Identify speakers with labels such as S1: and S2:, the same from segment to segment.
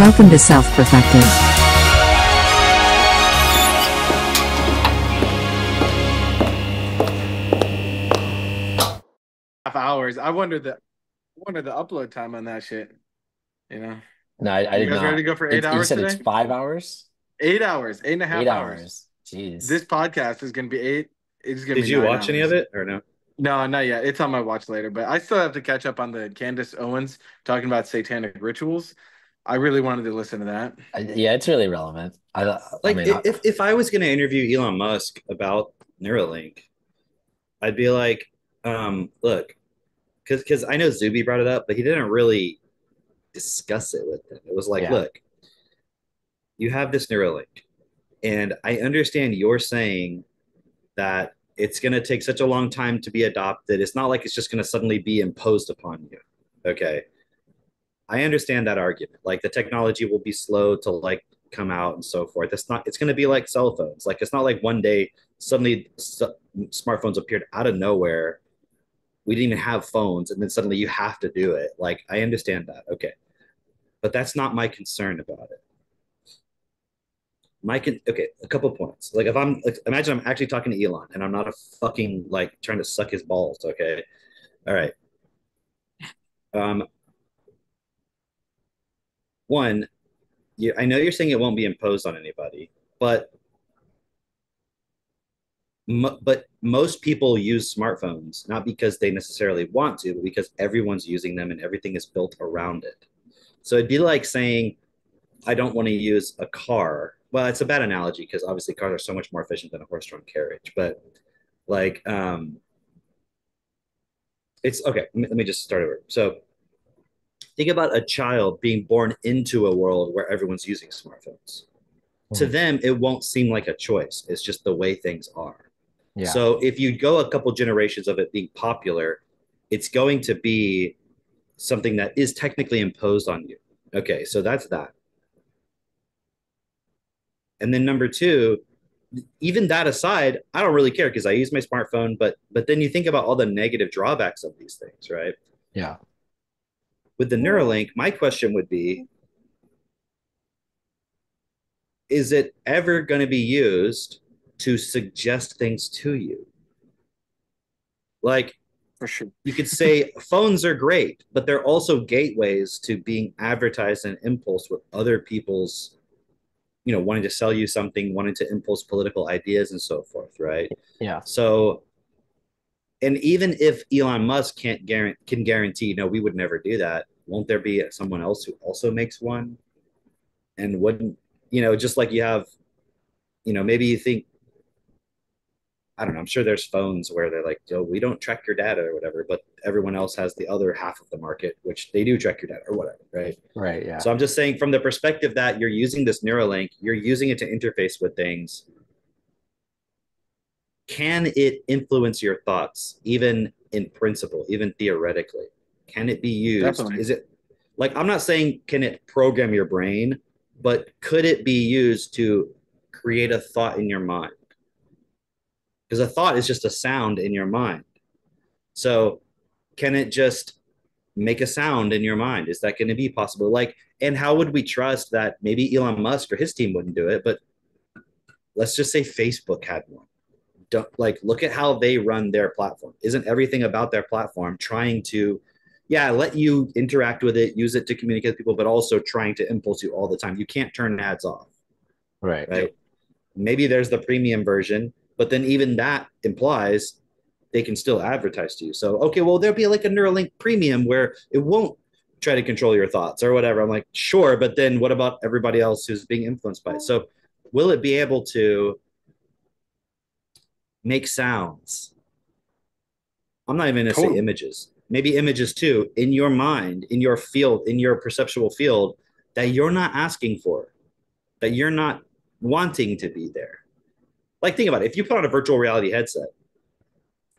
S1: Welcome to Self-Perfected.
S2: Half hours. I wonder the upload time on that shit. You know,
S3: No, I
S2: you
S3: did
S2: guys ready to
S3: not.
S2: go for eight
S3: It's you
S2: hours
S3: said it's
S2: today?
S3: 5 hours,
S2: 8 hours, eight and a
S3: eight
S2: half hours.
S3: hours. Jeez.
S2: This podcast is gonna be eight. It's gonna
S4: Did
S2: be
S4: you
S2: nine
S4: watch any of
S2: hours.
S4: it or no?
S2: No, not yet. It's on my watch later, but I still have to catch up on the Candace Owens talking about satanic rituals. I really wanted to listen to that.
S3: Yeah, it's really relevant. I
S4: Like
S3: mean,
S4: if I was going to interview Elon Musk about Neuralink, I'd be like, look, because I know Zuby brought it up, but he didn't really discuss it with him. It was like,
S3: yeah,
S4: look, you have this Neuralink, and I understand you're saying that it's going to take such a long time to be adopted. It's not like it's just going to suddenly be imposed upon you. Okay. I understand that argument. Like the technology will be slow to like come out and so forth. It's going to be like cell phones. Like it's not like one day suddenly smartphones appeared out of nowhere. We didn't even have phones and then suddenly you have to do it. Like I understand that. Okay. But that's not my concern about it. Okay, a couple points. Like if I'm like, imagine I'm actually talking to Elon and I'm not a fucking like trying to suck his balls. Okay. All right. Um, one, I know you're saying it won't be imposed on anybody, but but most people use smartphones not because they necessarily want to, but because everyone's using them and everything is built around it. So it'd be like saying, I don't want to use a car. Well, it's a bad analogy because obviously cars are so much more efficient than a horse-drawn carriage. But like, it's okay. Let me just start over. So think about a child being born into a world where everyone's using smartphones. To
S3: mhm,
S4: them, it won't seem like a choice. It's just the way things are.
S3: yeah,
S4: So if you go a couple generations of it being popular, it's going to be something that is technically imposed on you. Okay, so that's that. And then number two, even that aside, I don't really care because I use my smartphone, but then you think about all the negative drawbacks of these things, right?
S3: yeah.
S4: With the Neuralink, my question would be, is it ever going to be used to suggest things to you? Like
S2: For sure.
S4: you could say phones are great, but they're also gateways to being advertised and impulse with other people's, wanting to sell you something, wanting to impulse political ideas and so forth, right?
S3: Yeah.
S4: So, and even if Elon Musk can guarantee, no, we would never do that. Won't there be someone else who also makes one and wouldn't, just like you have, maybe you think I don't know. I'm sure there's phones where they're like, "Yo, we don't track your data or whatever," but everyone else has the other half of the market, which they do track your data or whatever, right?
S3: Right. Yeah.
S4: So I'm just saying, from the perspective that you're using this Neuralink, you're using it to interface with things. Can it influence your thoughts, even in principle, even theoretically? Can it be used?
S2: Definitely.
S4: Is it like I'm not saying can it program your brain, but could it be used to create a thought in your mind? Because a thought is just a sound in your mind. So can it just make a sound in your mind? Is that going to be possible? Like, and how would we trust that maybe Elon Musk or his team wouldn't do it, but let's just say Facebook had one. Don't like look at how they run their platform. Isn't everything about their platform trying to, yeah, let you interact with it, use it to communicate with people, but also trying to impulse you all the time? You can't turn ads off,
S3: Right.
S4: right? Maybe there's the premium version, but then even that implies they can still advertise to you. So, okay, well, there'll be like a Neuralink premium where it won't try to control your thoughts or whatever. I'm like, sure, but then what about everybody else who's being influenced by it? So, will it be able to make sounds? I'm not even going to say
S2: Totally.
S4: images, maybe images too, in your mind, in your field, in your perceptual field that you're not asking for, that you're not wanting to be there. Like, think about it. If you put on a virtual reality headset,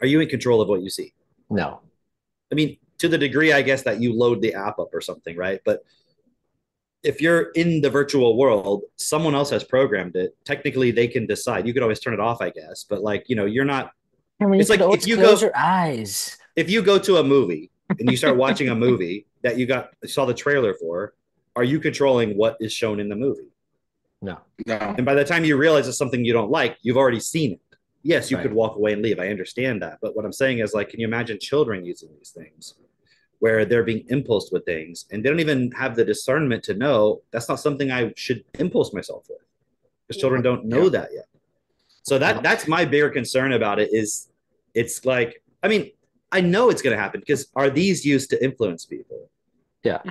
S4: are you in control of what you see?
S3: No.
S4: I mean, to the degree, I guess, that you load the app up or something, right? But if you're in the virtual world, someone else has programmed it. Technically, they can decide. You could always turn it off, I guess. But like, you're not.
S3: I mean, you
S4: It's
S3: could
S4: like
S3: always close your eyes.
S4: if you go to a movie and you start watching a movie that you saw the trailer for, are you controlling what is shown in the movie?
S3: No.
S2: No.
S4: And by the time you realize it's something you don't like, you've already seen it. Yes, you could
S3: Right.
S4: walk away and leave. I understand that. But what I'm saying is, like, can you imagine children using these things where they're being impulsed with things and they don't even have the discernment to know that's not something I should impulse myself with, because children don't know
S2: Yeah.
S4: that yet. So
S2: Yeah.
S4: that's my bigger concern about it is it's like, I mean, I know it's going to happen because are these used to influence people?
S3: Yeah.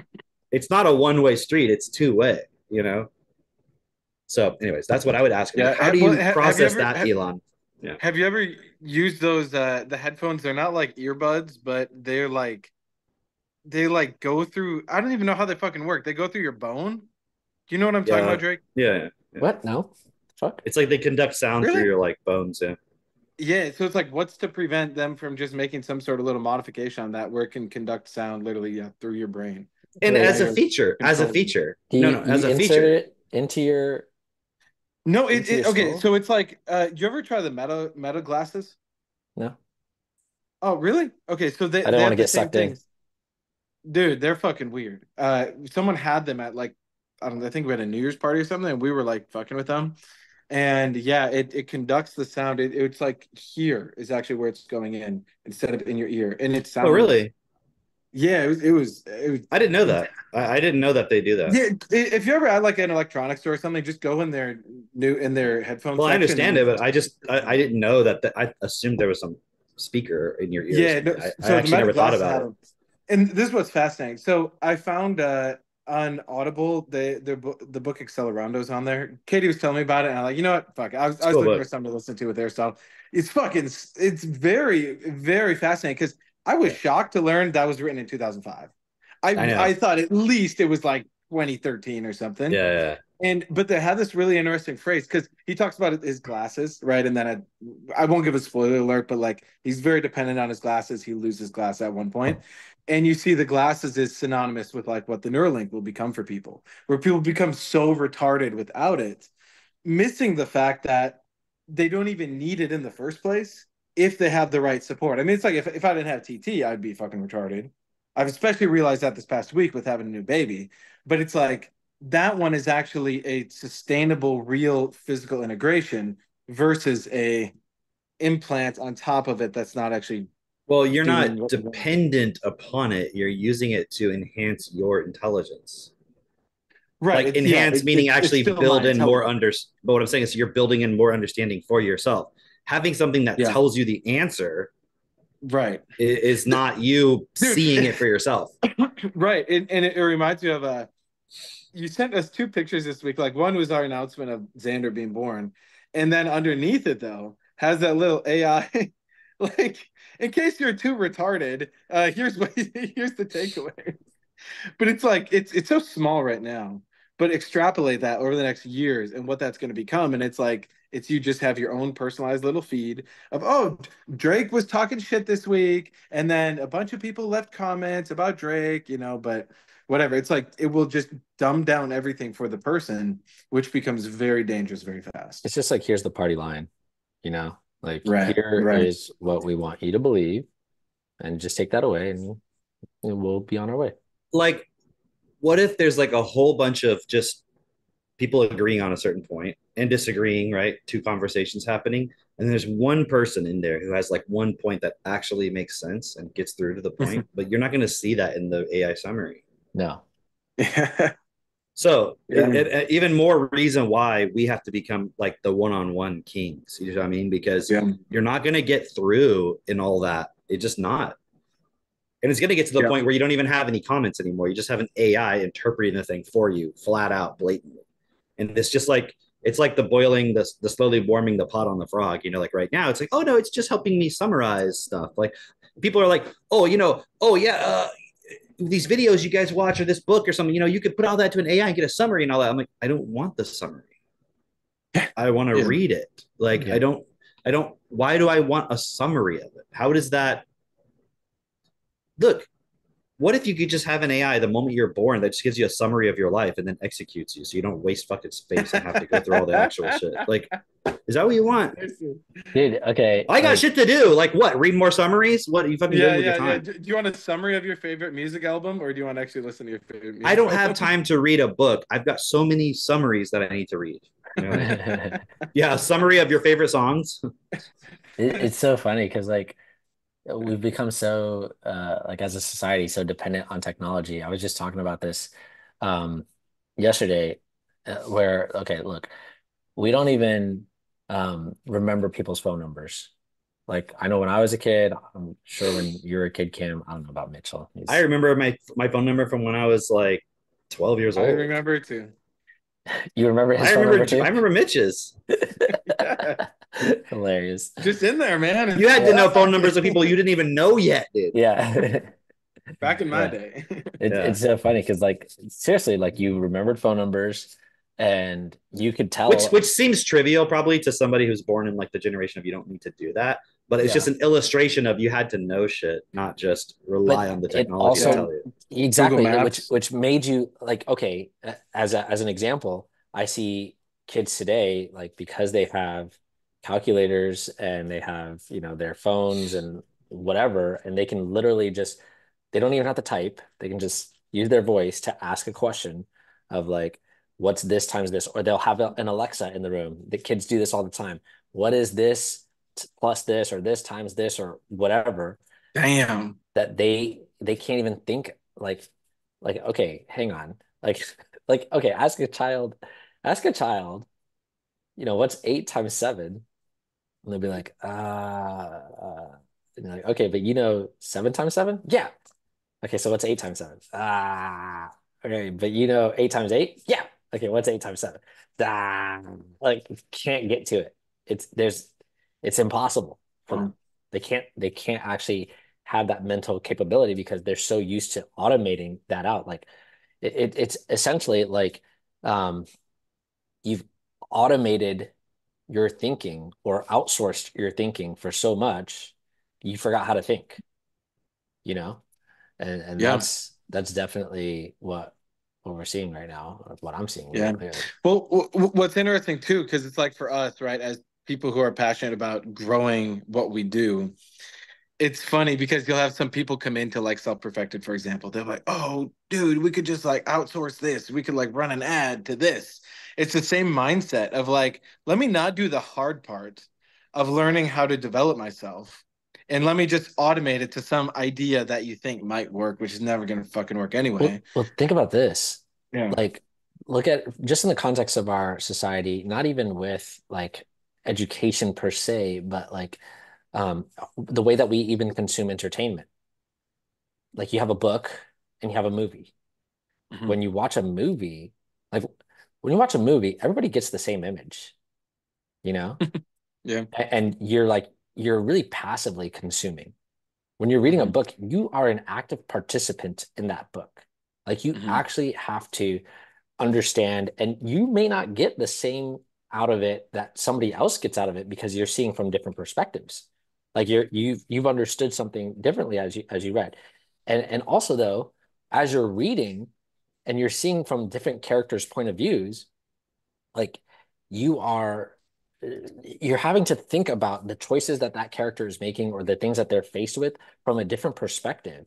S4: It's not a one-way street, it's two-way, you know? So anyways, that's what I would ask him. Like,
S2: Yeah.
S4: how do
S2: Well,
S4: you
S2: have you
S4: process
S2: ever
S4: that, Elon? Yeah.
S2: have you ever used those the headphones? They're not like earbuds, but they like go through. I don't even know how they fucking work. They go through your bone. Do you know what I'm talking
S4: Yeah.
S2: about, Drake?
S4: Yeah.
S3: What? No. Fuck.
S4: It's like they conduct sound through
S2: Really?
S4: your like bones. Yeah.
S2: Yeah. So it's like, what's to prevent them from just making some sort of little modification on that where it can conduct sound literally, yeah, through your brain?
S4: And
S3: Wait,
S4: as a
S2: You're
S4: feature,
S2: controlling it.
S3: do
S4: no, as
S3: you
S4: a
S3: insert
S4: feature.
S3: it
S2: No,
S3: into your
S2: okay.
S3: skull?
S2: So it's like, you ever try the meta glasses?
S3: No.
S2: Oh, really? Okay. So
S3: I don't
S2: they
S3: want to
S2: have the
S3: get
S2: same
S3: sucked in.
S2: things. Dude, they're fucking weird. Someone had them at like, I don't know, I think we had a New Year's party or something, and we were like fucking with them. And yeah, it conducts the sound. It's like here is actually where it's going in instead of in your ear, and it
S4: Oh,
S2: sounds.
S4: really?
S2: Yeah, it was.
S4: I didn't know that. I didn't know that they do that.
S2: Yeah, if you ever at like an electronics store or something, just go in their headphone
S4: Well, I
S2: section
S4: understand
S2: and
S4: it, but I didn't know that. I assumed there was some speaker in your ear or
S2: yeah.
S4: something.
S2: No,
S4: I
S2: so the
S4: actually
S2: meta
S4: never thought
S2: glasses
S4: about
S2: have
S4: it.
S2: them, and this was fascinating. So I found on Audible the book Accelerando's on there. Katie was telling me about it, and I'm like, you know what? Fuck.
S4: It's
S2: I
S4: a
S2: was
S4: cool
S2: looking for
S4: book.
S2: something to listen to with their stuff. It's very very fascinating because I was
S4: Yeah,
S2: shocked to learn that was written in 2005.
S4: I
S2: I
S4: know.
S2: thought at least it was like 2013 or something.
S4: Yeah,
S2: And but they had this really interesting phrase because he talks about his glasses, right? And then I won't give a spoiler alert, but like he's very dependent on his glasses. He loses glass at one point, and you see the glasses is synonymous with like what the Neuralink will become for people, where people become so retarded without it, missing the fact that they don't even need it in the first place if they have the right support. I mean, it's like if I didn't have TT, I'd be fucking retarded. I've especially realized that this past week with having a new baby, but it's like that one is actually a sustainable, real physical integration versus a implant on top of it that's not actually
S4: well, you're
S2: doing
S4: not
S2: what you want.
S4: dependent upon it. You're using it to enhance your intelligence.
S2: Right.
S4: Like
S2: It's yeah,
S4: enhance meaning
S2: it's
S4: actually
S2: still my
S4: build in more
S2: intelligence.
S4: under. But what I'm saying is you're building in more understanding for yourself. Having something that
S2: Yeah.
S4: tells you the answer
S2: Right.
S4: is not you
S2: Dude,
S4: seeing it for yourself.
S2: right. And it reminds me of you sent us two pictures this week. Like one was our announcement of Xander being born, and then underneath it though has that little AI. Like, in case you're too retarded, here's what here's the takeaway. But it's like it's so small right now. But extrapolate that over the next years and what that's going to become, and it's like it's you just have your own personalized little feed of oh Drake was talking shit this week, and then a bunch of people left comments about Drake, but whatever. It's like it will just dumb down everything for the person, which becomes very dangerous very fast.
S3: It's just like here's the party line, you know? Like
S2: Right,
S3: here
S2: right.
S3: is what we want you to believe, and just take that away and we'll be on our way.
S4: Like, what if there's like a whole bunch of just people agreeing on a certain point and disagreeing, right? Two conversations happening. And there's one person in there who has like one point that actually makes sense and gets through to the point, but you're not going to see that in the AI summary.
S3: No.
S2: Yeah.
S4: So
S2: Yeah.
S4: even more reason why we have to become like the one-on-one kings. You know what I mean? Because
S2: Yeah.
S4: you're not going to get through in all that. It's just not. And it's going to get to the
S2: Yeah.
S4: point where you don't even have any comments anymore. You just have an AI interpreting the thing for you, flat out, blatantly. And it's just like it's like the slowly warming the pot on the frog. Like right now, it's like, oh no, it's just helping me summarize stuff. Like people are like, oh, oh yeah, these videos you guys watch or this book or something, you could put all that to an AI and get a summary and all that. I'm like, I don't want the summary. I want to
S2: Yeah.
S4: read it. Like
S3: Yeah.
S4: I don't. Why do I want a summary of it? How does that look? What if you could just have an AI the moment you're born that just gives you a summary of your life and then executes you so you don't waste fucking space and have to go through all the actual shit? Like, Is that what you want?
S3: Dude, okay,
S4: I got
S3: like
S4: shit to do. Like what? Read more summaries? What are you fucking doing
S2: Yeah,
S4: with your
S2: yeah, yeah.
S4: time?
S2: Do you want a summary of your favorite music album, or do you want to actually listen to your favorite
S4: I
S2: music
S4: don't have
S2: album?
S4: time to read a book. I've got so many summaries that I need to read. You know, like, yeah, a summary of your favorite songs.
S3: it's so funny because like we've become so like as a society so dependent on technology. I was just talking about this um yesterday where okay, look, we don't even remember people's phone numbers. Like I know when I was a kid, I'm sure when you were a kid, Kim, I don't know about Mitchell.
S4: I
S3: He's
S4: remember my phone number from when I was like 12 years
S2: I
S4: old.
S2: remember it too.
S3: you remember
S4: I
S3: his phone
S4: remember
S3: number too?
S4: I remember Mitch's.
S2: Yeah,
S3: Hilarious.
S2: just in there, man.
S4: You had to
S3: Yeah.
S4: know phone numbers of people you didn't even know yet, dude.
S3: Yeah.
S2: Back in my
S3: Yeah.
S2: day.
S4: Yeah.
S3: It's so funny because like seriously, like you remembered phone numbers and you could
S4: Which
S3: tell.
S4: seems trivial probably to somebody who's born in like the generation of you don't need to do that. But it's just
S3: Yeah.
S4: an illustration of you had to know shit, not just
S3: But
S4: rely on the
S3: it
S4: technology to
S2: Yeah.
S3: also
S4: tell you.
S2: Google
S3: exactly
S2: Maps.
S3: which made you like okay, as an example, I see kids today like because they have calculators and they have, you know, their phones and whatever, and they can literally just they don't even have to type. They can just use their voice to ask a question of like, what's this times this? Or they'll have an Alexa in the room. The kids do this all the time. What is this plus this or this times this or whatever?
S2: Damn.
S3: That they can't even think like okay, hang on. Like like okay, ask a child, you know, what's 8 times 7? And they'll be like, and you're like, okay, but you know 7 times 7? Yeah. Okay, so what's 8 times 7? Okay, but you know 8 times 8? Yeah. Okay, what's 8 times 7? Ah, like can't get to it. It's impossible for them.
S2: Oh,
S3: They can't actually have that mental capability because they're so used to automating that out. Like it's essentially like um you've automated your thinking or outsourced your thinking for so much, you forgot how to think, you know? And
S2: yeah.
S3: that's definitely what we're seeing right now, or what I'm seeing really
S2: Yeah.
S3: clearly.
S2: Well, what's interesting too, because it's like for us, right, as people who are passionate about growing what we do, it's funny because you'll have some people come into like self-perfected, for example. They're like, oh, dude, we could just like outsource this. We could like run an ad to this. It's the same mindset of like, let me not do the hard part of learning how to develop myself. And let me just automate it to some idea that you think might work, which is never gonna fucking work anyway.
S3: Well, think about this.
S2: Yeah.
S3: Like, look at just in the context of our society, not even with like education per se, but like the way that we even consume entertainment. Like, you have a book and you have a movie.
S2: Mhm.
S3: When you watch a movie, like when you watch a movie, everybody gets the same image, you know?
S2: Yeah.
S3: And you're like, you're really passively consuming. When you're reading a
S2: Mhm.
S3: book, you are an active participant in that book. Like, you
S2: Mhm.
S3: actually have to understand, and you may not get the same out of it that somebody else gets out of it because you're seeing from different perspectives. Like you've understood something differently as you read. And also though, as you're reading and you're seeing from different characters' point of views, like you are you're having to think about the choices that that character is making or the things that they're faced with from a different perspective.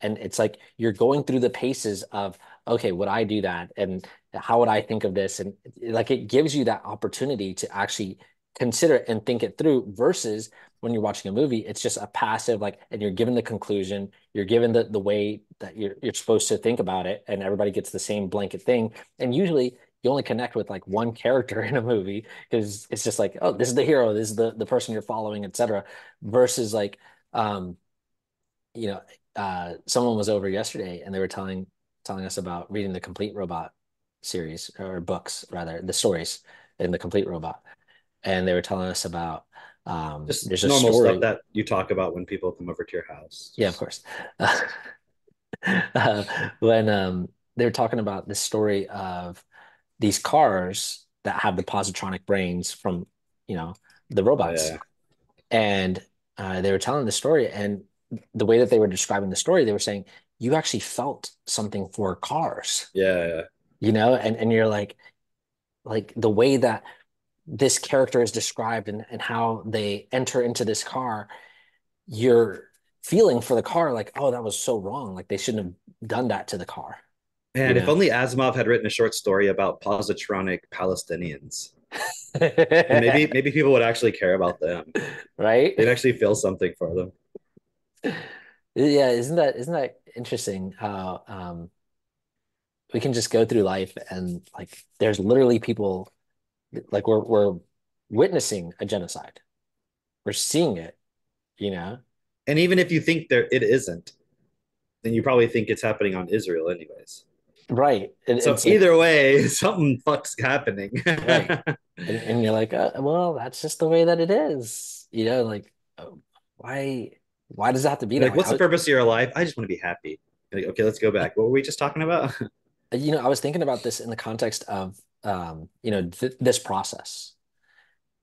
S3: And it's like you're going through the paces of, okay, would I do that? And how would I think of this? And like it gives you that opportunity to actually consider it and think it through versus when you're watching a movie, it's just a passive, like, and you're given the conclusion, you're given the way that you're supposed to think about it, and everybody gets the same blanket thing. And usually you only connect with like one character in a movie because it's just like, oh, this is the hero, this is the person you're following, etc. Versus like, um, you know, someone was over yesterday and they were telling us about reading the Complete Robot series or books rather, the stories in the Complete Robot, and they were telling us about
S4: Just
S3: there's a
S4: normal stuff
S3: story.
S4: that you talk about when people come over to your house.
S3: Yeah, of
S4: Just,
S3: course. When they were talking about this story of these cars that have the positronic brains from, you know, the robots.
S4: yeah,
S3: And they were telling the story, and the way that they were describing the story, they were saying, you actually felt something for cars,
S4: yeah, yeah.
S3: you know, and you're like the way that this character is described and how they enter into this car, you're feeling for the car like, oh, that was so wrong. Like they shouldn't have done that to the car, you
S4: And if
S3: know?
S4: only Asimov had written a short story about positronic Palestinians, then maybe people would actually care about them.
S3: Right?
S4: They'd actually feel something for them.
S3: Yeah, isn't that interesting how we can just go through life and like there's literally people like we're witnessing a genocide. We're seeing it, you know?
S4: And even if you think there it isn't, then you probably think it's happening on Israel anyways.
S3: Right.
S4: So
S3: It's like
S4: either way, something fucks happening.
S3: right. And you're like, well, that's just the way that it is. You know, like why why does it have to be that
S4: Like,
S3: way?
S4: what's the purpose of your life? I just want to be happy. Like, okay, let's go back. What were we just talking about?
S3: I was thinking about this in the context of this process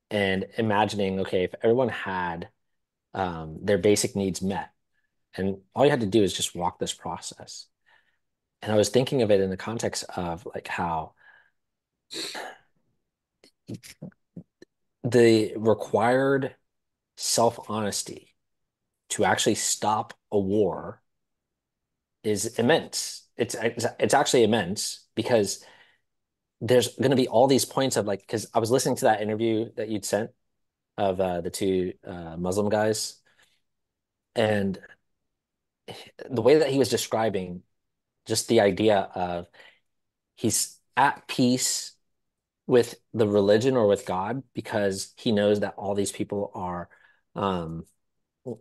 S3: and imagining, okay, if everyone had their basic needs met, and all you had to do is just walk this process. And I was thinking of it in the context of like how the required self-honesty to actually stop a war is immense. It's actually immense because there's going to be all these points of like because I was listening to that interview that you'd sent of the two Muslim guys, and the way that he was describing just the idea of he's at peace with the religion or with God because he knows that all these people are um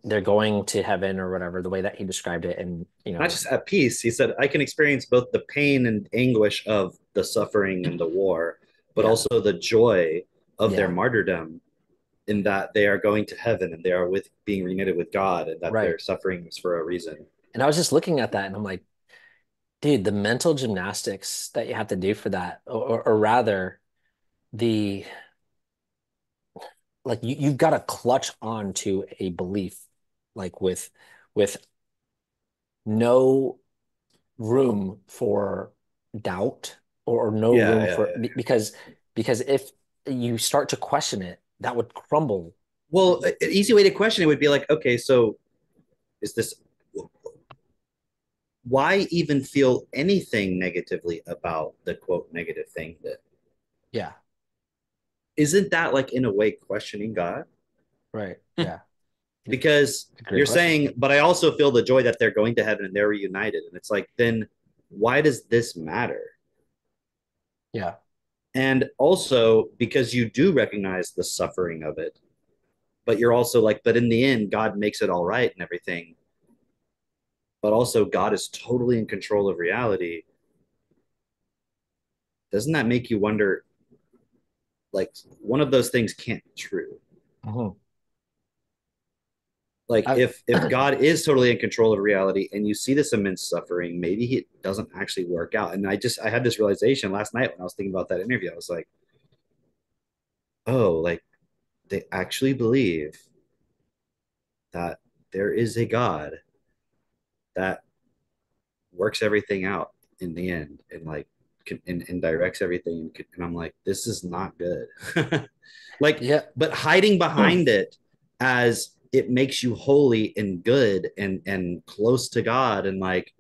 S3: they're going to heaven or whatever, the way that he described it. And
S4: Not just at peace. He said, I can experience both the pain and anguish of the suffering and the war, but
S3: yeah,
S4: also the joy of their
S3: yeah,
S4: martyrdom in that they are going to heaven and they are with being reunited with God and that
S3: right.
S4: their suffering is for a reason.
S3: And I was just looking at that and I'm like, dude, the mental gymnastics that you have to do for that, or rather the like you've got to clutch on to a belief like with no room for doubt or no
S4: Yeah,
S3: room
S4: yeah,
S3: for
S4: yeah.
S3: because if you start to question it, that would crumble.
S4: Well, an easy way to question it would be like, okay, so is this why even feel anything negatively about the quote negative thing that
S3: Yeah,
S4: isn't that like in a way questioning God?
S3: right. Yeah.
S4: Because
S3: It's a great
S4: you're
S3: question.
S4: saying, but I also feel the joy that they're going to heaven and they're reunited. And it's like, then why does this matter?
S3: Yeah.
S4: And also because you do recognize the suffering of it, but you're also like, but in the end, God makes it all right and everything. But also, God is totally in control of reality. Doesn't that make you wonder? Like, one of those things can't be true.
S3: Mhm.
S4: Like,
S3: I,
S4: if God is totally in control of reality and you see this immense suffering, maybe it doesn't actually work out. And I had this realization last night when I was thinking about that interview. I was like, oh, like they actually believe that there is a God that works everything out in the end and like and directs everything and I'm like this is not good. Like
S3: yeah.
S4: but hiding behind it as it makes you holy and good and close to God and like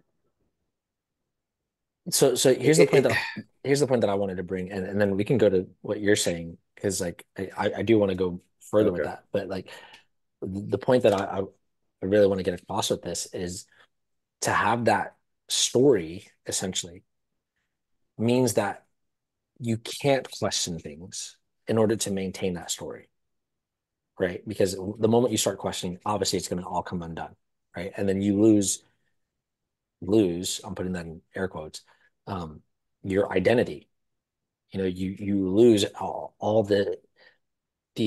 S3: So
S4: it,
S3: here's the point that I wanted to bring, and then we can go to what you're saying because like I do want to go further with
S4: okay.
S3: that, but like the point that I really want to get across with this is to have that story essentially means that you can't question things in order to maintain that story, right? Because the moment you start questioning, obviously it's going to all come undone, right? And then you lose, I'm putting that in air quotes, um, your identity. You lose all the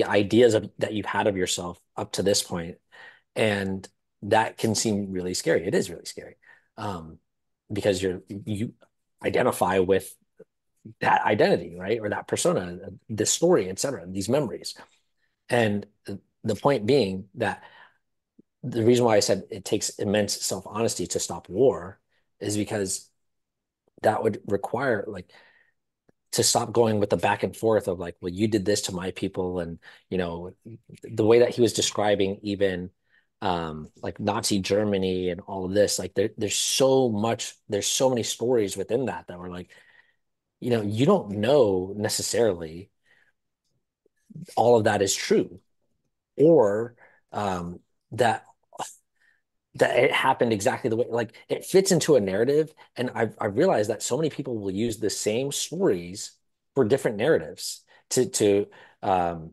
S3: ideas that you've had of yourself up to this point, and that can seem really scary. It is really scary, um, because you identify with that identity, right, or that persona, this story, etc., these memories. And the point being that the reason why I said it takes immense self-honesty to stop war is because that would require like to stop going with the back and forth of like, well, you did this to my people, and the way that he was describing even like Nazi Germany and all of this, like there's so many stories within that were like, you don't know necessarily all of that is true, or um, that that it happened exactly the way, like it fits into a narrative. And I've realized that so many people will use the same stories for different narratives to um,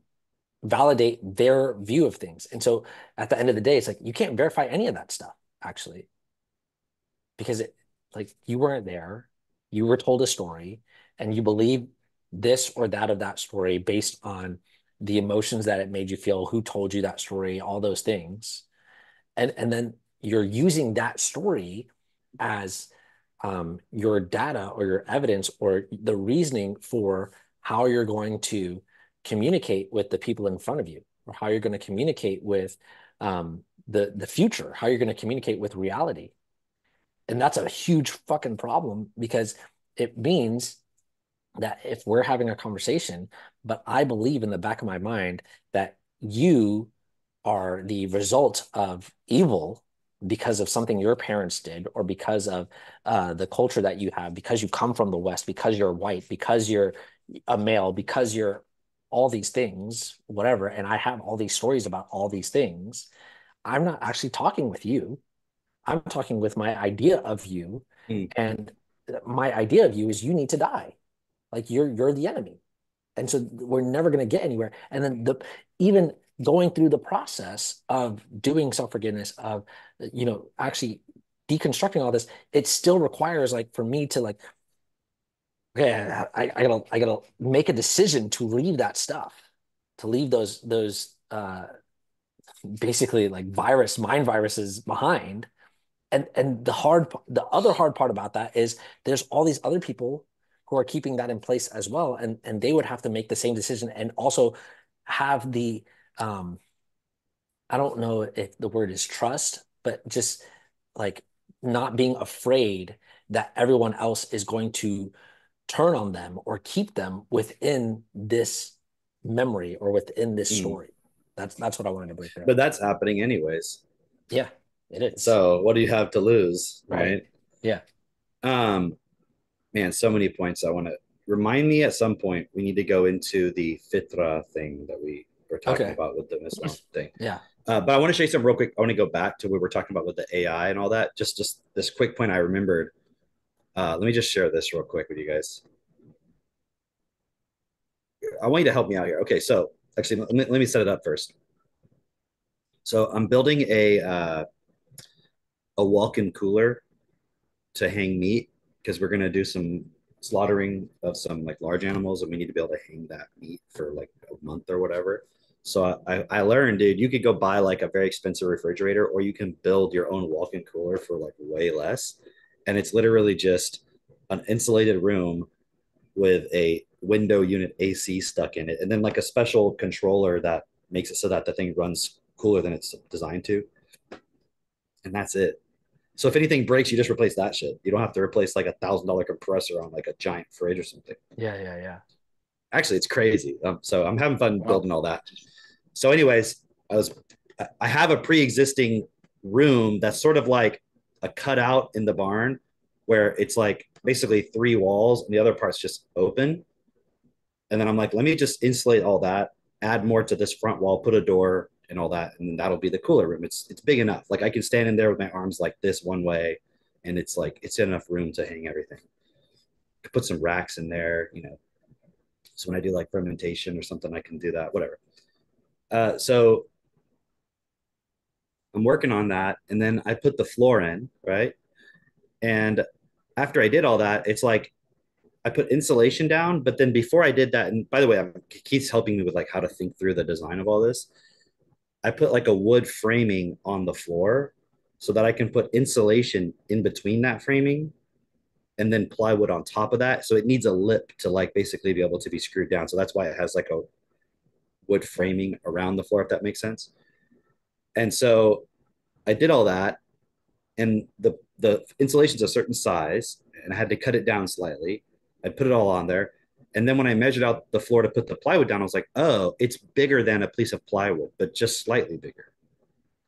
S3: validate their view of things. And so at the end of the day, it's like you can't verify any of that stuff actually, because like you weren't there, you were told a story, and you believe this or that of that story based on the emotions that it made you feel, who told you that story, all those things. And then you're using that story as your data or your evidence or the reasoning for how you're going to communicate with the people in front of you, or how you're going to communicate with the future, how you're going to communicate with reality. And that's a huge fucking problem, because it means that if we're having a conversation, but I believe in the back of my mind that you are the result of evil because of something your parents did, or because of the culture that you have, because you come from the West, because you're white, because you're a male, because you're all these things, whatever, and I have all these stories about all these things, I'm not actually talking with you. I'm talking with my idea of you.
S4: Mm.
S3: And my idea of you is you need to die. Like you're the enemy. And so we're never going to get anywhere. And then even going through the process of doing self-forgiveness, of actually deconstructing all this, it still requires, like, for me to, like, okay, I gotta make a decision to leave that stuff, to leave those basically like mind viruses behind. And the other hard part about that is there's all these other people who are keeping that in place as well, and they would have to make the same decision, and also have the um I don't know if the word is trust, but just like not being afraid that everyone else is going to turn on them or keep them within this memory or within this
S4: Mm.
S3: story. That's what I wanted to bring through.
S4: But that's happening anyways.
S3: Yeah, it is.
S4: So what do you have to lose,
S3: Right.
S4: right?
S3: Yeah.
S4: Um, Man, so many points I want to remind me at some point. We need to go into the fitra thing that we were talking
S3: Okay.
S4: about with the Islam thing.
S3: Yeah.
S4: But I want to show you something real quick. I want to go back to what we're talking about with the AI and all that. Just this quick point I remembered. Let me just share this real quick with you guys. I want you to help me out here. Okay, so actually, let me set it up first. So I'm building a walk-in cooler to hang meat, because we're gonna do some slaughtering of some like large animals, and we need to be able to hang that meat for like a month or whatever. So I learned, dude, you could go buy like a very expensive refrigerator, or you can build your own walk-in cooler for like way less. And it's literally just an insulated room with a window unit AC stuck in it, and then like a special controller that makes it so that the thing runs cooler than it's designed to. And that's it. So if anything breaks, you just replace that shit. You don't have to replace like $1,000 compressor on like a giant fridge or something.
S3: Yeah. Yeah. Yeah.
S4: Actually, it's crazy. So I'm having fun
S2: Wow.
S4: building all that. So, anyways, I have a pre-existing room that's sort of like a cutout in the barn, where it's like basically three walls and the other part's just open. And then I'm like, let me just insulate all that, add more to this front wall, put a door and all that, and that'll be the cooler room. It's big enough. Like I can stand in there with my arms like this one way, and it's like it's enough room to hang everything. Put some racks in there, So when I do like fermentation or something, I can do that. Whatever. So I'm working on that, and then I put the floor in, right? And after I did all that, it's like I put insulation down, but then before I did that, and by the way, Keith's helping me with like how to think through the design of all this. I put like a wood framing on the floor so that I can put insulation in between that framing, and then plywood on top of that. So it needs a lip to like basically be able to be screwed down. So that's why it has like a wood framing around the floor, if that makes sense. And so I did all that, and the insulation's a certain size, and I had to cut it down slightly. I put it all on there, And then when I measured out the floor to put the plywood down, I was like, oh, it's bigger than a piece of plywood, but just slightly bigger.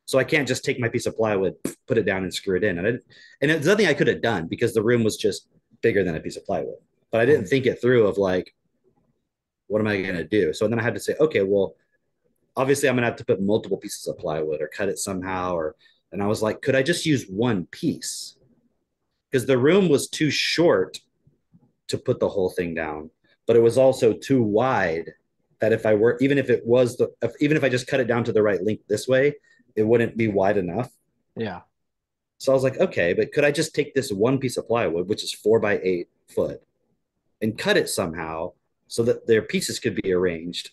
S4: So I can't just take my piece of plywood, put it down, and screw it in. And it's nothing I could have done because the room was just bigger than a piece of plywood. But I didn't think it through of like, what am I going to do? So then I had to say, okay, well, obviously I'm going to have to put multiple pieces of plywood or cut it somehow. And I was like, could I just use one piece? Because the room was too short to put the whole thing down, but it was also too wide that if I were, even if it was even if I just cut it down to the right length this way, it wouldn't be wide enough.
S3: Yeah.
S4: So I was like, okay, but could I just take this one piece of plywood, which is 4 by 8 foot, and cut it somehow so that their pieces could be arranged,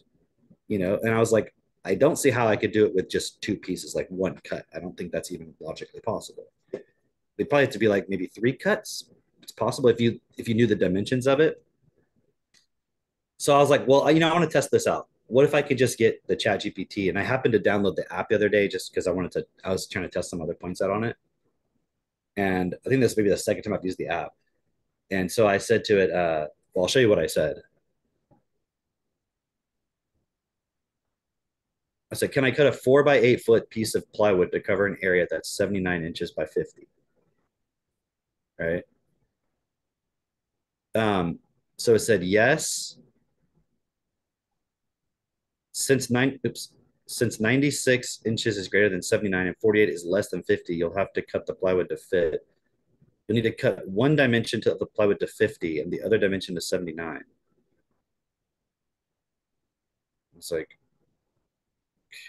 S4: And I was like, I don't see how I could do it with just two pieces, like one cut. I don't think that's even logically possible. They'd probably have to be like maybe 3 cuts. It's possible if you knew the dimensions of it. So I was like, well, I want to test this out. What if I could just get the Chat GPT? And I happened to download the app the other day just because I was trying to test some other points out on it. And I think this may be the second time I've used the app. And so I said to it, well, I'll show you what I said. I said, can I cut a 4 by 8 foot piece of plywood to cover an area that's 79 inches by 50? Right. So it said yes. Since 96 inches is greater than 79 and 48 is less than 50, you'll have to cut the plywood to fit. You'll need to cut one dimension to the plywood to 50 and the other dimension to 79. It's like,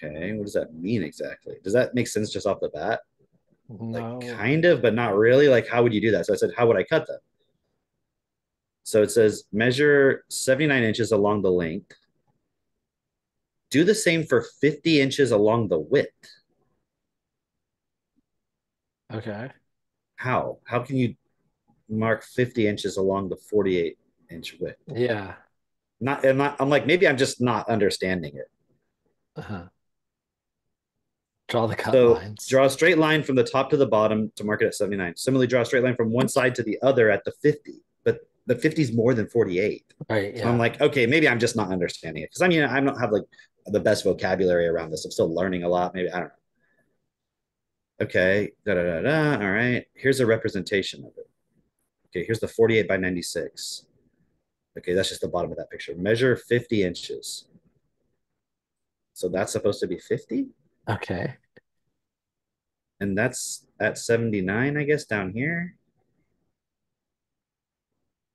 S4: okay, what does that mean exactly? Does that make sense just off the bat? Like,
S3: No.
S4: kind of, but not really. Like, how would you do that? So I said, how would I cut them? So it says measure 79 inches along the length. Do the same for 50 inches along the width.
S3: Okay.
S4: How? How can you mark 50 inches along the 48-inch width?
S3: Yeah.
S4: I'm like, maybe I'm just not understanding it.
S3: Uh-huh. Draw the cut
S4: So
S3: lines.
S4: draw a straight line from the top to the bottom to mark it at 79. Similarly, draw a straight line from one side to the other at the 50. But the 50 is more than 48.
S3: Right.
S4: So I'm
S3: Yeah.
S4: like, okay, maybe I'm just not understanding it. Because I mean, I don't have like the best vocabulary around this. I'm still learning a lot. Maybe I don't know. Okay, da da da da. All right, here's a representation of it. Okay, here's the 48 by 96. Okay, that's just the bottom of that picture. Measure 50 inches. So that's supposed to be 50?
S3: Okay.
S4: And that's at 79, I guess, down here.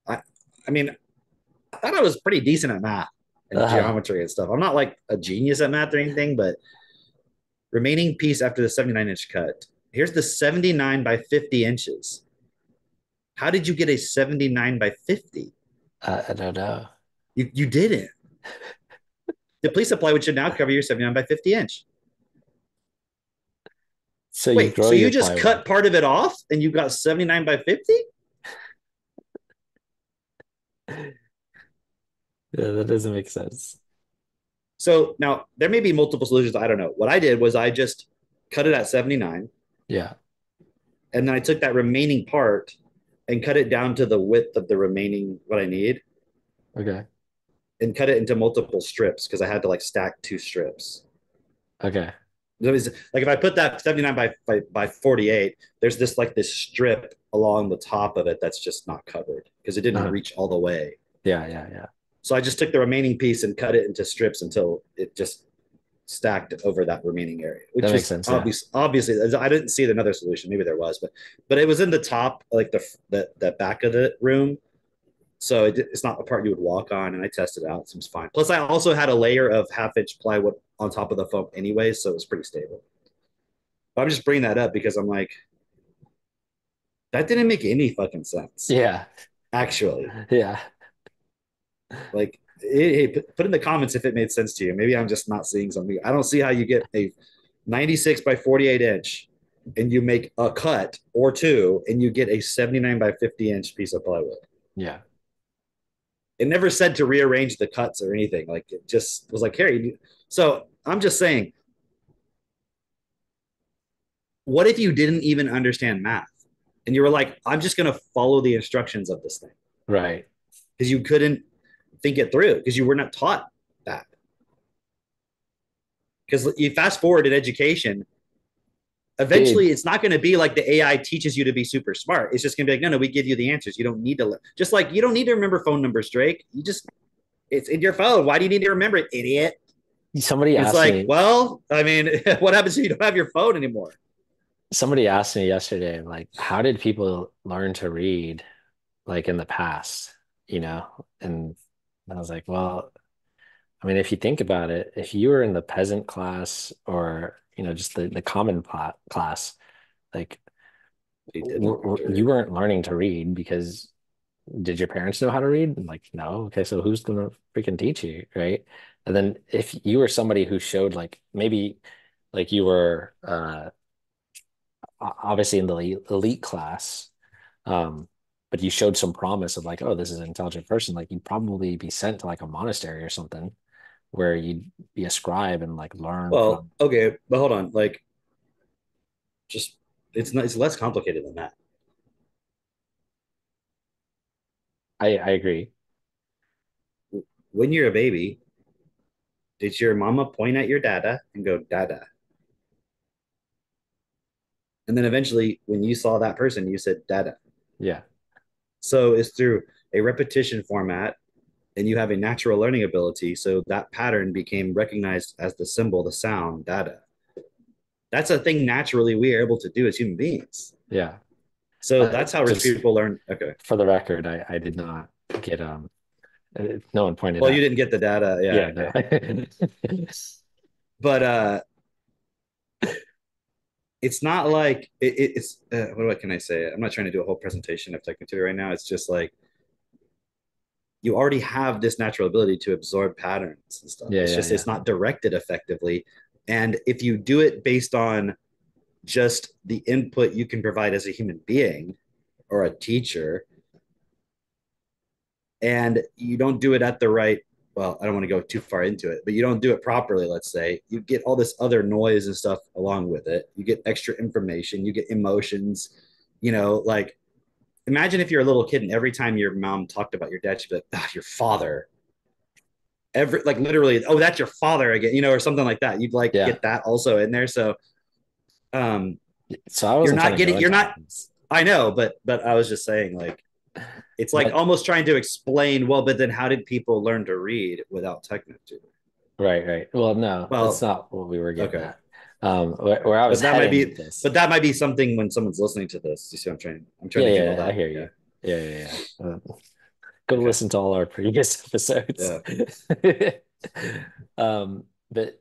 S4: I, I mean, I thought I was pretty decent at math and
S3: Uh-huh.
S4: geometry and stuff. I'm not like a genius at math or anything, but remaining piece after the 79-inch cut. Here's the 79 by 50 inches. How did you get a 79 by 50?
S3: I don't know.
S4: You didn't. The police supply would should now cover your 79 by 50 inch.
S3: So you
S4: Wait,
S3: grow
S4: so you
S3: your
S4: just
S3: plywood.
S4: cut part of it off and you got 79 by 50?
S3: Yeah, that doesn't make sense.
S4: So now there may be multiple solutions. I don't know. What I did was I just cut it at 79
S3: Yeah.
S4: and then I took that remaining part and cut it down to the width of the remaining what I need
S3: Okay.
S4: and cut it into multiple strips because I had to like stack 2 strips.
S3: Okay.
S4: Like if I put that 79 by 48, there's this strip along the top of it that's just not covered because it didn't
S3: Uh-huh.
S4: reach all the way.
S3: Yeah, yeah, yeah.
S4: So I just took the remaining piece and cut it into strips until it just stacked over that remaining area,
S3: That
S4: which
S3: makes
S4: was
S3: sense. Yeah.
S4: obviously I didn't see another solution. Maybe there was, but it was in the top, like the back of the room. So it's not a part you would walk on, and I tested it out. It seems fine. Plus, I also had a layer of half-inch plywood on top of the foam anyway, so it was pretty stable. But I'm just bringing that up because I'm like, that didn't make any fucking sense.
S3: Yeah.
S4: Actually,
S3: Yeah.
S4: like, hey, put in the comments if it made sense to you. Maybe I'm just not seeing something. I don't see how you get a 96 by 48 inch and you make a cut or two and you get a 79 by 50 inch piece of plywood.
S3: Yeah.
S4: It never said to rearrange the cuts or anything. Like it just was like, Harry. So I'm just saying, what if you didn't even understand math and you were like, I'm just going to follow the instructions of this thing
S3: Right.
S4: because you couldn't think it through because you were not taught that. Because you fast forward in education,
S3: Dude,
S4: eventually it's not going to be like the AI teaches you to be super smart. It's just going to be like, no, no, we give you the answers. You don't need to, just like you don't need to remember phone numbers, Drake. You just, it's in your phone. Why do you need to remember it, idiot?
S3: somebody
S4: It's
S3: asked
S4: like,
S3: me,
S4: well, I mean, what happens if you don't have your phone anymore?
S3: somebody asked me yesterday, like, how did people learn to read like in the past, you know? And I was like, well, I mean, if you think about it, if you were in the peasant class or, just the common class, like
S4: They didn't learn to
S3: you
S4: read.
S3: weren't learning to read because did your parents know how to read? Like, no. Okay, so who's gonna freaking teach you, right? And then if you were somebody who showed like maybe like you were obviously in the elite class, um, but you showed some promise of like, oh, this is an intelligent person, like you'd probably be sent to like a monastery or something where you'd be a scribe and like learn
S4: Well,
S3: from.
S4: okay, but hold on. Like, just it's not. It's less complicated than that.
S3: I agree.
S4: When you're a baby, did your mama point at your dada and go dada? And then eventually, when you saw that person, you said dada.
S3: Yeah.
S4: So it's through a repetition format, and you have a natural learning ability. So that pattern became recognized as the symbol, the sound, dada. That's a thing naturally we are able to do as human beings.
S3: Yeah.
S4: So that's how rich
S3: Just
S4: people learn. Okay.
S3: for the record, I did not get no one pointed
S4: Well, you
S3: out.
S4: didn't get the data. Yeah.
S3: Yeah, no.
S4: Okay. But it's not like it's what can I say? I'm not trying to do a whole presentation of technology right now. It's just like you already have this natural ability to absorb patterns and stuff.
S3: Yeah,
S4: It's
S3: yeah,
S4: just
S3: yeah.
S4: it's not directed effectively. And if you do it based on just the input you can provide as a human being or a teacher, and you don't do it at the right, well, I don't want to go too far into it, but you don't do it properly, let's say, you get all this other noise and stuff along with it. You get extra information, you get emotions, like imagine if you're a little kid and every time your mom talked about your dad, she'd be like, oh, your father. Every like literally, oh, that's your father again, or something like that. You'd like
S3: Yeah.
S4: get that also in there. So um
S3: So I
S4: you're
S3: wasn't trying
S4: not
S3: to go
S4: getting, you're
S3: into all
S4: not,
S3: this,
S4: I know, but I was just saying, like, it's like
S3: but
S4: almost trying to explain, well, but then how did people learn to read without technology?
S3: right, right. Well, no, that's
S4: Well,
S3: not what we were getting
S4: okay.
S3: at. Where I was
S4: But that might
S3: heading with
S4: be
S3: this.
S4: but that might be something when someone's listening to this. You see what I'm trying
S3: Yeah,
S4: to handle
S3: yeah, I
S4: that.
S3: hear
S4: Yeah.
S3: you. Yeah, yeah, yeah. Go
S4: Okay.
S3: listen to all our previous episodes.
S4: Yeah.
S3: But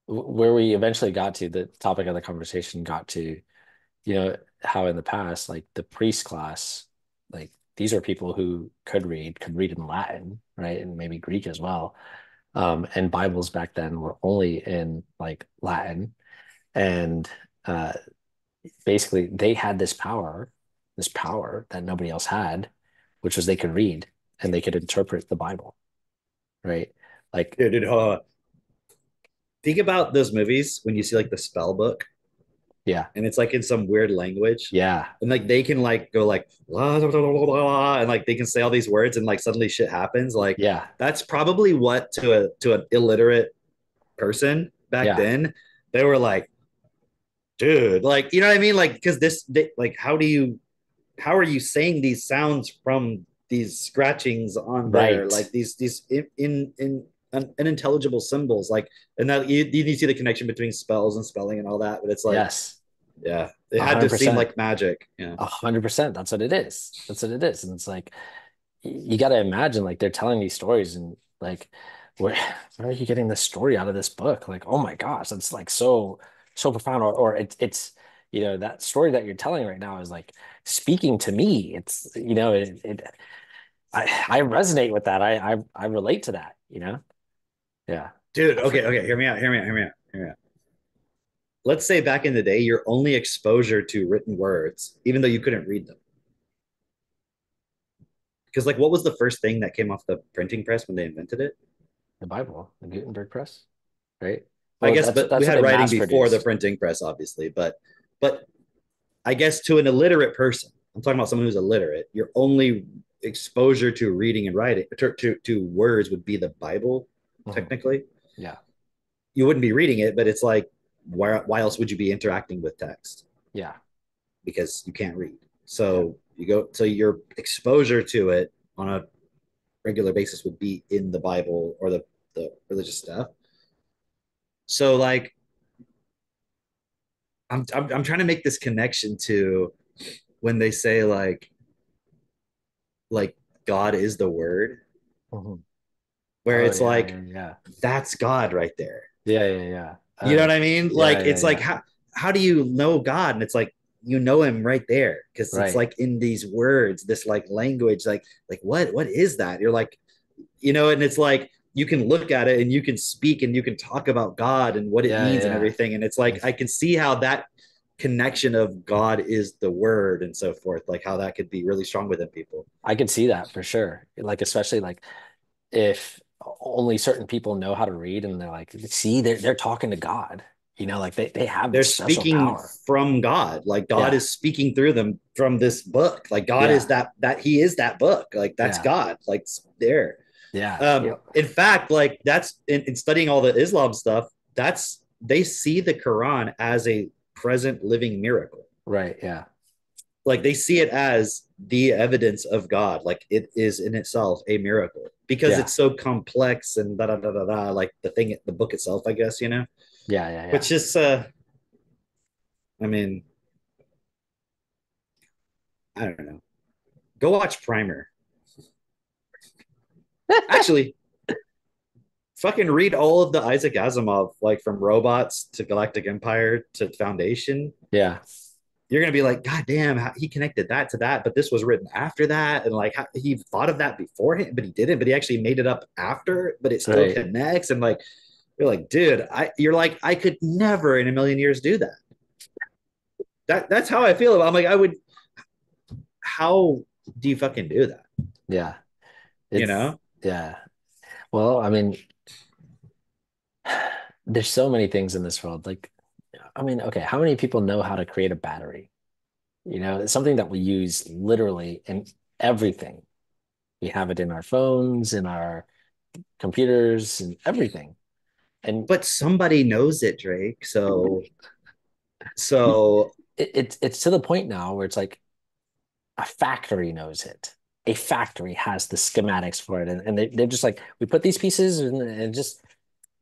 S3: where we eventually got to, the topic of the conversation got to, how in the past, like the priest class, like these are people who could read in Latin, right? And maybe Greek as well. And Bibles back then were only in like Latin. And uh, basically they had this power that nobody else had, which was they could read and they could interpret the Bible, right? Like,
S4: Dude, think about those movies when you see like the spell book
S3: yeah,
S4: and it's like in some weird language.
S3: yeah,
S4: And like they can like go like blah, blah, blah, blah, blah, and like they can say all these words and like suddenly shit happens. Like
S3: yeah,
S4: that's probably what to an illiterate person back
S3: yeah,
S4: then, they were like, dude, like, you know what I mean? Like, because like, how are you saying these sounds from these scratchings on there,
S3: right.
S4: like these in unintelligible symbols, like, and that you see the connection between spells and spelling and all that, but it's like,
S3: Yes,
S4: yeah, it
S3: a
S4: had
S3: hundred
S4: to seem
S3: percent,
S4: like magic. Yeah,
S3: 100%. That's what it is. That's what it is. And it's like you got to imagine like they're telling these stories and like where where are you getting this story out of this book? Like, oh my gosh, that's like so profound. Or it's that story that you're telling right now is like speaking to me. It's I resonate with that. I relate to that. Yeah.
S4: dude.
S3: I
S4: Okay,
S3: forget.
S4: okay, hear me out. Let's say back in the day, your only exposure to written words, even though you couldn't read them, because like, what was the first thing that came off the printing press when they invented it?
S3: The Bible, the Gutenberg press, right?
S4: I
S3: Well,
S4: guess,
S3: that's
S4: but we
S3: that's what
S4: had
S3: they
S4: writing
S3: mass
S4: before the
S3: produced.
S4: printing press, obviously. But I guess to an illiterate person, I'm talking about someone who's illiterate. Your only exposure to reading and writing to words would be the Bible,
S3: Mhm.
S4: technically.
S3: Yeah.
S4: You wouldn't be reading it, but it's like, why else would you be interacting with text?
S3: Yeah.
S4: Because you can't read.
S3: Yeah.
S4: So your exposure to it on a regular basis would be in the Bible or the religious stuff. So like I'm trying to make this connection to when they say like God is the word,
S3: Mhm.
S4: where
S3: Oh
S4: it's
S3: yeah,
S4: like
S3: yeah, yeah.
S4: that's God right there.
S3: Yeah, yeah, yeah.
S4: You know what I mean?
S3: Yeah,
S4: Like
S3: yeah,
S4: it's like
S3: yeah.
S4: how do you know God? And it's like you know him right there because it's
S3: Right.
S4: like in these words, this like language, like what is that? You're like, and it's like you can look at it and you can speak and you can talk about God and what it
S3: Yeah,
S4: means and
S3: yeah.
S4: everything. And it's like
S3: It's,
S4: I can see how that connection of God is the word and so forth, like how that could be really strong within people.
S3: I could see that for sure. Like especially like if only certain people know how to read and they're like, see, they're talking to God. Like they have
S4: They're
S3: this special
S4: speaking
S3: power.
S4: from God. Like God
S3: Yeah.
S4: is speaking through them from this book. Like God is
S3: Yeah.
S4: that he is that book. Like that's
S3: Yeah.
S4: God. Like there.
S3: Yeah. Yeah.
S4: In fact, like that's in studying all the Islam stuff, that's they see the Quran as a present living miracle.
S3: Right. Yeah.
S4: Like they see it as the evidence of God. Like it is in itself a miracle because
S3: Yeah.
S4: it's so complex and da da da da da. Like the book itself, I guess,
S3: Yeah. Yeah. Yeah.
S4: which is, I mean, I don't know. Go watch Primer. Actually, fucking read all of the Isaac Asimov, like from Robots to Galactic Empire to Foundation.
S3: Yeah.
S4: You're gonna be like, God damn, how, he connected that to that, but this was written after that, and like how, he thought of that beforehand, but he didn't. But he actually made it up after, but it still
S3: Right.
S4: connects. And like, you're like, dude, you're like, I could never in a million years do that. That's how I feel about. I'm like, I would. How do you fucking do that?
S3: Yeah.
S4: You
S3: It's
S4: know?
S3: yeah. Well, I mean, there's so many things in this world. Like, I mean, okay, how many people know how to create a battery? It's something that we use literally in everything. We have it in our phones, in our computers, and everything. And
S4: But somebody knows it, Drake. So
S3: it,
S4: so
S3: it's to the point now where it's like a factory knows it. A factory has the schematics for it, and they're just like, we put these pieces and just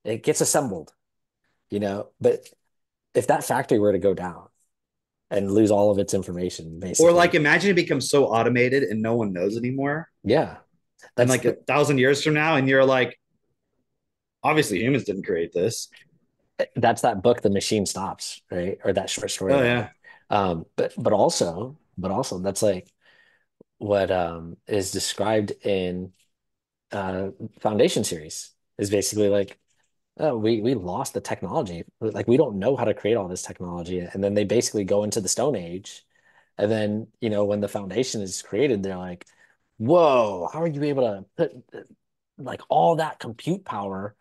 S3: it gets assembled. But if that factory were to go down and lose all of its information,
S4: or like
S3: basically,
S4: imagine it becomes so automated and no one knows anymore.
S3: yeah,
S4: And
S3: that's
S4: like a
S3: the
S4: thousand years from now, and you're like, obviously humans didn't create this.
S3: that's that book, The Machine Stops, right? Or that short story,
S4: Oh
S3: rather.
S4: yeah.
S3: But also, that's like what is described in Foundation series is basically like, oh, we lost the technology. Like we don't know how to create all this technology, and then they basically go into the Stone Age, and then when the Foundation is created, they're like, whoa, how are you able to put like all that compute power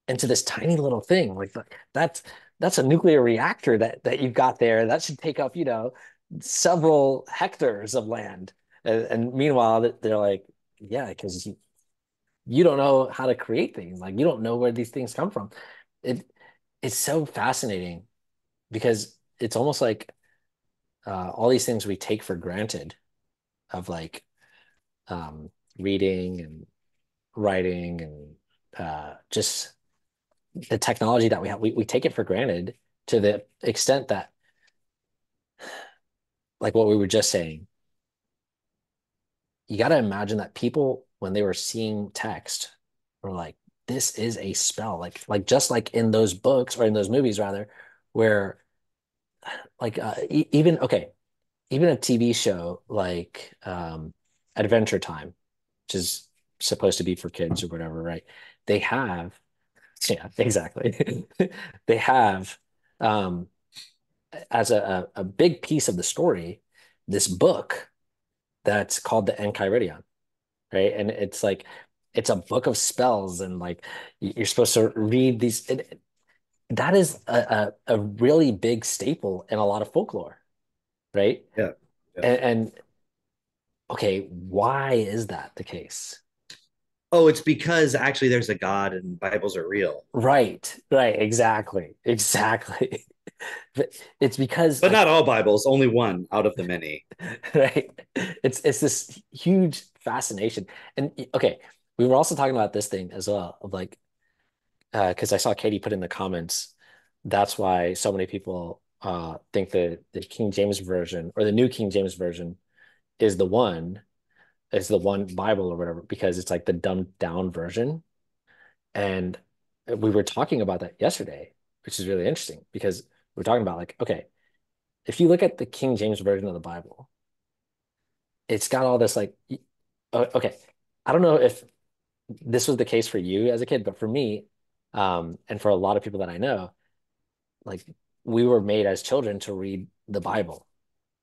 S3: into this tiny little thing? Like that's a nuclear reactor that you've got there. That should take up, several hectares of land. And meanwhile, they're like, yeah, because you don't know how to create things. Like you don't know where these things come from. It it's so fascinating because it's almost like all these things we take for granted of like um, reading and writing and just the technology that we have, we take it for granted to the extent that, like what we were just saying, you got to imagine that people, when they were seeing text, were like, this is a spell. Like just like in those books or in those movies, rather, where like even a TV show like Adventure Time, which is supposed to be for kids or whatever, right? They have, yeah, exactly. They have um, as a big piece of the story, this book that's called the Enchiridion, right? And it's like it's a book of spells, and like you're supposed to read these. That is a really big staple in a lot of folklore, right?
S4: Yeah. Yeah.
S3: And Okay, why is that the case?
S4: Oh, it's because actually there's a God and Bibles are real.
S3: Right, exactly, exactly. It's because
S4: But
S3: like
S4: not all Bibles, only one out of the many.
S3: right, it's this huge fascination. And okay, we were also talking about this thing as well of like because I saw Katie put in the comments. That's why so many people think the King James version or the New King James version is the one is the one Bible or whatever because it's like the dumbed down version. And we were talking about that yesterday, which is really interesting because we're talking about like, okay, if you look at the King James version of the Bible, it's got all this like, okay, I don't know if this was the case for you as a kid, but for me, and for a lot of people that I know, like we were made as children to read the Bible,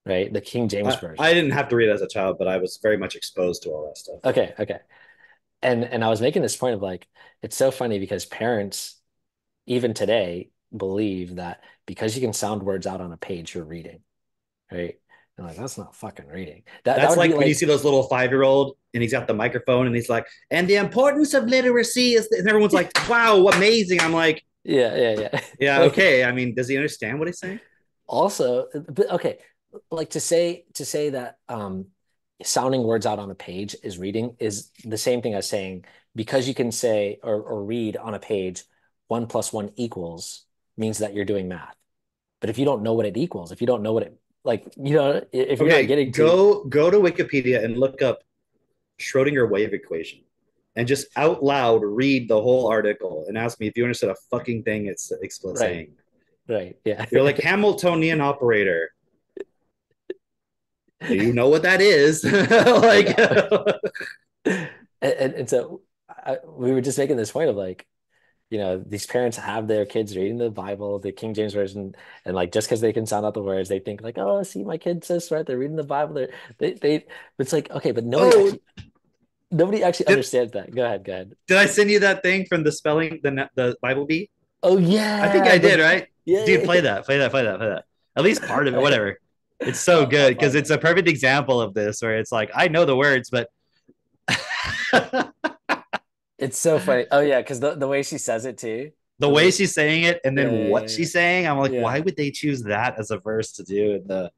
S3: right? The King James
S4: I
S3: version.
S4: didn't have to read it as a child, but I was very much exposed to all that stuff.
S3: Okay. And I was making this point of like, it's so funny because parents, even today, believe that because you can sound words out on a page, you're reading, right? And like, that's not fucking reading. That
S4: That's
S3: would be
S4: like when you
S3: like,
S4: see those little 5-year-old and he's got the microphone and he's like, and the importance of literacy is, and everyone's like, wow, amazing. I'm like,
S3: yeah.
S4: yeah,
S3: Like
S4: okay. I mean, does he understand what he's saying?
S3: also, but okay, like to say that sounding words out on a page is reading is the same thing as saying because you can say or read on a page 1 + 1 means that you're doing math. But if you don't know what it equals, if you don't know what it like, if you're not
S4: Okay,
S3: getting to
S4: go to Wikipedia and look up Schrodinger wave equation and just out loud read the whole article and ask me if you understood a fucking thing it's
S3: right,
S4: saying.
S3: yeah.
S4: You're like Hamiltonian operator. Do you know what that is? Like,
S3: No. And so we were just making this point of like, these parents have their kids reading the Bible, the King James version, and like just because they can sound out the words, they think like, oh, see, my kid says smart, they're reading the Bible. They it's like, okay, but
S4: oh,
S3: nobody actually
S4: did,
S3: understands that. Go ahead, go ahead.
S4: did I send you that thing from the spelling, the Bible beat?
S3: Oh
S4: I think
S3: yeah,
S4: I did, right? Dude,
S3: yeah.
S4: play that, play that, play that, play that. At least part of it,
S3: I,
S4: whatever. It's so
S3: I'll
S4: good because
S3: find
S4: it's
S3: it.
S4: a perfect example of this where it's like, I know the words, but
S3: It's so funny. Oh yeah, because the way she says it too.
S4: the
S3: The
S4: way
S3: way,
S4: she's saying it and then what
S3: yeah.
S4: she's saying, I'm like, why
S3: Yeah.
S4: would they choose that as a verse to do in the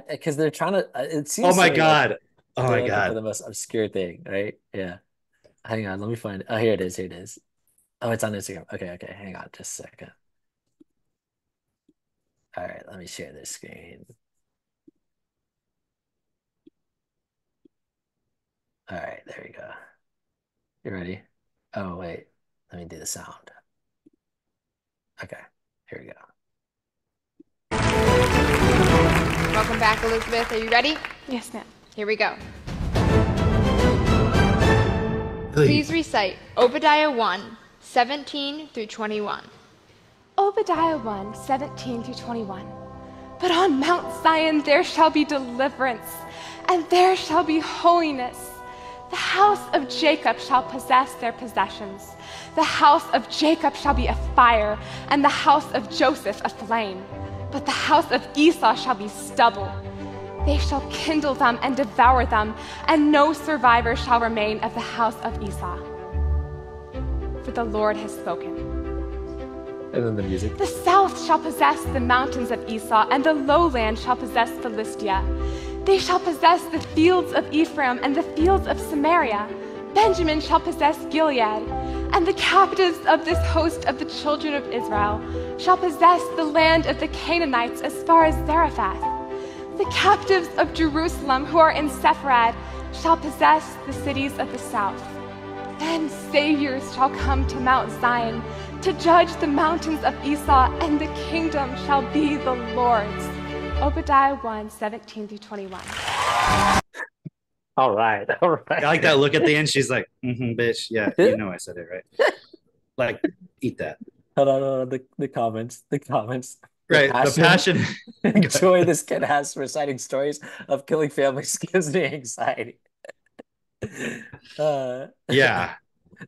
S3: Because they're trying to. It
S4: oh
S3: seems to
S4: my
S3: me like
S4: god. Oh
S3: they're
S4: my
S3: looking for
S4: god.
S3: the most obscure thing, right? Yeah. Hang on, let me find it. Oh, here it is. Here it is. Oh, it's on Instagram. Okay. Hang on, just a second. All right, let me share this screen. All right, there we go. You ready? Oh, wait. Let me do the sound. Okay, here we go.
S1: Welcome back, Elizabeth. Are you ready?
S5: Yes, ma'am.
S1: Here we go. Please recite Obadiah 1, 17 through 21.
S5: Obadiah 1, 17 through 21. But on Mount Zion there shall be deliverance, and there shall be holiness. The house of Jacob shall possess their possessions. The house of Jacob shall be a fire, and the house of Joseph a flame. But the house of Esau shall be stubble. They shall kindle them and devour them, and no survivor shall remain of the house of Esau. For the Lord has spoken.
S3: And then the music.
S5: The south shall possess the mountains of Esau, and the lowland shall possess Philistia. They shall possess the fields of Ephraim and the fields of Samaria. Benjamin shall possess Gilead, and the captives of this host of the children of Israel shall possess the land of the Canaanites as far as Zarephath. The captives of Jerusalem who are in Sepharad shall possess the cities of the south. Then saviors shall come to Mount Zion to judge the mountains of Esau, and the kingdom shall be the Lord's. Obadiah 1, 17 through 21.
S3: All right.
S4: I like that look at the end. She's like, bitch, yeah, you know I said it right. Like, eat that.
S3: Hold on. The comments. The comments.
S4: Right. The passion.
S3: and joy this kid has for reciting stories of killing families gives me anxiety.
S4: Yeah.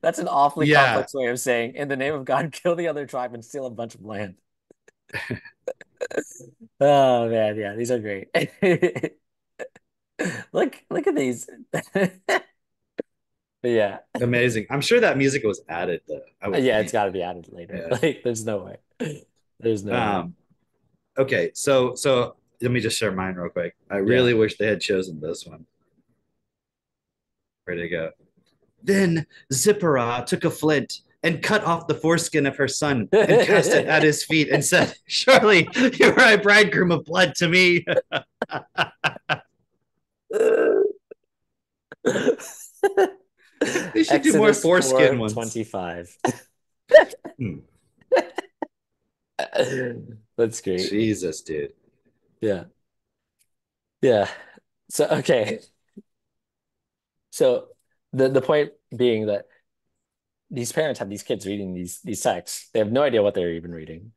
S3: That's an awfully
S4: Yeah.
S3: complex way of saying, in the name of God, kill the other tribe and steal a bunch of land. Oh man, yeah, these are great. Look at these. Yeah.
S4: Amazing. I'm sure that music was added though. I would
S3: Yeah, it's
S4: think.
S3: got to be added later.
S4: Yeah.
S3: Like, there's no way. There's no way.
S4: Okay, so let me just share mine real quick. I
S3: Yeah.
S4: really wish they had chosen this one. Where'd it go? Then Zipporah took a flint and cut off the foreskin of her son and cast it at his feet and said, "Surely you are a bridegroom of blood to me." They should do more
S3: Exodus
S4: foreskin ones.
S3: 4:25.
S4: Hmm.
S3: That's great.
S4: Jesus, dude.
S3: Yeah. Yeah. So okay. So the point being that these parents have these kids reading these texts. They have no idea what they're even reading.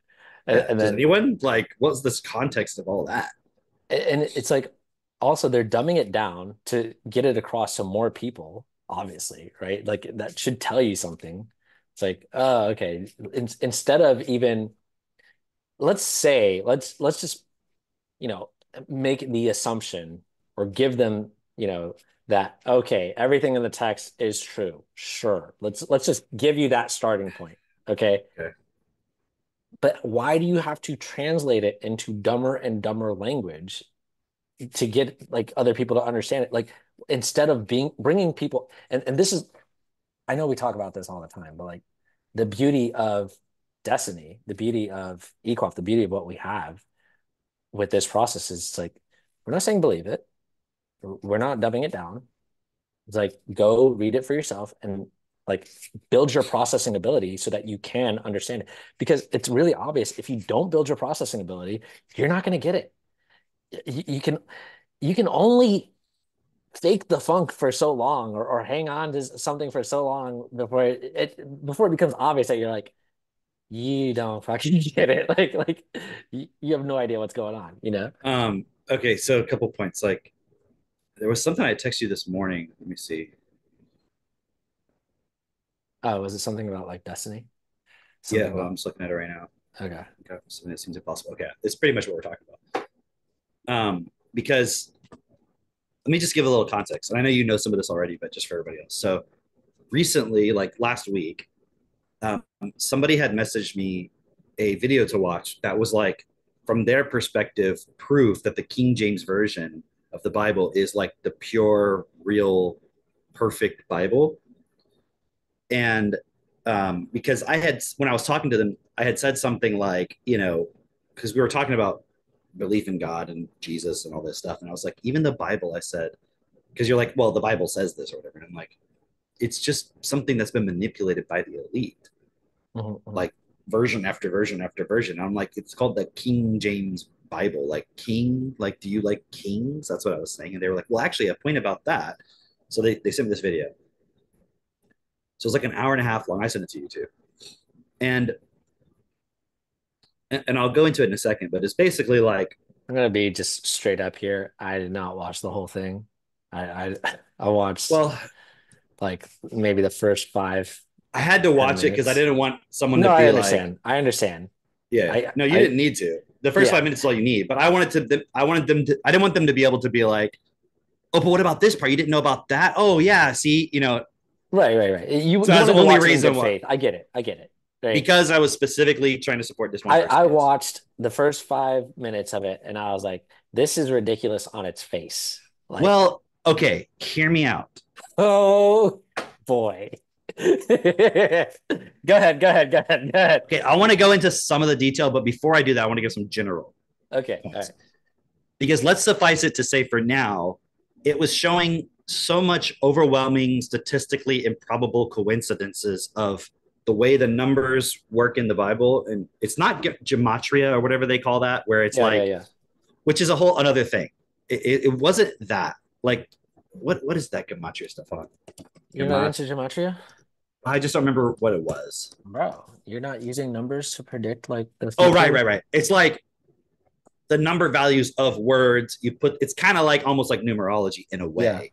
S4: Yeah.
S3: And
S4: Does
S3: then
S4: anyone like what's this context of all that?
S3: and it's like also they're dumbing it down to get it across to more people, obviously, right? Like that should tell you something. It's like, oh, okay. Instead of even let's say, let's just, you know, make the assumption or give them, that okay, everything in the text is true. Sure. Let's just give you that starting point. Okay.
S4: Okay.
S3: But why do you have to translate it into dumber and dumber language to get like other people to understand it? Like instead of bringing people and this is I know we talk about this all the time, but like the beauty of Destiny, the beauty of Equoff, the beauty of what we have with this process is like we're not saying believe it. We're not dumbing it down. It's like go read it for yourself and like build your processing ability so that you can understand it. Because it's really obvious if you don't build your processing ability, you're not going to get it. You can only fake the funk for so long or hang on to something for so long before it becomes obvious that you're like, you don't fucking get it. Like you have no idea what's going on, you know?
S4: Okay, so a couple points. Like there was something I texted you this morning. Let me see.
S3: Oh, was it something about like Destiny?
S4: Yeah,
S3: Something
S4: well, I'm
S3: about
S4: just looking at it right now.
S3: okay.
S4: Okay, something that seems impossible. Okay, it's pretty much what we're talking about. Because let me just give a little context. And I know you know some of this already, but just for everybody else. So recently, like last week, somebody had messaged me a video to watch that was like, from their perspective, proof that the King James version of the Bible is like the pure, real, perfect Bible. And because I had, when I was talking to them, I had said something like, because we were talking about belief in God and Jesus and all this stuff. And I was like, even the Bible, I said, because you're like, well, the Bible says this or whatever. And I'm like, it's just something that's been manipulated by the elite, like version after version after version. And I'm like, it's called the King James Bible, like king, like, do you like kings? That's what I was saying. And they were like, well, actually, a point about that. So they sent me this video. So it's like an hour and a half long. I sent it to you too. And I'll go into it in a second, but it's basically like,
S3: I'm gonna be just straight up here. I did not watch the whole thing. I watched
S4: well,
S3: like maybe the first
S4: I had to
S3: 10
S4: watch it because I
S3: minutes.
S4: didn't want someone
S3: No,
S4: to
S3: I
S4: be like,
S3: understand. I understand.
S4: yeah,
S3: I
S4: no, you
S3: I
S4: didn't need to. The first
S3: yeah.
S4: 5 minutes is all you need. But I wanted them to, I didn't want them to be able to be like, oh, but what about this part? You didn't know about that? Oh, yeah, see,
S3: Right. You
S4: So
S3: you
S4: that's the
S3: wanted to
S4: only
S3: watch it in
S4: reason
S3: good
S4: why,
S3: faith. I get it. Right.
S4: because I was specifically trying to support this one person.
S3: I
S4: Yes.
S3: watched the first 5 minutes of it and I was like, this is ridiculous on its face. Like,
S4: Well, okay, hear me out.
S3: oh boy. Go ahead.
S4: Okay, I want to go into some of the detail, but before I do that, I want to give some general
S3: Okay. All
S4: points.
S3: right.
S4: Because let's suffice it to say for now, it was showing so much overwhelming, statistically improbable coincidences of the way the numbers work in the Bible. And it's not gematria or whatever they call that, where it's like,
S3: Yeah.
S4: which is a whole another thing. It wasn't that. Like, what is that gematria stuff on?
S3: You're not into gematria?
S4: I just don't remember what it was.
S3: Bro, you're not using numbers to predict like the
S4: Oh,
S3: future?
S4: right. It's like the number values of words you put. It's kind of like almost like numerology in a way.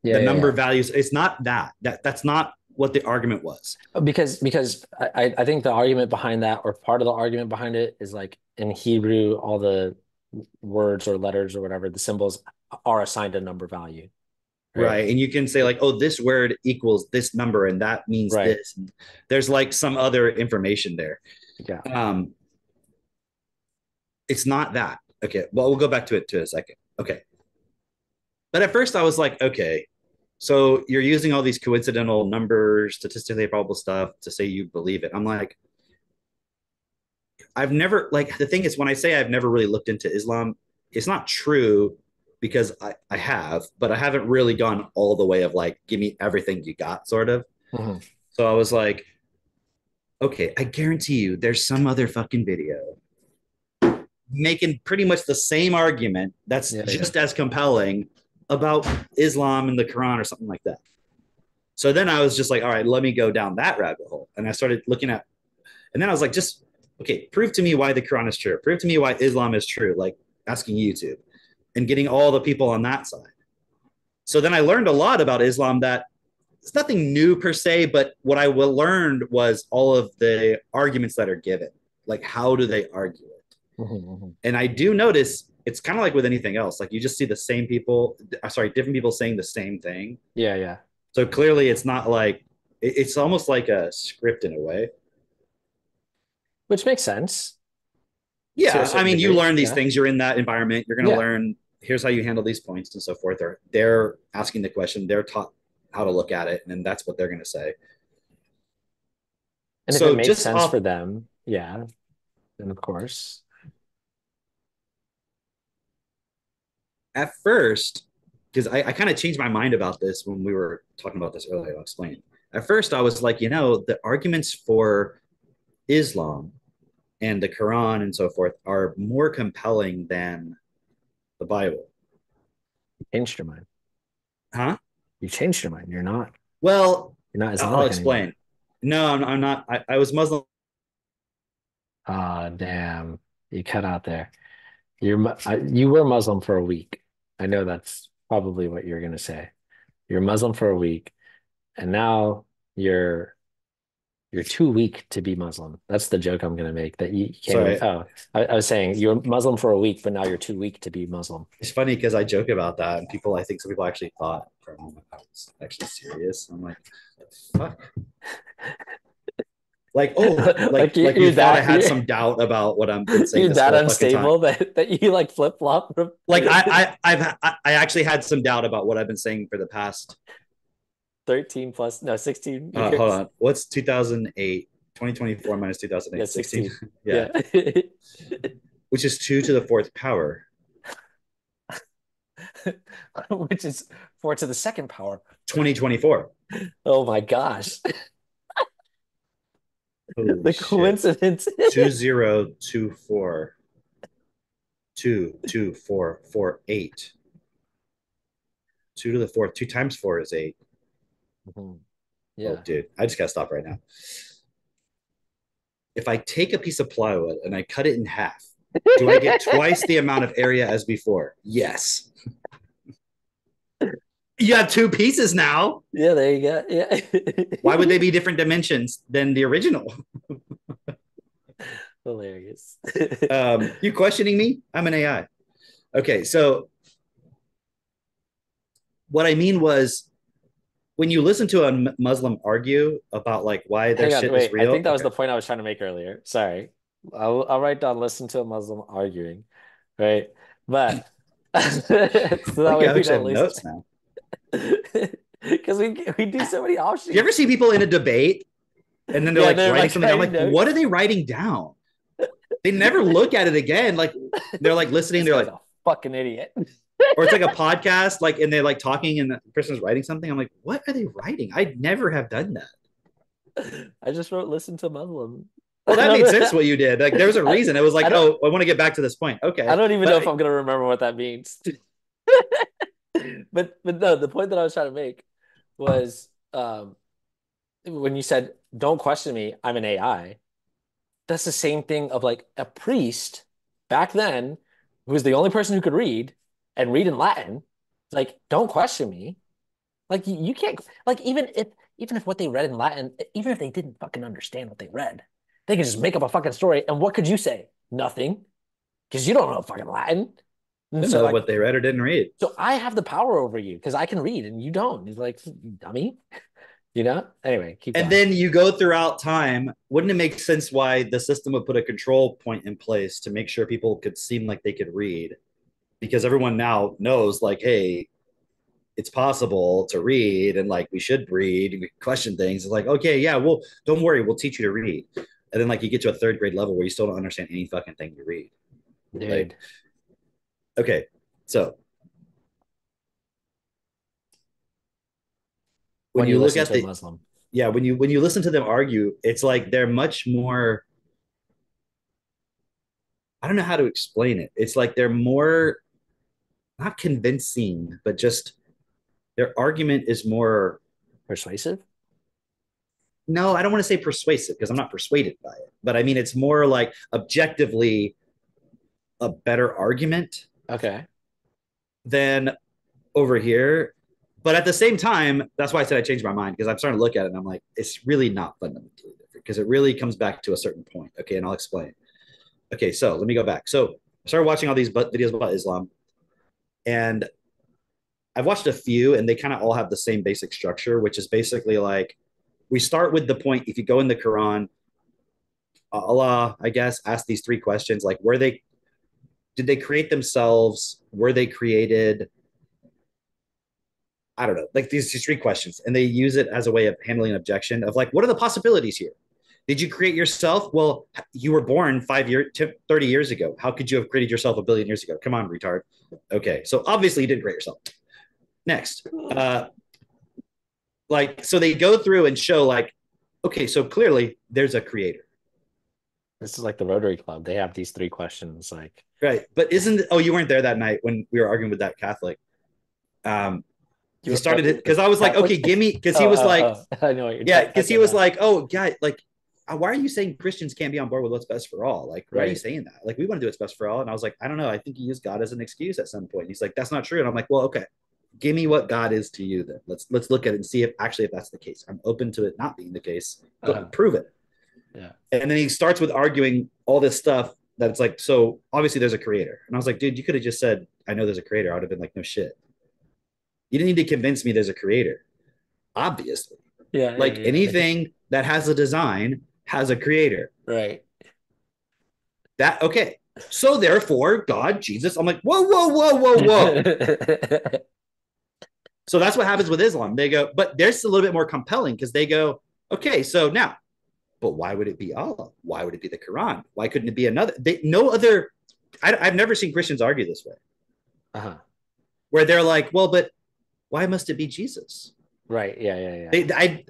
S3: Yeah.
S4: The number values. It's not that's not what the argument was.
S3: Because I think the argument behind that, or part of the argument behind it, is like in Hebrew, all the words or letters or whatever, the symbols are assigned a number value.
S4: Right. And you can say like, oh, this word equals this number and that means this. And there's like some other information there.
S3: Yeah.
S4: It's not that. Okay. Well, we'll go back to it to a second. Okay. But at first I was like, okay, so you're using all these coincidental numbers, statistically probable stuff to say you believe it. I'm like, I've never, like, the thing is, when I say I've never really looked into Islam, it's not true because I have, but I haven't really gone all the way of like, give me everything you got, sort of.
S3: Mm-hmm.
S4: So I was like, okay, I guarantee you there's some other fucking video making pretty much the same argument that's just as compelling about Islam and the Quran or something like that. So then I was just like, all right, let me go down that rabbit hole. And I started looking at, and then I was like, just, okay, prove to me why the Quran is true. Prove to me why Islam is true, like asking YouTube and getting all the people on that side. So then I learned a lot about Islam that it's nothing new per se, but what I learned was all of the arguments that are given. Like, how do they argue it?
S3: Mm-hmm.
S4: And I do notice it's kind of like with anything else. Like you just see the same people, different people saying the same thing.
S3: Yeah, yeah.
S4: So clearly it's not like, it's almost like a script in a way.
S3: Which makes sense.
S4: Yeah, I mean, you learn these things. You're in that environment. You're going to learn, here's how you handle these points and so forth. Or they're asking the question. They're taught how to look at it. And then that's what they're going to say.
S3: And so if it makes sense for them, yeah, then of course.
S4: At first, because I kind of changed my mind about this when we were talking about this earlier, I'll explain. At first, I was like, the arguments for Islam and the Quran and so forth are more compelling than the Bible.
S3: You changed your mind.
S4: Huh?
S3: You changed your mind. You're not.
S4: Well,
S3: you're not
S4: Islamic I'll explain. Anymore. No, I'm not. I was Muslim.
S3: Ah, damn. You cut out there. You were Muslim for a week. I know that's probably what you're going to say. You're Muslim for a week, and now you're too weak to be Muslim. That's the joke I'm going to make. That you can't. I was saying you're Muslim for a week, but now you're too weak to be Muslim.
S4: It's funny because I joke about that, and I think some people actually thought for a moment I was actually serious. I'm like, fuck. Like, oh, like you thought I had some doubt about what I'm saying.
S3: You're that unstable that you like flip flop.
S4: Like I actually had some doubt about what I've been saying for the past
S3: 13 plus 16
S4: years. Hold on. What's 2008? 2024 minus 2008.
S3: Yeah, 16.
S4: Yeah. Which is 2 to the 4th power.
S3: Which is 4 to the 2nd power.
S4: 2024.
S3: Oh my gosh.
S4: Holy
S3: the coincidence.
S4: 2024. 2, 2, 4, 4, 8. 2 to the 4th. 2 times 4 is 8.
S3: Mm-hmm. Yeah.
S4: Oh, dude, I just gotta stop right now. If I take a piece of plywood and I cut it in half, do I get twice the amount of area as before? Yes. You have 2 pieces now.
S3: Yeah, there you go. Yeah.
S4: Why would they be different dimensions than the original?
S3: Hilarious.
S4: You questioning me? I'm an AI. Okay, so what I mean was, when you listen to a Muslim argue about like why their shit is real.
S3: I think that was the point I was trying to make earlier. Sorry. I'll write down listen to a Muslim arguing. Right. But so that way we don't lose notes now. Because we do so many options.
S4: You ever see people in a debate and then they're writing something? I'm like, notes. What are they writing down? They never look at it again. Like they're like listening. They're like
S3: a fucking idiot.
S4: Or it's like a podcast, like, and they're like talking and the person's writing something. I'm like, what are they writing? I'd never have done that.
S3: I just wrote listen to Muslim.
S4: Well, that made sense what you did. Like, there was a reason. It was like, I want to get back to this point. Okay.
S3: I don't even know if I'm going to remember what that means. but no, the point that I was trying to make was when you said, don't question me, I'm an AI. That's the same thing of like a priest back then who was the only person who could read and read in Latin. Like, don't question me. Like, you can't, like, even if what they read in Latin, even if they didn't fucking understand what they read, they could just make up a fucking story. And what could you say? Nothing. Because you don't know fucking Latin.
S4: Didn't
S3: So
S4: know
S3: like,
S4: what they read or didn't read.
S3: so I have the power over you because I can read and you don't. He's like, dummy, you know? Anyway, keep
S4: And
S3: going.
S4: then you go throughout time. Wouldn't it make sense why the system would put a control point in place to make sure people could seem like they could read? Because everyone now knows, like, hey, it's possible to read and like we should read and question things. It's like, okay, yeah, well, don't worry, we'll teach you to read. And then like you get to a third grade level where you still don't understand any fucking thing you read.
S3: Dude.
S4: Like, okay, so when you look
S3: listen
S4: at
S3: to a
S4: the
S3: Muslim.
S4: yeah, when you listen to them argue, it's like they're much more. I don't know how to explain it. It's like they're more not convincing, but just their argument is more.
S3: Persuasive?
S4: No, I don't want to say persuasive because I'm not persuaded by it, but I mean it's more like objectively a better argument
S3: Okay.
S4: than over here. But at the same time, that's why I said I changed my mind because I'm starting to look at it and I'm like, it's really not fundamentally different because it really comes back to a certain point. Okay, and I'll explain. Okay, so let me go back. So I started watching all these videos about Islam, and I've watched a few, and they kind of all have the same basic structure, which is basically like we start with the point. If you go in the Quran, Allah, I guess, asked these three questions: like, did they create themselves? Were they created? I don't know, like these three questions, and they use it as a way of handling an objection of like, what are the possibilities here? Did you create yourself? Well, you were born 30 years ago. How could you have created yourself a billion years ago? Come on, retard. Okay, so obviously you didn't create yourself. Next, like, so they go through and show like, okay, so clearly there's a creator.
S3: This is like the Rotary Club. They have these three questions, like
S4: Right, but oh, you weren't there that night when we were arguing with that Catholic. He started it because I was like, okay, give me, because he was like,
S3: I know what you're
S4: yeah, because he was
S3: about.
S4: like, oh, guy, like, why are you saying Christians can't be on board with what's best for all? Like, why are you saying that? Like, we want to do what's best for all. And I was like, I don't know. I think you use God as an excuse at some point. And he's like, that's not true. And I'm like, well, okay, give me what God is to you then. Let's look at it and see if that's the case. I'm open to it not being the case. Prove it.
S3: Yeah.
S4: And then he starts with arguing all this stuff that it's like, so obviously there's a creator. And I was like, dude, you could have just said, I know there's a creator. I would have been like, no shit. You didn't need to convince me there's a creator. Obviously.
S3: Yeah.
S4: Like anything that has a design has a creator.
S3: Right.
S4: That, okay. So therefore, God, Jesus, I'm like, whoa, whoa, whoa, whoa, whoa. So that's what happens with Islam. They go, but they're still a little bit more compelling because they go, okay, so now, but why would it be Allah? Why would it be the Quran? Why couldn't it be another? No other. I've never seen Christians argue this way. Where they're like, well, but why must it be Jesus?
S3: Right. Yeah.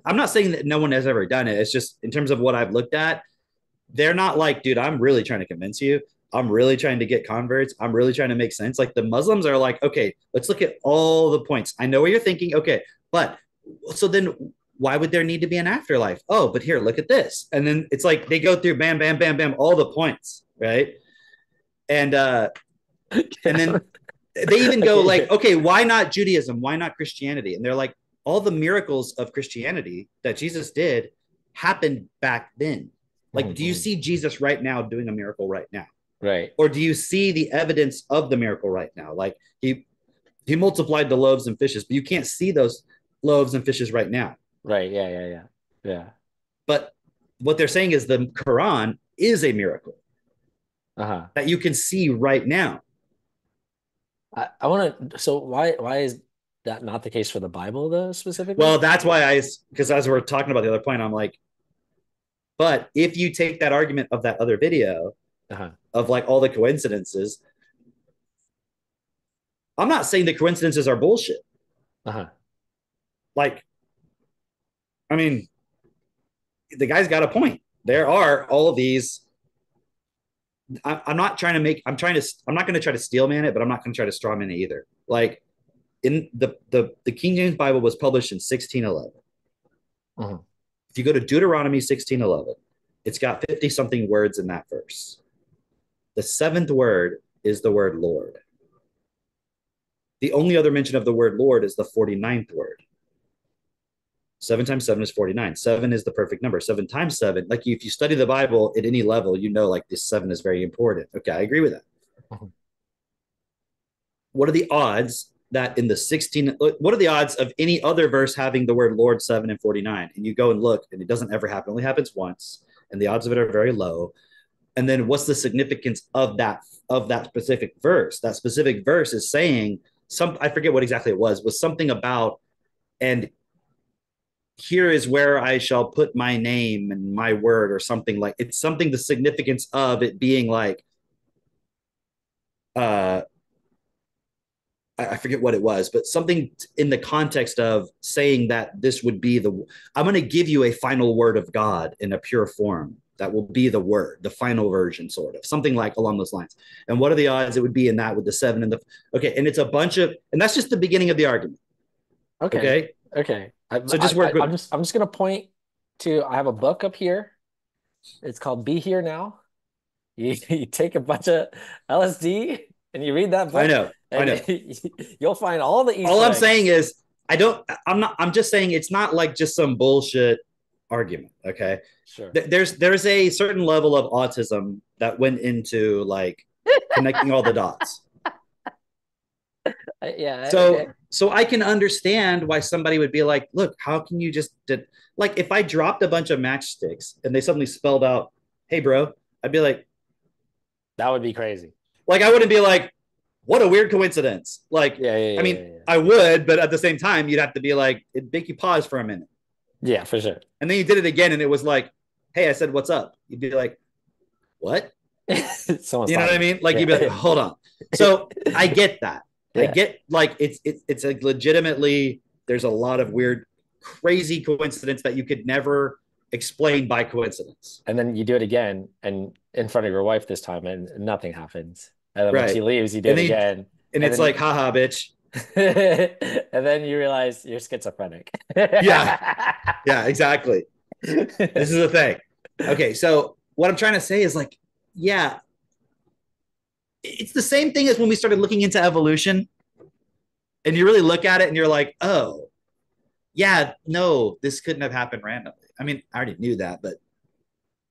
S4: I'm not saying that no one has ever done it. It's just in terms of what I've looked at, they're not like, dude, I'm really trying to convince you. I'm really trying to get converts. I'm really trying to make sense. Like the Muslims are like, okay, let's look at all the points. I know what you're thinking. Okay, but so then why would there need to be an afterlife? Oh, but here, look at this. And then it's like they go through bam, bam, bam, bam, all the points, right? And then they even go like, okay, why not Judaism? Why not Christianity? And they're like, all the miracles of Christianity that Jesus did happened back then. Like, do you see Jesus right now doing a miracle right now?
S3: Right.
S4: Or do you see the evidence of the miracle right now? Like he multiplied the loaves and fishes, but you can't see those loaves and fishes right now.
S3: Right. Yeah.
S4: But what they're saying is the Quran is a miracle that you can see right now.
S3: I want to. So why is that not the case for the Bible though specifically?
S4: Well, that's why because as we're talking about the other point, I'm like, but if you take that argument of that other video of like all the coincidences, I'm not saying the coincidences are bullshit. Like, I mean, the guy's got a point. There are all of these. I'm not going to try to steel man it, but I'm not going to try to straw man it either. Like in the King James Bible was published in 1611. If you go to Deuteronomy 16:11, it's got 50 something words in that verse. The seventh word is the word Lord. The only other mention of the word Lord is the 49th word. 7 times 7 is 49. 7 is the perfect number. 7 times 7, like if you study the Bible at any level, you know, like this 7 is very important. Okay, I agree with that. what are the odds that in the 16, what are the odds of any other verse having the word Lord 7 and 49? And you go and look, and it doesn't ever happen. It only happens once, and the odds of it are very low. And then what's the significance of that specific verse? That specific verse is saying I forget what exactly it was something about, and here is where I shall put my name and my word, or something like, it's something, the significance of it being like, I forget what it was, but something in the context of saying that this would be I'm going to give you a final word of God in a pure form that will be the word, the final version, sort of something like along those lines. And what are the odds it would be in that with the 7 and the, okay. And it's a bunch of, and that's just the beginning of the argument.
S3: Okay. Okay.
S4: So just work.
S3: I'm just going to point to, I have a book up here. It's called Be Here Now. You take a bunch of LSD and you read that book.
S4: I know.
S3: You'll find all the Easter
S4: all I'm
S3: eggs.
S4: saying is I'm just saying it's not like just some bullshit argument. Okay.
S3: Sure.
S4: There's a certain level of autism that went into like connecting all the dots.
S3: Yeah.
S4: So I can understand why somebody would be like, look, how can you just like, if I dropped a bunch of matchsticks and they suddenly spelled out, hey bro, I'd be like,
S3: that would be crazy.
S4: Like, I wouldn't be like, what a weird coincidence. Like, I mean, I would, but at the same time, you'd have to be like, it'd make you pause for a minute.
S3: Yeah, for sure.
S4: And then you did it again, and it was like, hey, I said, what's up? You'd be like, what? You know what I mean? Like, you'd be like, hold on. So I get that. Yeah. I get, like, it's like legitimately, there's a lot of weird, crazy coincidence that you could never explain by coincidence.
S3: And then you do it again, and in front of your wife this time, and nothing happens. And then when she leaves, you do it again.
S4: And it's like, haha, bitch.
S3: And then you realize you're schizophrenic.
S4: Yeah, exactly. This is the thing. Okay, so what I'm trying to say is, like, yeah, it's the same thing as when we started looking into evolution, and you really look at it and you're like, oh, yeah, no, this couldn't have happened randomly. I mean, I already knew that, but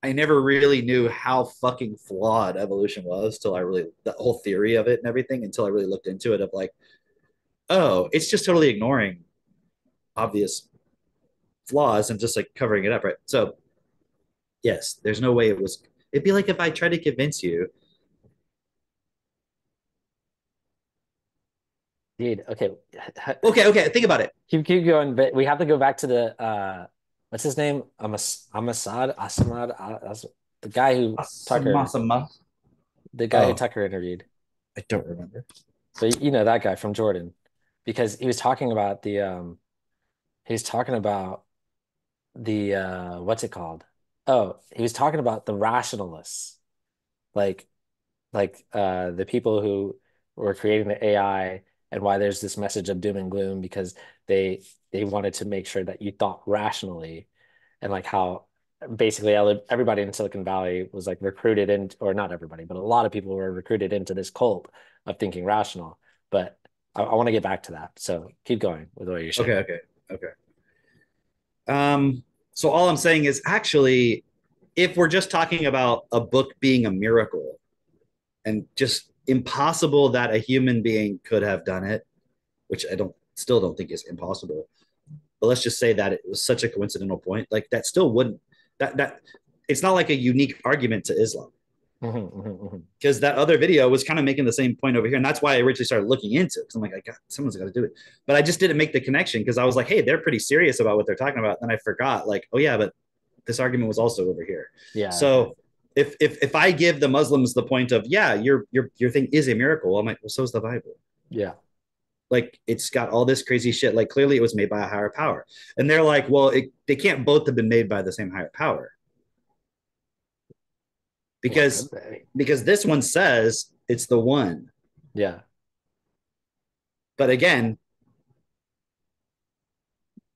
S4: I never really knew how fucking flawed evolution was till the whole theory of it and everything, until I really looked into it, of like, oh, it's just totally ignoring obvious flaws and just like covering it up, right? So yes, there's no way it'd be like if I tried to convince you.
S3: Dude, okay.
S4: Okay, think about it.
S3: Keep going, but we have to go back to the what's his name? Asamad, the guy who Tucker interviewed.
S4: I don't remember.
S3: So you know that guy from Jordan, because he was talking about what's it called? Oh, he was talking about the rationalists, like the people who were creating the AI, and why there's this message of doom and gloom, because they wanted to make sure that you thought rationally, and like how basically everybody in Silicon Valley was like recruited in, or not everybody, but a lot of people were recruited into this cult of thinking rational. But I want to get back to that. So keep going with what you're saying.
S4: Okay. So all I'm saying is, actually, if we're just talking about a book being a miracle and just impossible that a human being could have done it, which I still don't think is impossible, but let's just say that it was such a coincidental point, like that still wouldn't, that it's not like a unique argument to Islam. Because that other video was kind of making the same point over here, and that's why I originally started looking into it, because I'm like, someone's got to do it, but I just didn't make the connection, because I was like, hey, they're pretty serious about what they're talking about. Then I forgot, like, oh yeah, but this argument was also over here.
S3: Yeah.
S4: So if I give the Muslims the point of, yeah, your thing is a miracle, I'm like, well, so is the Bible.
S3: Yeah.
S4: Like, it's got all this crazy shit. Like, clearly it was made by a higher power, and they're like, well, they can't both have been made by the same higher power. Because this one says it's the one.
S3: Yeah.
S4: But again,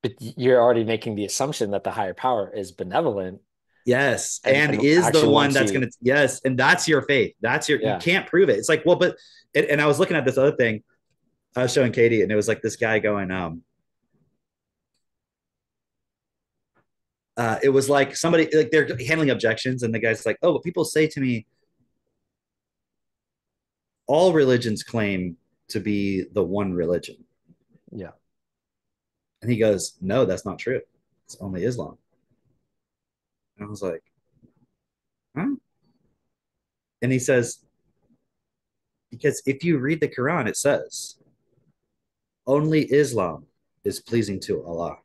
S3: but you're already making the assumption that the higher power is benevolent.
S4: Yes. And is the one that's going to, yes. And that's your faith. You can't prove it. It's like, well, but, and I was looking at this other thing. I was showing Katie, and it was like this guy going, it was like somebody, like, they're handling objections, and the guy's like, oh, but people say to me, all religions claim to be the one religion.
S3: Yeah.
S4: And he goes, no, that's not true. It's only Islam. And I was like, huh? And he says, because if you read the Quran, it says, only Islam is pleasing to Allah.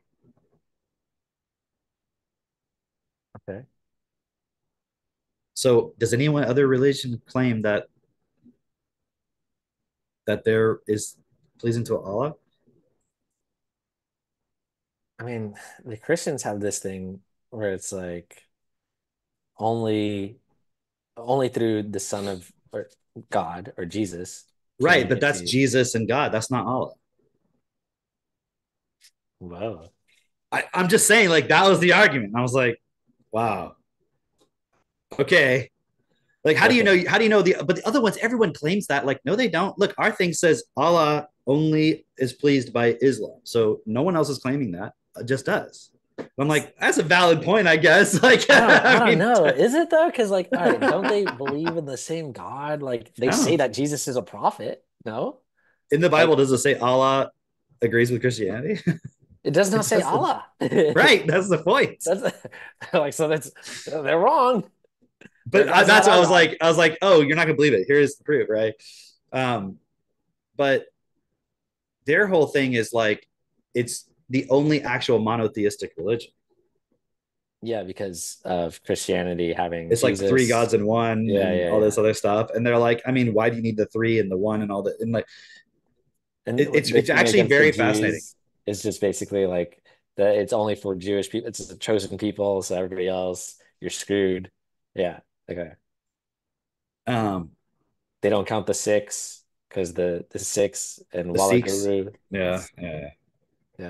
S3: Okay.
S4: So does anyone other religion claim that there is pleasing to Allah?
S3: I mean, the Christians have this thing where it's like only through the Son of or God or Jesus can
S4: Right,
S3: you
S4: but
S3: get
S4: that's
S3: to.
S4: Jesus and God. That's not Allah.
S3: Whoa.
S4: I'm just saying, like, that was the argument. I was like, wow. Okay. Like, how do you know? How do you know but the other ones? Everyone claims that. Like, no, they don't. Look, our thing says Allah only is pleased by Islam, so no one else is claiming that. It just us. I'm like, that's a valid point, I guess. Like,
S3: I don't know. Is it though? Because like, all right, don't they believe in the same God? Like they say that Jesus is a prophet. No?
S4: In the Bible,
S3: Like,
S4: does it say Allah agrees with Christianity?
S3: it does not say Allah.
S4: Right. That's the point.
S3: That's like so they're wrong.
S4: But that's what I was like, oh, you're not gonna believe it. Here's the proof, right? But their whole thing is like it's the only actual monotheistic religion.
S3: Yeah, because of Christianity having
S4: it's
S3: Jesus.
S4: Like 3 gods in one all this other stuff. And they're like, I mean, why do you need the 3 and the 1 and all that? And like it's actually very fascinating.
S3: It's just basically like that it's only for Jewish people, it's a chosen people, so everybody else, you're screwed. Yeah. Okay. They don't count the 6 because the 6 and Walla Guru.
S4: Yeah.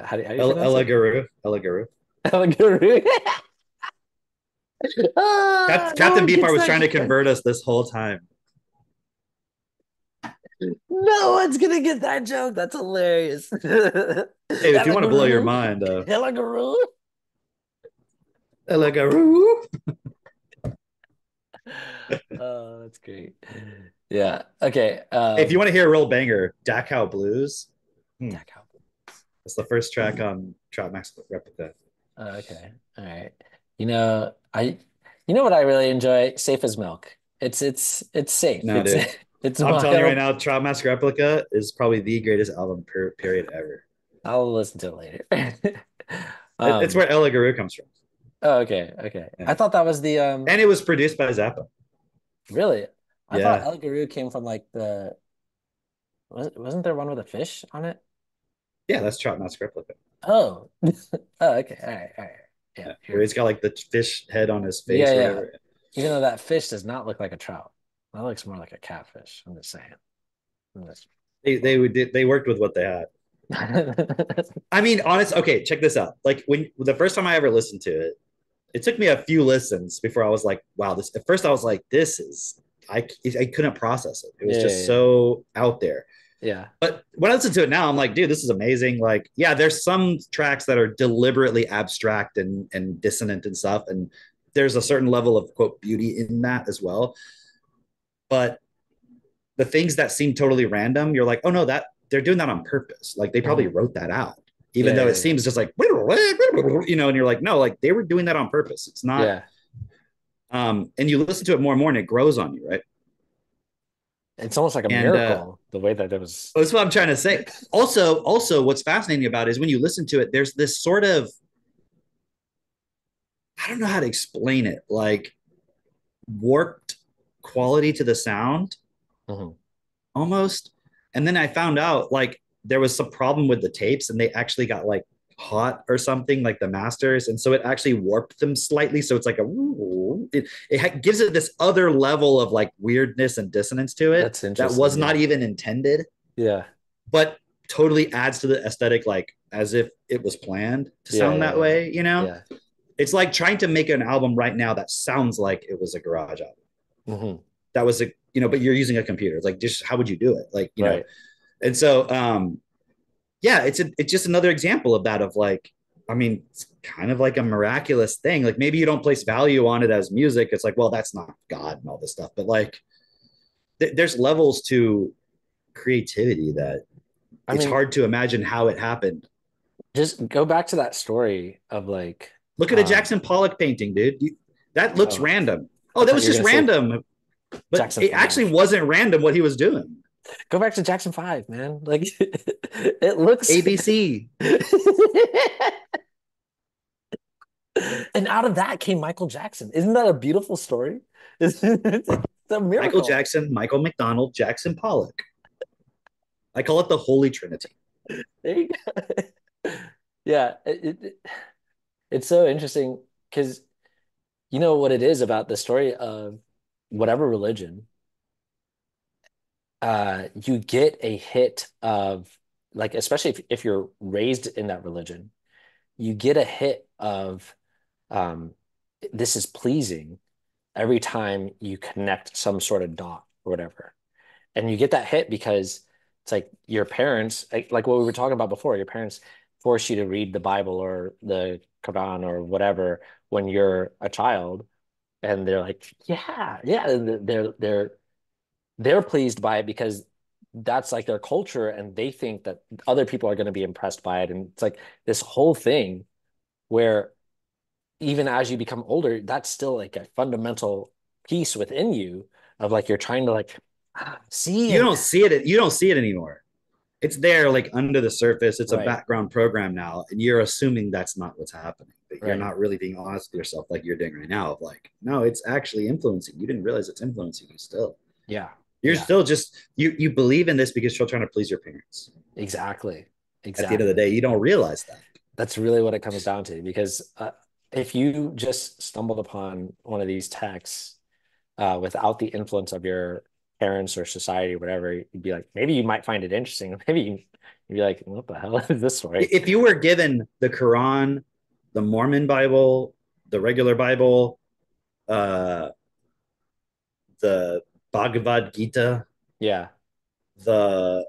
S3: How do you pronounce
S4: Ella
S3: it?
S4: Guru. Captain Beefheart was trying to convert us this whole time.
S3: No one's gonna get that joke. That's hilarious.
S4: Hey, if you want to blow your mind,
S3: Ella Guru. Oh, that's great. Yeah. Okay.
S4: If you want to hear a real banger, Dachau Blues.
S3: Dachau Blues.
S4: It's the first track on Trout Max Replica.
S3: Okay. All right. You know what I really enjoy? Safe as Milk. It's safe.
S4: No, dude. I'm telling you right now, Trout Mask Replica is probably the greatest album period ever.
S3: I'll listen to it later.
S4: It's where Ella Guru comes from.
S3: Oh, okay. Yeah. I thought that was the
S4: and it was produced by Zappa.
S3: Really? I thought Ella Guru came from like wasn't there one with a fish on it?
S4: Yeah, that's Trout Mask Replica.
S3: Oh. Oh, okay. All right. Yeah.
S4: Where he's got like the fish head on his face.
S3: Yeah. Even though that fish does not look like a trout. That looks more like a catfish. I'm just saying.
S4: They worked with what they had. I mean, okay, check this out. Like when the first time I ever listened to it, it took me a few listens before I was like, wow, this at first I was like, this is I couldn't process it. It was just so out there.
S3: Yeah.
S4: But when I listen to it now, I'm like, dude, this is amazing. Like, yeah, there's some tracks that are deliberately abstract and dissonant and stuff. And there's a certain level of quote beauty in that as well. But the things that seem totally random, you're like, oh no, that they're doing that on purpose. Like they probably wrote that out, even though it seems just like, and you're like, no, like they were doing that on purpose. It's not.
S3: Yeah.
S4: And you listen to it more and more and it grows on you, right?
S3: It's almost like a miracle, the way that it was.
S4: That's what I'm trying to say. Also, what's fascinating about it is when you listen to it, there's this sort of, I don't know how to explain it, like warped quality to the sound almost. And then I found out like there was some problem with the tapes and they actually got like hot or something, like the masters, and so it actually warped them slightly, so it's like it gives it this other level of like weirdness and dissonance to it that was not even intended, but totally adds to the aesthetic, like as if it was planned to sound that way, you know. It's like trying to make an album right now that sounds like it was a garage album that was a, you know, but you're using a computer. It's like, just how would you do it, like, you know. And so it's just another example of that, of like, I mean, it's kind of like a miraculous thing. Like maybe you don't place value on it as music. It's like, well, that's not God and all this stuff, but like there's levels to creativity that
S3: I
S4: it's
S3: mean,
S4: hard to imagine how it happened.
S3: just go back to that story of like,
S4: Look at a Jackson Pollock painting, dude. That looks
S3: oh,
S4: random.
S3: I
S4: Oh, that
S3: thought
S4: was
S3: you were
S4: just
S3: gonna say
S4: random. But
S3: Jackson
S4: it actually
S3: 5.
S4: wasn't random what he was doing.
S3: Go back to Jackson 5, man. Like it looks
S4: ABC.
S3: And out of that came Michael Jackson. Isn't that a beautiful story? It's a
S4: Michael
S3: miracle.
S4: Jackson, Michael McDonald, Jackson Pollock. I call it the Holy Trinity.
S3: There you go. Yeah, it's so interesting because you know what it is about the story of whatever religion, you get a hit of like, especially if you're raised in that religion, you get a hit of um, this is pleasing every time you connect some sort of dot or whatever. And you get that hit because it's like your parents, like what we were talking about before, your parents force you to read the Bible or the Quran or whatever when you're a child, and they're like, yeah, yeah, and they're pleased by it because that's like their culture, and they think that other people are going to be impressed by it, and it's like this whole thing where even as you become older, that's still like a fundamental piece within you of like you're trying to like see
S4: You
S3: and
S4: don't see it. You don't see it anymore. It's there, like under the surface. It's a
S3: right,
S4: background program now, and you're assuming that's not what's happening. But you're
S3: right,
S4: not really being honest with yourself, like you're doing right now. Of like, no, it's actually influencing. You didn't realize it's influencing you. Still,
S3: yeah,
S4: you're
S3: yeah,
S4: still just you believe in this because you're trying to please your parents.
S3: exactly,
S4: At the end of the
S3: exactly.
S4: day, you don't realize that.
S3: That's really what it comes down to because if you just stumbled upon one of these texts without the influence of your parents or society or whatever, you'd be like, maybe you might find it interesting. Maybe you'd be like, what the hell is this story?
S4: If you were given the Quran, the Mormon Bible, the regular Bible, uh, the Bhagavad Gita,
S3: Yeah,
S4: the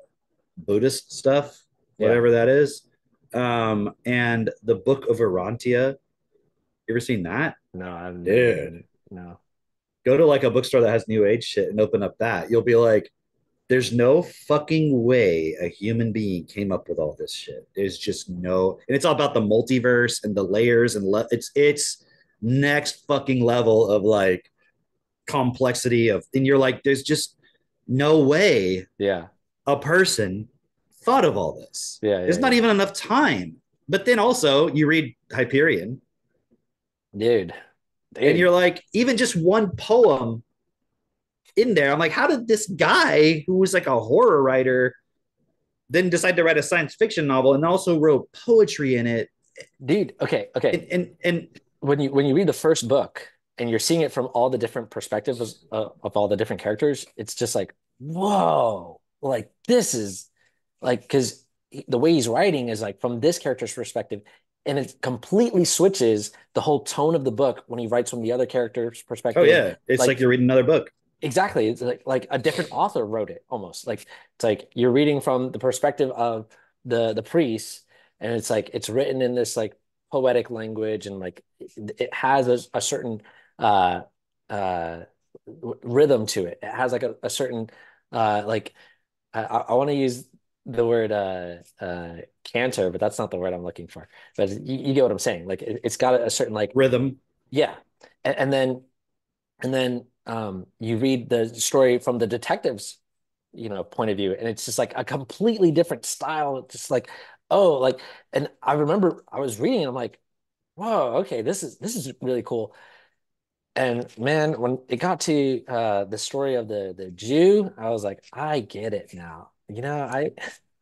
S4: Buddhist stuff,
S3: yeah.
S4: whatever that is, and the Book of Arantia. You ever seen that?
S3: No, I've never.
S4: Dude,
S3: No.
S4: go to like a bookstore that has New Age shit and open up that. You'll be like, there's no fucking way a human being came up with all this shit. There's just no, and it's all about the multiverse and the layers and it's next fucking level of like complexity of, and you're like, there's just no way
S3: Yeah,
S4: a person thought of all this.
S3: yeah, yeah,
S4: There's not
S3: yeah.
S4: even enough time. But then also you read Hyperion
S3: Dude,
S4: and
S3: dude.
S4: you're like, even just one poem in there, I'm like, how did this guy who was like a horror writer then decide to write a science fiction novel and also wrote poetry in it?
S3: Dude, okay, okay.
S4: And
S3: When you read the first book and you're seeing it from all the different perspectives of all the different characters, it's just like, whoa, like this is like because the way he's writing is like from this character's perspective, and it completely switches the whole tone of the book when he writes from the other character's
S4: oh
S3: perspective.
S4: yeah, it's like
S3: Like
S4: you're reading another book.
S3: exactly, it's like a different author wrote it almost. Like it's like you're reading from the perspective of the priest, and it's like it's written in this like poetic language, and like it has a certain uh uh rhythm to it. It has like a certain like I want to use the word canter, but that's not the word I'm looking for. But you get what I'm saying. Like it's got a certain like
S4: Rhythm.
S3: yeah, and then you read the story from the detective's point of view, and it's just like a completely different style. It's just like oh like, and I remember I was reading and I'm like whoa, okay, this is really cool. And man, when it got to the story of the Jew, I was like, I get it now.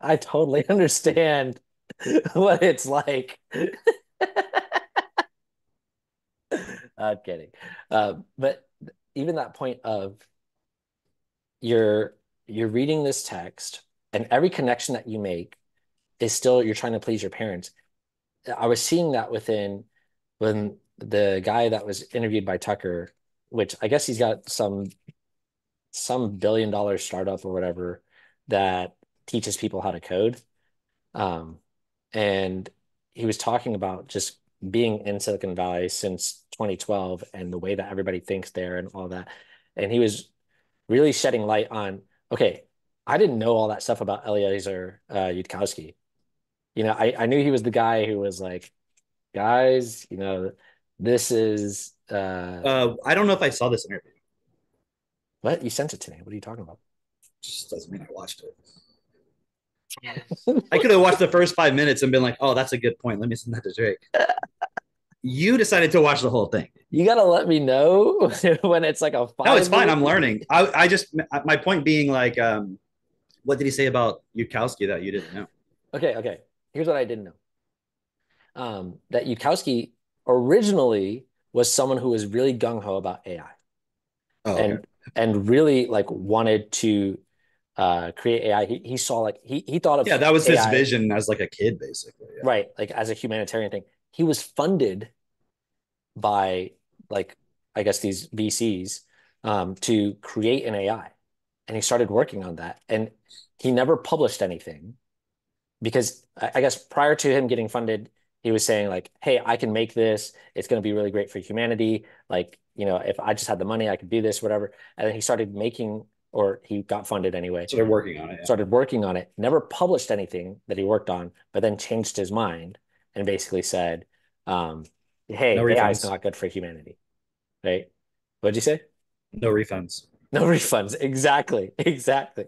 S3: I totally understand what it's like. I'm kidding. But even that point of you're you're reading this text, and every connection that you make is still you're trying to please your parents. I was seeing that within when the guy that was interviewed by Tucker, which I guess he's got some billion-dollar startup or whatever that teaches people how to code. Um, and he was talking about just being in Silicon Valley since 2012 and the way that everybody thinks there and all that. And he was really shedding light on, okay, I didn't know all that stuff about Eliezer Yudkowsky. I knew he was the guy who was like, guys, this is
S4: I don't know if I saw this interview.
S3: what? You sent it to me. What are you talking about?
S4: Just doesn't mean I watched it. I could have watched the first 5 minutes and been like, "Oh, that's a good point. Let me send that to Drake." You decided to watch the whole thing.
S3: You gotta let me know when it's like a 5
S4: No, it's fine.
S3: minute.
S4: I'm learning. I just my point being like, what did he say about Yudkowsky that you didn't know?
S3: Okay. Here's what I didn't know. That Yudkowsky originally was someone who was really gung-ho about AI.
S4: Oh,
S3: and
S4: okay.
S3: and really like wanted to create AI. He saw like he thought of
S4: Yeah, that was his
S3: AI,
S4: vision as like a kid, basically. Yeah.
S3: right, like as a humanitarian thing. He was funded by like I guess these VCs to create an AI, and he started working on that, and he never published anything because I guess prior to him getting funded, he was saying like, "Hey, I can make this. It's going to be really great for humanity. Like, if I just had the money, I could do this, whatever." And then he started making, or he got funded anyway.
S4: So they're working on it. Yeah.
S3: Started working on it. Never published anything that he worked on, but then changed his mind and basically said, "Hey,
S4: No
S3: AI is
S4: refunds.
S3: not good for humanity." Right? What'd you say?
S4: No refunds.
S3: No refunds. Exactly. Exactly.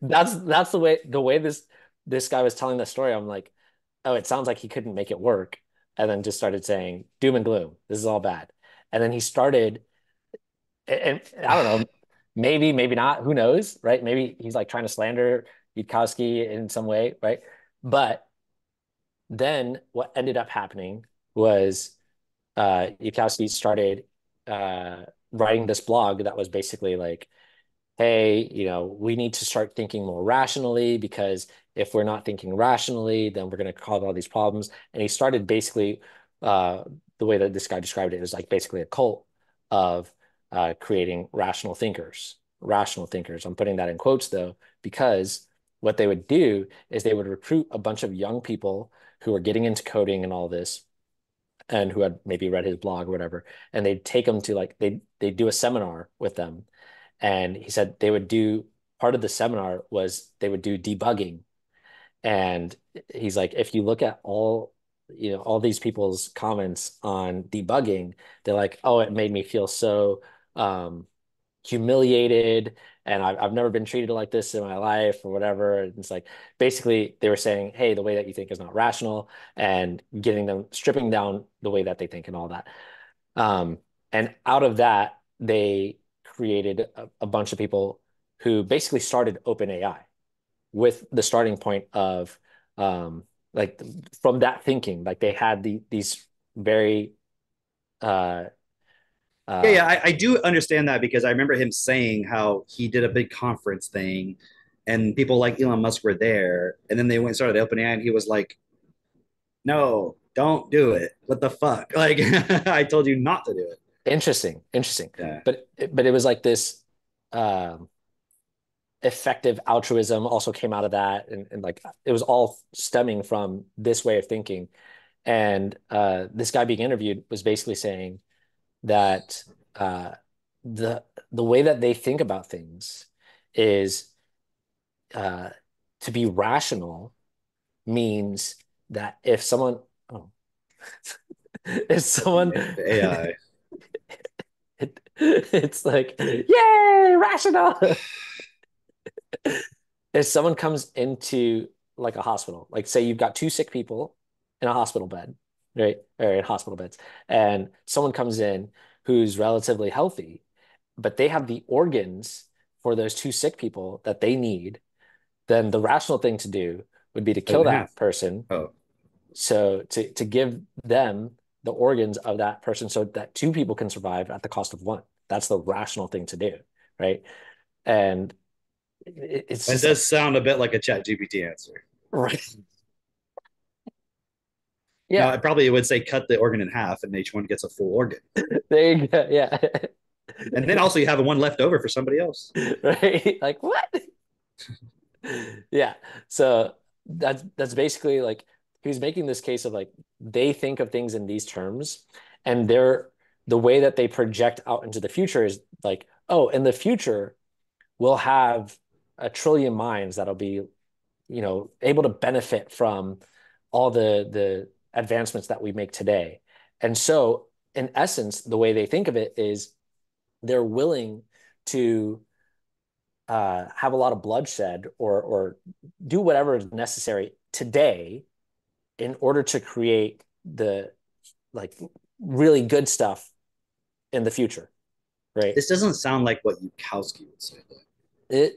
S3: That's the way this guy was telling the story. I'm like, oh, it sounds like he couldn't make it work. And then just started saying doom and gloom. This is all bad. And then he started, and I don't know, maybe not. Who knows, right? Maybe he's like trying to slander Yudkowsky in some way, right? But then what ended up happening was Yudkowsky started writing this blog that was basically like, hey, we need to start thinking more rationally because if we're not thinking rationally, then we're going to cause all these problems. And he started basically, uh, the way that this guy described it is like basically a cult of creating rational thinkers. Rational thinkers. I'm putting that in quotes though, because what they would do is they would recruit a bunch of young people who are getting into coding and all this and who had maybe read his blog or whatever, and they'd take them to like they do a seminar with them, and he said they would do part of the seminar was they would do debugging, and he's like, if you look at all these people's comments on debugging, they're like, oh, it made me feel so humiliated, and I've never been treated like this in my life or whatever. And it's like basically they were saying, hey, the way that you think is not rational, and getting them stripping down the way that they think and all that. Um, and out of that, they created a bunch of people who basically started OpenAI with the starting point of like from that thinking, like they had these very uh,
S4: Yeah, I do understand that because I remember him saying how he did a big conference thing and people like Elon Musk were there. And then they went and started OpenAI and he was like, no, don't do it. What the fuck? Like, I told you not to do it.
S3: interesting.
S4: Yeah.
S3: But it was like this um effective altruism also came out of that, and like it was all stemming from this way of thinking. And this guy being interviewed was basically saying that uh, the the way that they think about things is uh, to be rational means that if someone oh if someone
S4: The AI.
S3: it's like yay rational if someone comes into like a hospital, like say you've got two sick people in a hospital bed, right? Or in hospital beds, and someone comes in who's relatively healthy, but they have the organs for those two sick people that they need, then the rational thing to do would be to
S4: Cut it
S3: kill
S4: in half.
S3: that person.
S4: Oh,
S3: So to give them the organs of that person so that two people can survive at the cost of one. That's the rational thing to do, right? And it's
S4: it
S3: just
S4: does sound a bit like a chat GPT answer.
S3: right.
S4: Now,
S3: Yeah,
S4: I probably would say cut the organ in half and each one gets a full organ.
S3: there you go. Yeah.
S4: And then also you have one left over for somebody else.
S3: Right? Like what? Yeah. So that's basically like he was making this case of like they think of things in these terms, and the way that they project out into the future is like, oh, in the future we'll have a trillion minds that'll be, able to benefit from all the advancements that we make today. And so, in essence, the way they think of it is they're willing to have a lot of bloodshed or do whatever is necessary today in order to create the like really good stuff in the future, right?
S4: This doesn't sound like what Yudkowsky would say, though.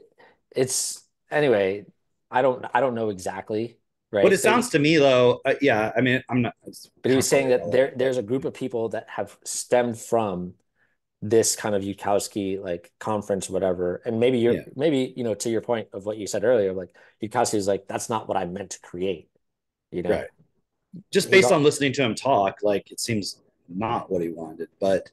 S3: It's anyway. I don't know exactly, right?
S4: What it sounds to me, though, yeah. I mean, I'm not.
S3: But he was saying that there's a group of people that have stemmed from this kind of Yudkowsky like conference, whatever. And maybe maybe to your point of what you said earlier, like Yudkowsky is like, that's not what I meant to create,
S4: right? Just based on listening to him talk, like it seems not what he wanted. But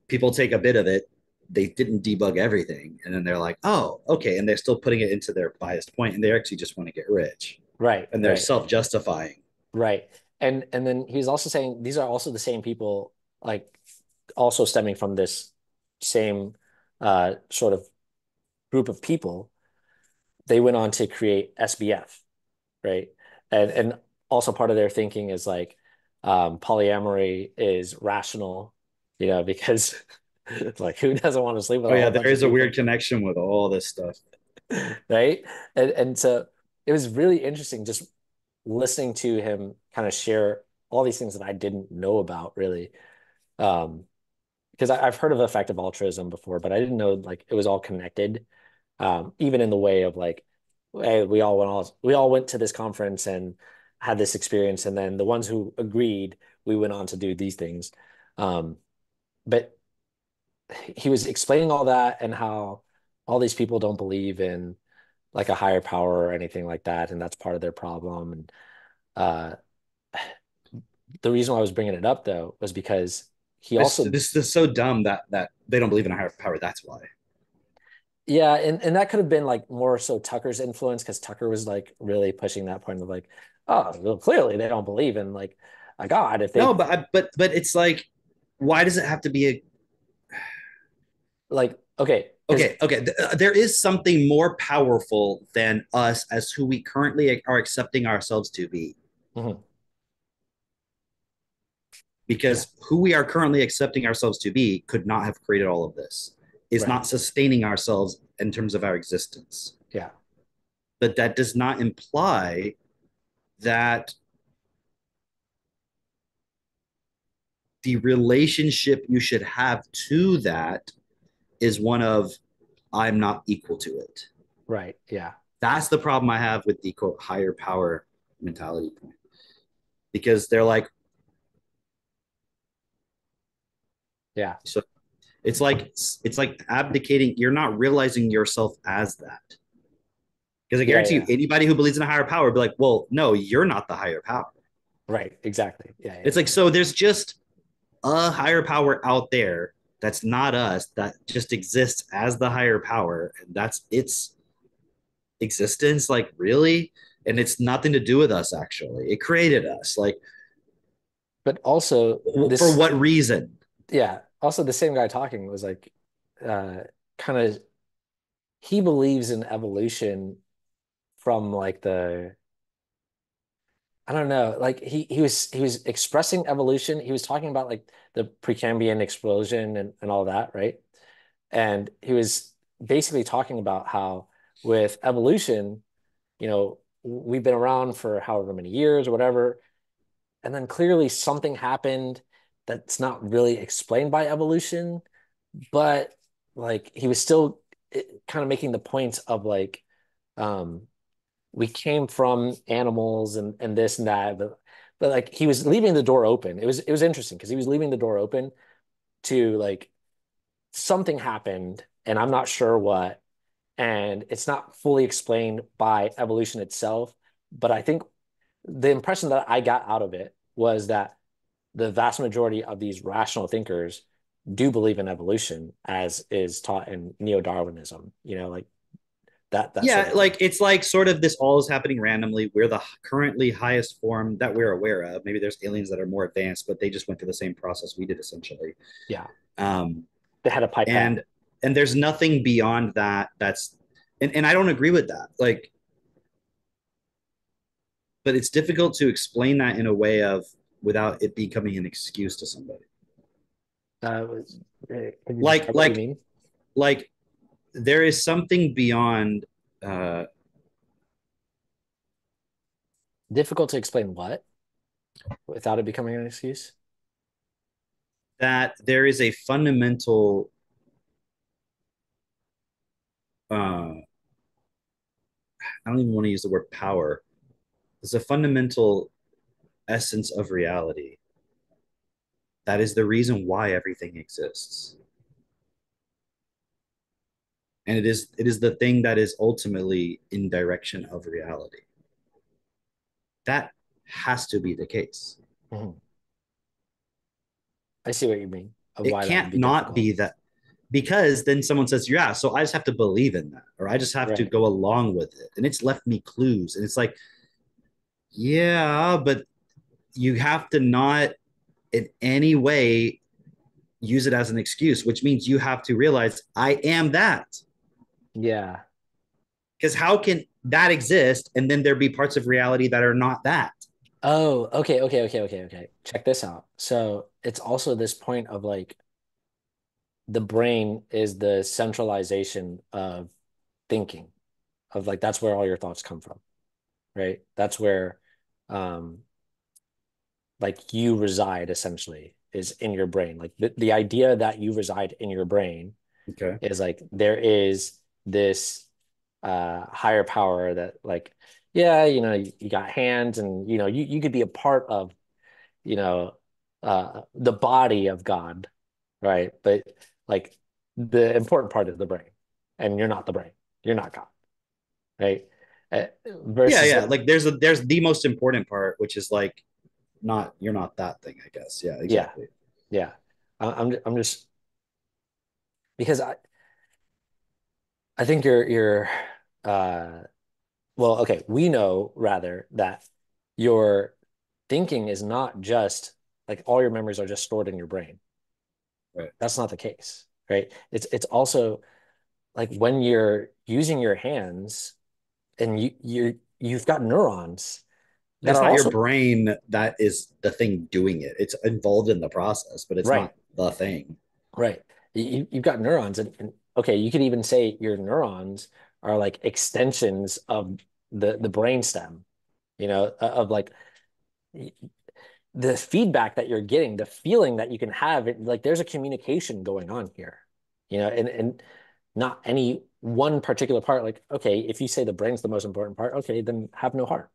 S4: people take a bit of it. They didn't debug everything, and then they're like, "Oh, okay," and they're still putting it into their biased point, and they actually just want to get rich,
S3: right?
S4: And they're self-justifying,
S3: right? And then he's also saying these are also the same people, like also stemming from this same sort of group of people. They went on to create SBF, right? And also part of their thinking is like polyamory is rational, because like who doesn't want to sleep with?
S4: Oh yeah, there is a weird connection with all this stuff,
S3: right? And so it was really interesting just listening to him kind of share all these things that I didn't know about really. Because I've heard of effective altruism before, but I didn't know like it was all connected. Even in the way of like, hey, we all went to this conference and had this experience, and then the ones who agreed, we went on to do these things. But he was explaining all that and how all these people don't believe in like a higher power or anything like that, and that's part of their problem. And the reason why I was bringing it up though was because
S4: this is so dumb that they don't believe in a higher power. That's why.
S3: Yeah, and that could have been like more so Tucker's influence because Tucker was like really pushing that point of like, oh, well, clearly they don't believe in like a God. If they
S4: no, but it's like, why does it have to be a
S3: like okay.
S4: There is something more powerful than us as who we currently are accepting ourselves to be.
S3: Mm-hmm.
S4: Because who we are currently accepting ourselves to be could not have created all of this. Is not sustaining ourselves in terms of our existence.
S3: Yeah.
S4: But that does not imply that the relationship you should have to that is one of I'm not equal to it.
S3: Right. Yeah.
S4: That's the problem I have with the quote higher power mentality point. Because they're like,
S3: yeah.
S4: So it's like abdicating. You're not realizing yourself as that. Because I guarantee you, anybody who believes in a higher power will be like, well, no, you're not the higher power.
S3: Right. Exactly. Yeah.
S4: It's like, so there's just a higher power out there that's not us, that just exists as the higher power. And that's its existence. Like, really? And it's nothing to do with us, actually. It created us. Like,
S3: but also
S4: for what reason?
S3: Yeah. Also, the same guy talking was like, kind of, he believes in evolution from like I don't know, like he was expressing evolution. He was talking about like the Precambrian explosion and all that, right? And he was basically talking about how with evolution, we've been around for however many years or whatever, and then clearly something happened that's not really explained by evolution, but like he was still kind of making the points of like we came from animals and this and that, but like he was leaving the door open. It was interesting because he was leaving the door open to like something happened and I'm not sure what, and it's not fully explained by evolution itself. But I think the impression that I got out of it was that the vast majority of these rational thinkers do believe in evolution as is taught in neo-Darwinism, like that
S4: yeah,
S3: sort of
S4: like it's like sort of this all is happening randomly. We're the currently highest form that we're aware of. Maybe there's aliens that are more advanced, but they just went through the same process we did essentially.
S3: Yeah. They had a pipette.
S4: And there's nothing beyond that that's And I don't agree with that. Like, but it's difficult to explain that in a way of without it becoming an excuse to somebody.
S3: Can you
S4: Like,
S3: describe what you
S4: like,
S3: mean?
S4: like, there is something beyond
S3: Difficult to explain what without it becoming an excuse?
S4: that. There is a fundamental I don't even want to use the word power. There's a fundamental essence of reality that is the reason why everything exists. And it is the thing that is ultimately in direction of reality. That has to be the case.
S3: Mhm. I see what you mean of
S4: It
S3: why that would
S4: can't
S3: be
S4: not
S3: difficult.
S4: be that, because then someone says, yeah, so I just have to believe in that, or I just have to
S3: Right.
S4: go along with it. And it's left me clues. And it's like, yeah, but you have to not in any way use it as an excuse, which means you have to realize I am that.
S3: Yeah.
S4: Because how can that exist and then there be parts of reality that are not that?
S3: Oh, okay. Check this out. So it's also this point of like the brain is the centralization of thinking, of like that's where all your thoughts come from, right? That's where um like you reside essentially is in your brain. Like the idea that you reside in your brain
S4: Okay.
S3: is like there is this higher power that like yeah, you got hands and you could be a part of you know the body of God, right? But like the important part is the brain, and you're not the brain. You're not God, right?
S4: Yeah,
S3: Versus
S4: yeah.
S3: like
S4: Like there's the most important part, which is like not you're not that thing, I guess. Yeah,
S3: yeah,
S4: exactly.
S3: yeah. I'm just because I think you're uh well, okay, we know rather that your thinking is not just like all your memories are just stored in your brain.
S4: Right.
S3: That's not the case, right? It's also like when you're using your hands and you've got neurons that
S4: It's
S3: are
S4: not your
S3: also
S4: brain that is the thing doing it. It's involved in the process, but it's
S3: right,
S4: not the thing.
S3: right. You've got neurons and okay, you could even say your neurons are like extensions of the brain stem, of like the feedback that you're getting, the feeling that you can have, like there's a communication going on here, and not any one particular part. Like, okay, if you say the brain's the most important part, okay, then have no heart,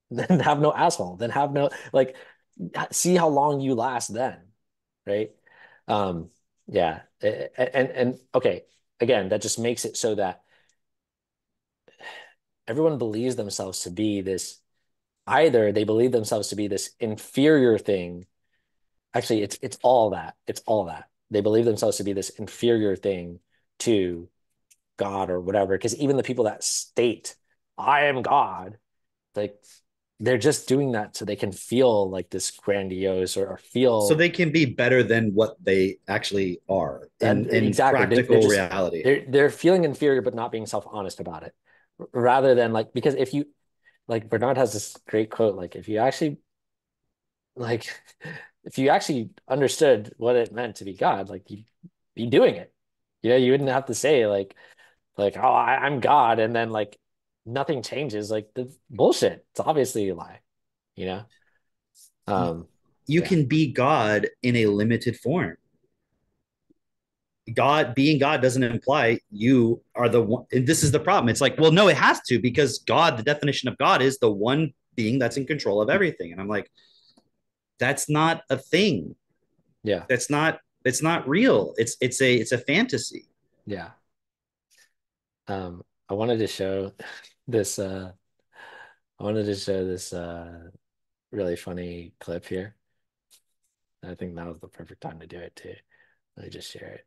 S3: then have no asshole, then have no like, see how long you last then, right? Um, yeah, and okay, again, that just makes it so that everyone believes themselves to be this. Either they believe themselves to be this inferior thing. Actually, it's all that. It's all that. They believe themselves to be this inferior thing to God or whatever. Because even the people that state, I am God, like they're just doing that so they can feel like this grandiose or
S4: So
S3: feel
S4: they can be better than what they actually are
S3: that
S4: in
S3: exactly. They're
S4: practical
S3: just
S4: reality.
S3: they're feeling inferior but not being self-honest about it. Rather than like because if you like Bernard has this great quote, like like if you actually understood what it meant to be God, like you'd be doing it. You wouldn't have to say like, oh, I'm God, and then like nothing changes. Like the bullshit. It's obviously a lie, you know? Um,
S4: You
S3: yeah.
S4: can be God in a limited form. God being God doesn't imply you are the one. And this is the problem. It's like, well, no, it has to, because God, the definition of God is the one being that's in control of everything. And I'm like, that's not a thing.
S3: Yeah.
S4: It's not real. It's a fantasy.
S3: Yeah. I wanted to show this I wanted to show this really funny clip here. I think that was the perfect time to do it too. Let me just share it.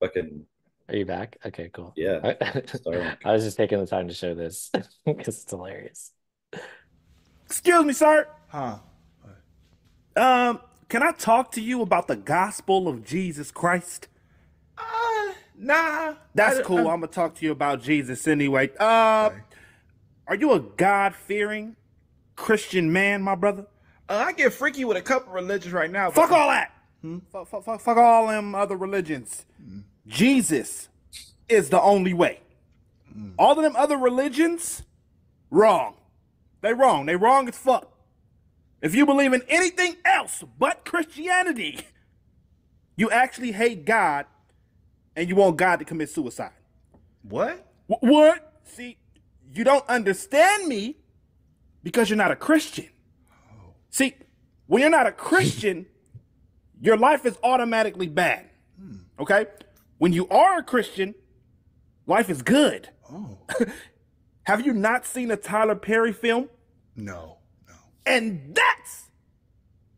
S4: Fucking
S3: Are you back? Okay, cool.
S4: yeah.
S3: I,
S4: Starlink.
S3: I was just taking the time to show this because it's hilarious.
S6: Excuse me, sir. Can I talk to you about the gospel of Jesus Christ? Nah, that's cool. I'm gonna talk to you about Jesus anyway. Are you a God-fearing Christian man, my brother?
S7: I get freaky with a couple religions right now.
S6: Fuck all that. Fuck all them other religions. Jesus is the only way. All of them other religions, wrong. They wrong. They wrong as fuck. If you believe in anything else but Christianity, you actually hate God and you want God to commit suicide.
S7: What?
S6: What? See, you don't understand me because you're not a Christian. See, when you're not a Christian, your life is automatically bad. Okay? When you are a Christian, life is good.
S7: Oh.
S6: Have you not seen a Tyler Perry film?
S7: No.
S6: And that's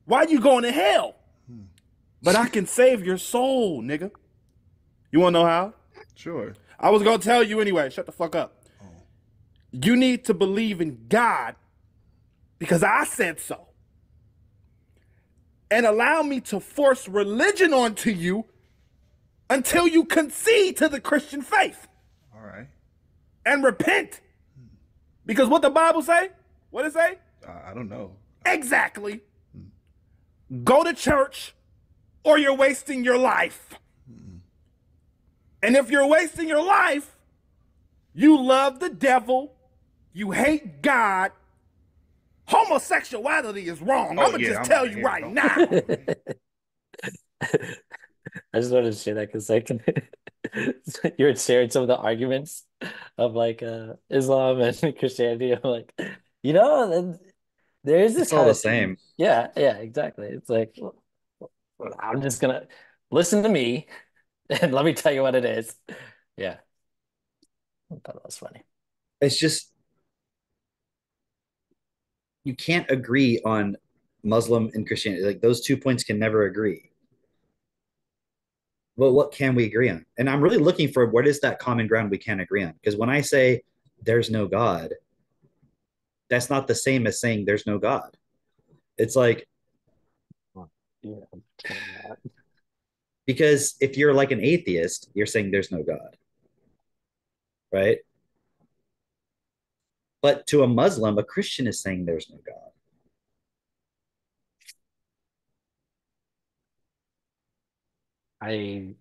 S6: why you going to hell. But I can save your soul, nigga. You want to know how?
S7: Sure.
S6: I was going to tell you anyway. Shut the fuck up. You need to believe in God because I said so. And allow me to force religion onto you until you concede to the Christian faith.
S7: All right.
S6: And repent. Because what the Bible say? What it say?
S7: I don't know.
S6: Exactly. Go to church or you're wasting your life. And if you're wasting your life, you love the devil, you hate God. Homosexuality is wrong. I'm going to just tell you right now.
S3: I just wanted to say that because like you were sharing some of the arguments of like Islam and Christianity. I'm like, there is this
S4: It's all
S3: kind
S4: the
S3: of
S4: same.
S3: Yeah, exactly. It's like I'm just gonna listen to me and let me tell you what it is. Yeah. I thought that was funny.
S4: It's just you can't agree on Muslim and Christianity. Like those 2 points can never agree. Well, what can we agree on? And I'm really looking for what is that common ground we can't agree on? Because when I say there's no God, that's not the same as saying there's no God. It's like, because if you're like an atheist, you're saying there's no God, right? But to a Muslim, a Christian is saying there's no God.
S3: I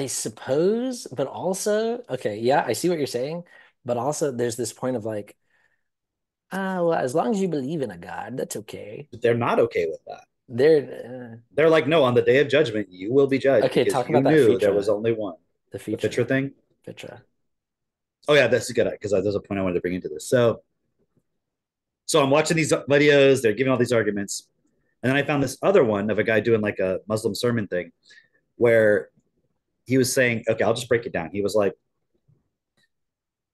S3: suppose, but also, okay, yeah, I see what you're saying, but also there's this point of like, well, as long as you believe in a God, that's okay.
S4: But they're not okay with that.
S3: They're
S4: like, no, on the day of judgment, you will be judged.
S3: Okay,
S4: because
S3: talk
S4: you
S3: about that
S4: knew
S3: Fœter.
S4: there was only one.
S3: The
S4: Fœter thing?
S3: Fœter.
S4: Oh yeah, that's good because there's a point I wanted to bring into this. So I'm watching these videos, they're giving all these arguments. And then I found this other one of a guy doing like a Muslim sermon thing where he was saying, okay, I'll just break it down. He was like,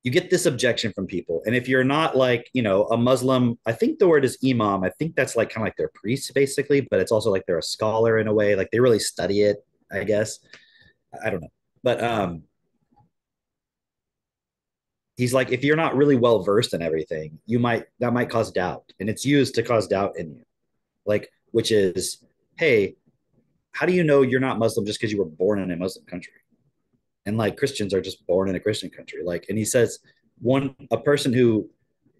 S4: you get this objection from people. And if you're not like, a Muslim, I think the word is imam. I think that's like kind of like their priest basically, but it's also like they're a scholar in a way. Like they really study it, I guess. I don't know. But he's like, if you're not really well versed in everything, that might cause doubt. And it's used to cause doubt in you. Like, which is, hey, how do you know you're not Muslim just because you were born in a Muslim country? And like Christians are just born in a Christian country. Like, and he says a person who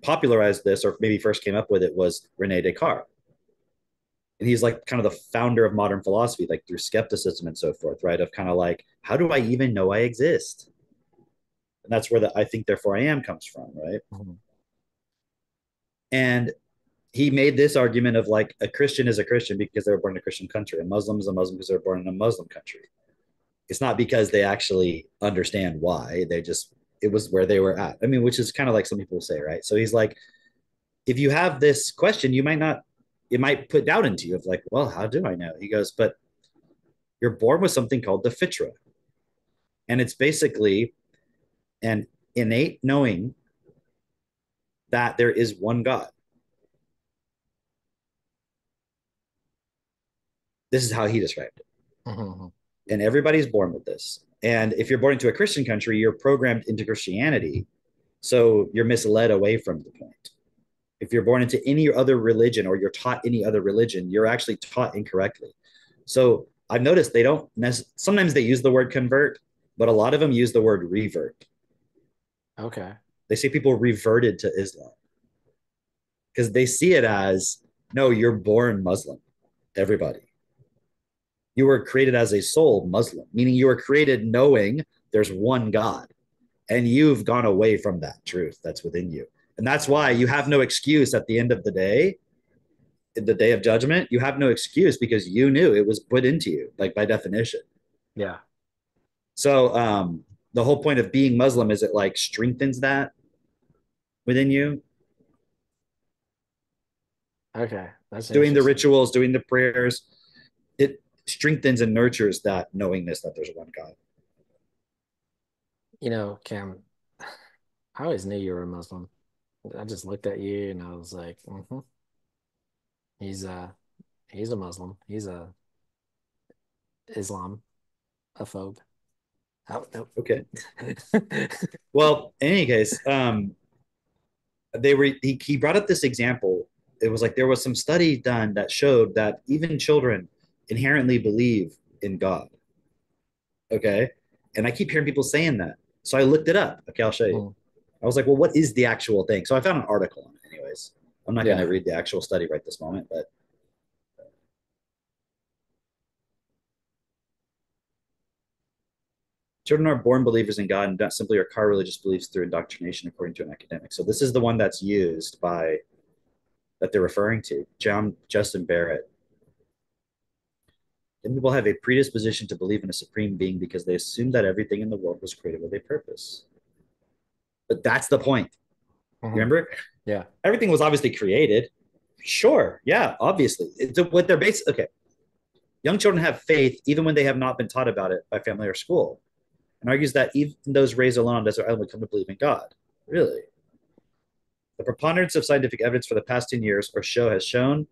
S4: popularized this or maybe first came up with it was Rene Descartes. And he's like kind of the founder of modern philosophy, like through skepticism and so forth, right? Of kind of like, how do I even know I exist? And that's where the I think therefore I am comes from, right? Mm-hmm. And he made this argument of like a Christian is a Christian because they were born in a Christian country. A Muslim is a Muslim because they're born in a Muslim country. It's not because they actually understand why. It was where they were at. I mean, which is kind of like some people say, right? So he's like, if you have this question, it might put doubt into you of like, well, how do I know? He goes, but you're born with something called the fitra. And it's basically an innate knowing that there is one God. This is how he described it. Mm-hmm. And everybody's born with this. And if you're born into a Christian country, you're programmed into Christianity. So you're misled away from the point. If you're born into any other religion or you're taught any other religion, you're actually taught incorrectly. So I've noticed they don't sometimes they use the word convert, but a lot of them use the word revert.
S3: Okay.
S4: They say people reverted to Islam because they see it as, no, you're born Muslim, everybody. You were created as a soul Muslim, meaning you were created knowing there's one God, and you've gone away from that truth that's within you. And that's why you have no excuse at the end of the day, in the day of judgment. You have no excuse because you knew it was put into you, like by definition.
S3: Yeah.
S4: So the whole point of being Muslim is it like strengthens that within you.
S3: Okay. That's
S4: Doing the
S3: interesting.
S4: rituals, doing the prayers, it strengthens and nurtures that knowingness that there's one God.
S3: You know, Cam, I always knew you were a Muslim. I just looked at you and I was like, he's a Muslim. He's a Islam a phobe. Oh, no.
S4: Okay. Well, in any case, he brought up this example. It was like there was some study done that showed that even children inherently believe in God. Okay. And I keep hearing people saying that. So I looked it up. Okay, I'll show you. I was like, well, what is the actual thing? So I found an article on it anyways. I'm not going to read the actual study right this moment, but children are born believers in God and not simply acquire religious beliefs through indoctrination, according to an academic. So this is the one that's used by, that they're referring to, Justin Barrett. And people have a predisposition to believe in a supreme being because they assume that everything in the world was created with a purpose. But that's the point. You remember?
S3: Yeah.
S4: Everything was obviously created. Sure. Yeah, obviously. It's what they're based. Okay. Young children have faith even when they have not been taught about it by family or school, and argues that even those raised alone on desert island come to believe in God. Really? The preponderance of scientific evidence for the past 10 years or so has shown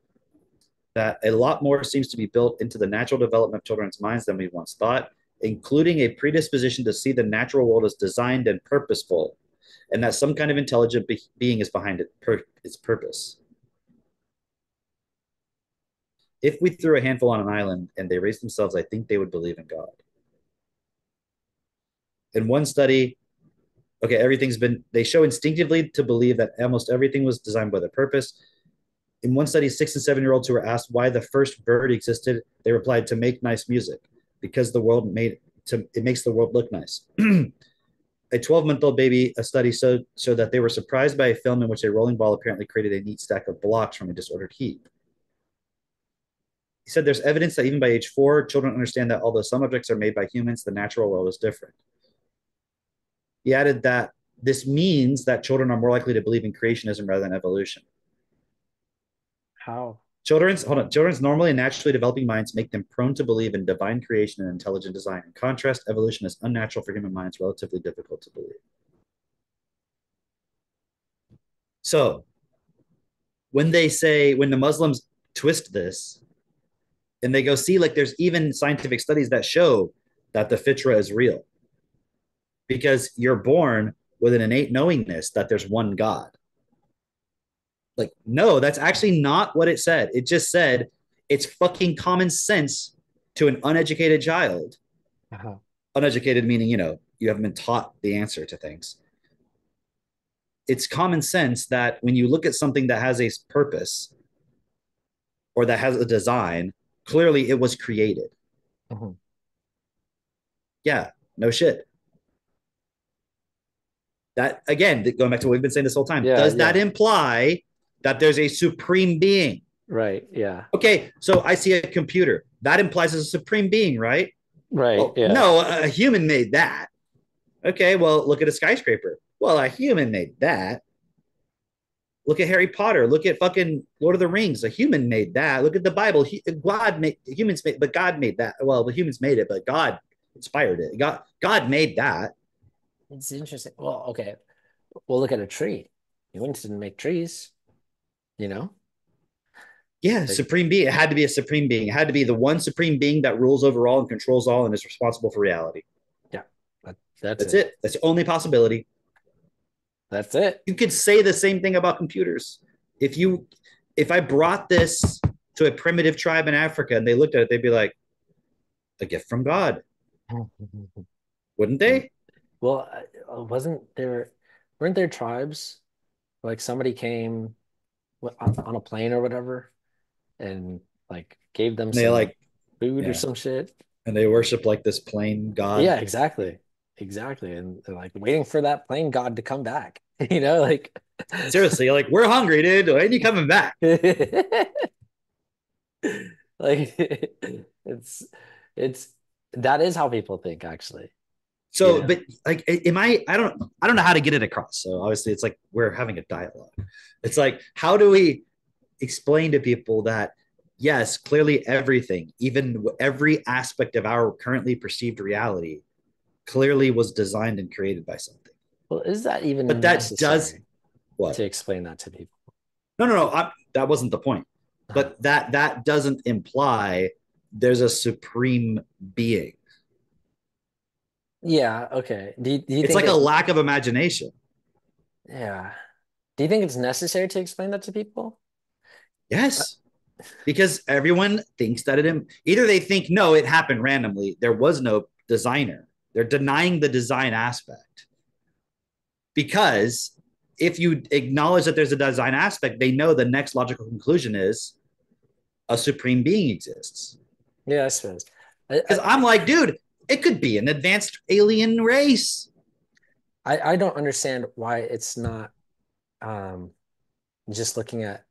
S4: that a lot more seems to be built into the natural development of children's minds than we once thought, including a predisposition to see the natural world as designed and purposeful, and that some kind of intelligent being is behind its purpose. If we threw a handful on an island and they raised themselves, I think they would believe in God. In one study, they show instinctively to believe that almost everything was designed with a purpose. In one study, 6 and 7-year-olds who were asked why the first bird existed, they replied, to make nice music, because it makes the world look nice. A 12-month-old baby, a study showed that they were surprised by a film in which a rolling ball apparently created a neat stack of blocks from a disordered heap. He said there's evidence that even by age 4, children understand that although some objects are made by humans, the natural world is different. He added that this means that children are more likely to believe in creationism rather than evolution.
S3: How?
S4: Children's normally and naturally developing minds make them prone to believe in divine creation and intelligent design. In contrast, evolution is unnatural for human minds, relatively difficult to believe. So, when the Muslims twist this, and they go see, like, there's even scientific studies that show that the fitra is real. Because you're born with an innate knowingness that there's one God. Like, no, that's actually not what it said. It just said it's fucking common sense to an uneducated child. Uneducated meaning, you haven't been taught the answer to things. It's common sense that when you look at something that has a purpose or that has a design, clearly it was created. Yeah, no shit. That, again, going back to what we've been saying this whole time, does that imply that there's a supreme being?
S3: Right, yeah.
S4: Okay, so I see a computer. That implies there's a supreme being, right?
S3: Right,
S4: well,
S3: yeah.
S4: No, a human made that. Okay, well, look at a skyscraper. Well, a human made that. Look at Harry Potter. Look at fucking Lord of the Rings. A human made that. Look at the Bible. God made that. Well, the humans made it, but God inspired it. God made that.
S3: It's interesting. Well, okay. We'll look at a tree. Humans didn't make trees,
S4: Yeah, supreme being. It had to be a supreme being. It had to be the one supreme being that rules over all and controls all and is responsible for reality.
S3: Yeah,
S4: that's it. That's the only possibility.
S3: That's it.
S4: You could say the same thing about computers. If I brought this to a primitive tribe in Africa and they looked at it, they'd be like, a gift from God, wouldn't they?
S3: Well, weren't there tribes? Like somebody came on a plane or whatever and like gave them
S4: And they
S3: some
S4: like,
S3: food or
S4: yeah,
S3: some shit.
S4: and they worship like this plain God.
S3: Yeah, exactly. Exactly. And they're like waiting for that plane god to come back. You know, like
S4: Seriously, like we're hungry, dude. When are you coming back?
S3: like it's it's that is how people think actually.
S4: So,
S3: Yeah.
S4: but like, I don't know how to get it across. So obviously, it's like we're having a dialogue. It's like, how do we explain to people that yes, clearly everything, even every aspect of our currently perceived reality, clearly was designed and created by something.
S3: Well, is that even
S4: But that does
S3: necessary
S4: what?
S3: to explain that to people?
S4: No. That wasn't the point.
S3: Uh-huh.
S4: But that doesn't imply there's a supreme being.
S3: Yeah, okay. Do you
S4: It's
S3: think
S4: like a
S3: it's
S4: lack of imagination.
S3: yeah. Do you think it's necessary to explain that to people? Uh,
S4: Yes, because everyone thinks that either they think no, it happened randomly. There was no designer. They're denying the design aspect because if you acknowledge that there's a design aspect, they know the next logical conclusion is a supreme being exists.
S3: Yeah, I suppose.
S4: Because I'm like, dude, it could be an advanced alien race.
S3: I don't understand why it's not um just looking at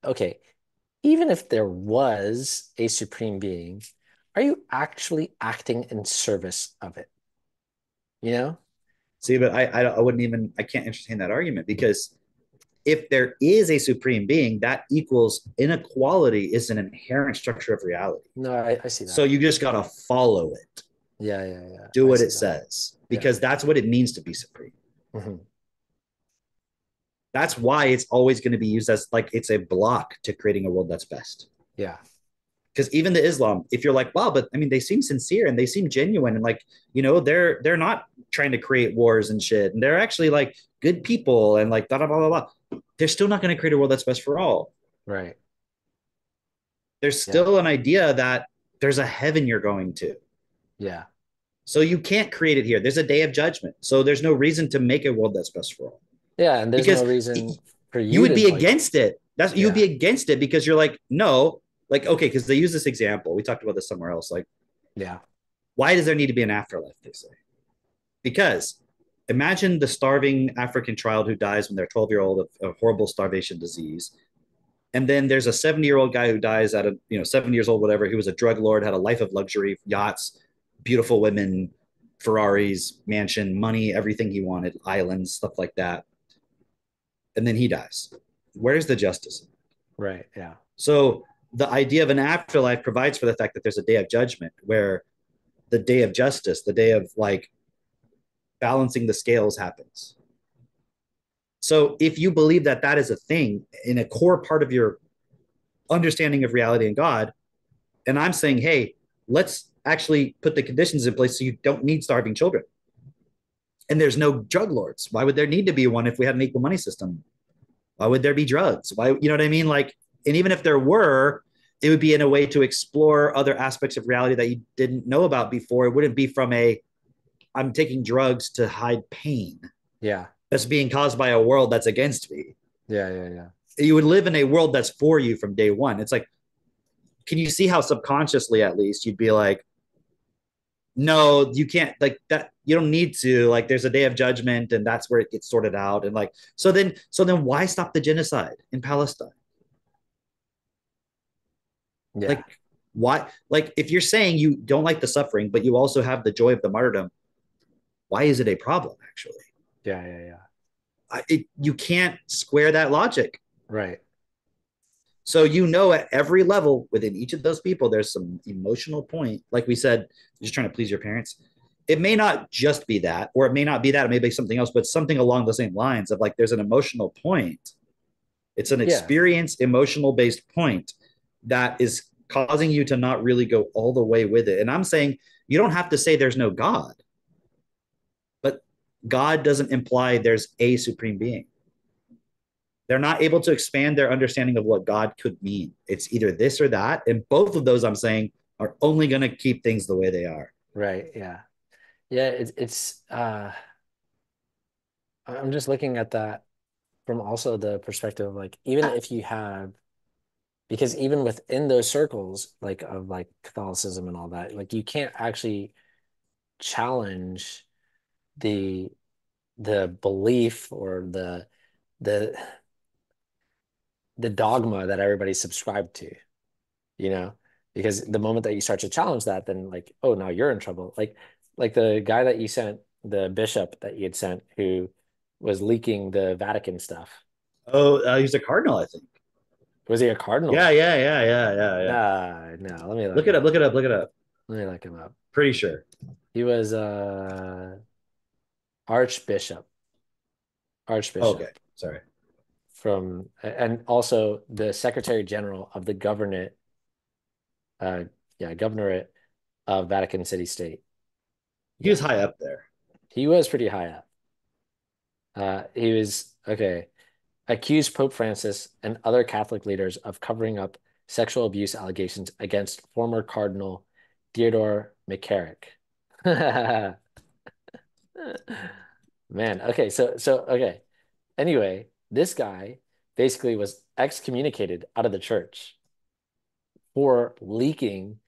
S3: okay, even if there was a supreme being, are you actually acting in service of it? You know?
S4: See, but I wouldn't even, I can't entertain that argument because if there is a supreme being, that equals inequality is an inherent structure of reality.
S3: No, I see
S4: So
S3: that.
S4: you just got to follow it,
S3: Yeah.
S4: do
S3: I
S4: what
S3: see
S4: it
S3: that.
S4: says,
S3: Yeah.
S4: because that's what it means to be supreme.
S3: Hmm.
S4: That's why it's always going to be used as like it's a block to creating a world that's best.
S3: Yeah.
S4: Because even the Islam, if you're like, wow, but I mean, they seem sincere and they seem genuine and like, they're not trying to create wars and shit, and they're actually like good people and like blah blah blah blah. They're still not going to create a world that's best for all.
S3: Right.
S4: There's
S3: Yeah.
S4: still an idea that there's a heaven you're going to.
S3: Yeah.
S4: So you can't create it here. There's a day of judgment. So there's no reason to make a world that's best for all.
S3: Yeah. And there's no
S4: Because
S3: reason for
S4: you
S3: you
S4: would
S3: to
S4: be
S3: like,
S4: against it. You would
S3: yeah.
S4: be against it because you're like, no, like, okay, because they use this example. We talked about this somewhere else. Like,
S3: Yeah.
S4: why does there need to be an afterlife? They say. Because imagine the starving African child who dies when they're 12-year-old of a horrible starvation disease. And then there's a 70-year-old guy who dies at 7 years old, whatever. He was a drug lord, had a life of luxury, yachts, beautiful women, Ferraris, mansion, money, everything he wanted, islands, stuff like that. And then he dies. Where's the justice?
S3: Right. Yeah.
S4: So the idea of an afterlife provides for the fact that there's a day of judgment where the day of justice, the day of like balancing the scales happens. So if you believe that that is a thing in a core part of your understanding of reality and God, and I'm saying, hey, let's actually put the conditions in place so you don't need starving children. And there's no drug lords. Why would there need to be one if we had an equal money system? Why would there be drugs? Why, you know what I mean? Like, and even if there were, it would be in a way to explore other aspects of reality that you didn't know about before. It wouldn't be from I'm taking drugs to hide pain
S3: Yeah.
S4: that's being caused by a world that's against me.
S3: Yeah.
S4: You would live in a world that's for you from day one. It's like, can you see how subconsciously, at least, you'd be like, no, you can't, like that. You don't need to, like, there's a day of judgment and that's where it gets sorted out. And like, so then why stop the genocide in Palestine?
S3: Yeah.
S4: Like, why, like, if you're saying you don't like the suffering, but you also have the joy of the martyrdom, why is it a problem actually?
S3: Yeah.
S4: You can't square that logic.
S3: Right.
S4: So, at every level within each of those people, there's some emotional point. Like we said, you're just trying to please your parents. It may not just be that, or it may not be that, it may be something else, but something along the same lines of like, there's an emotional point. It's an
S3: Yeah.
S4: experience, emotional based point that is causing you to not really go all the way with it. And I'm saying you don't have to say there's no God, but God doesn't imply there's a supreme being. They're not able to expand their understanding of what God could mean. It's either this or that. And both of those, I'm saying, are only going to keep things the way they are.
S3: Right. Yeah. Yeah. I'm just looking at that from also the perspective of like, even if you have, because even within those circles, like of like Catholicism and all that, like you can't actually challenge the belief or the the dogma that everybody's subscribed to, you know? Because the moment that you start to challenge that, then like, oh, now you're in trouble. Like the guy that you sent, the bishop that you had sent who was leaking the Vatican stuff.
S4: Oh, he's a cardinal, I think.
S3: Was he a cardinal?
S4: Yeah.
S3: Nah, no, let me look
S4: Look
S3: him
S4: it up.
S3: up.
S4: Look it up. Look it up.
S3: Let me look him up.
S4: Pretty sure.
S3: He was archbishop.
S4: Oh, okay.
S3: Archbishop
S4: Sorry.
S3: from and also the Secretary General of the uh governorate of Vatican City State.
S4: He was high up there.
S3: He was pretty high up. He was okay. Accused Pope Francis and other Catholic leaders of covering up sexual abuse allegations against former Cardinal Theodore McCarrick. Man, okay, so okay. Anyway, this guy basically was excommunicated out of the church for leaking,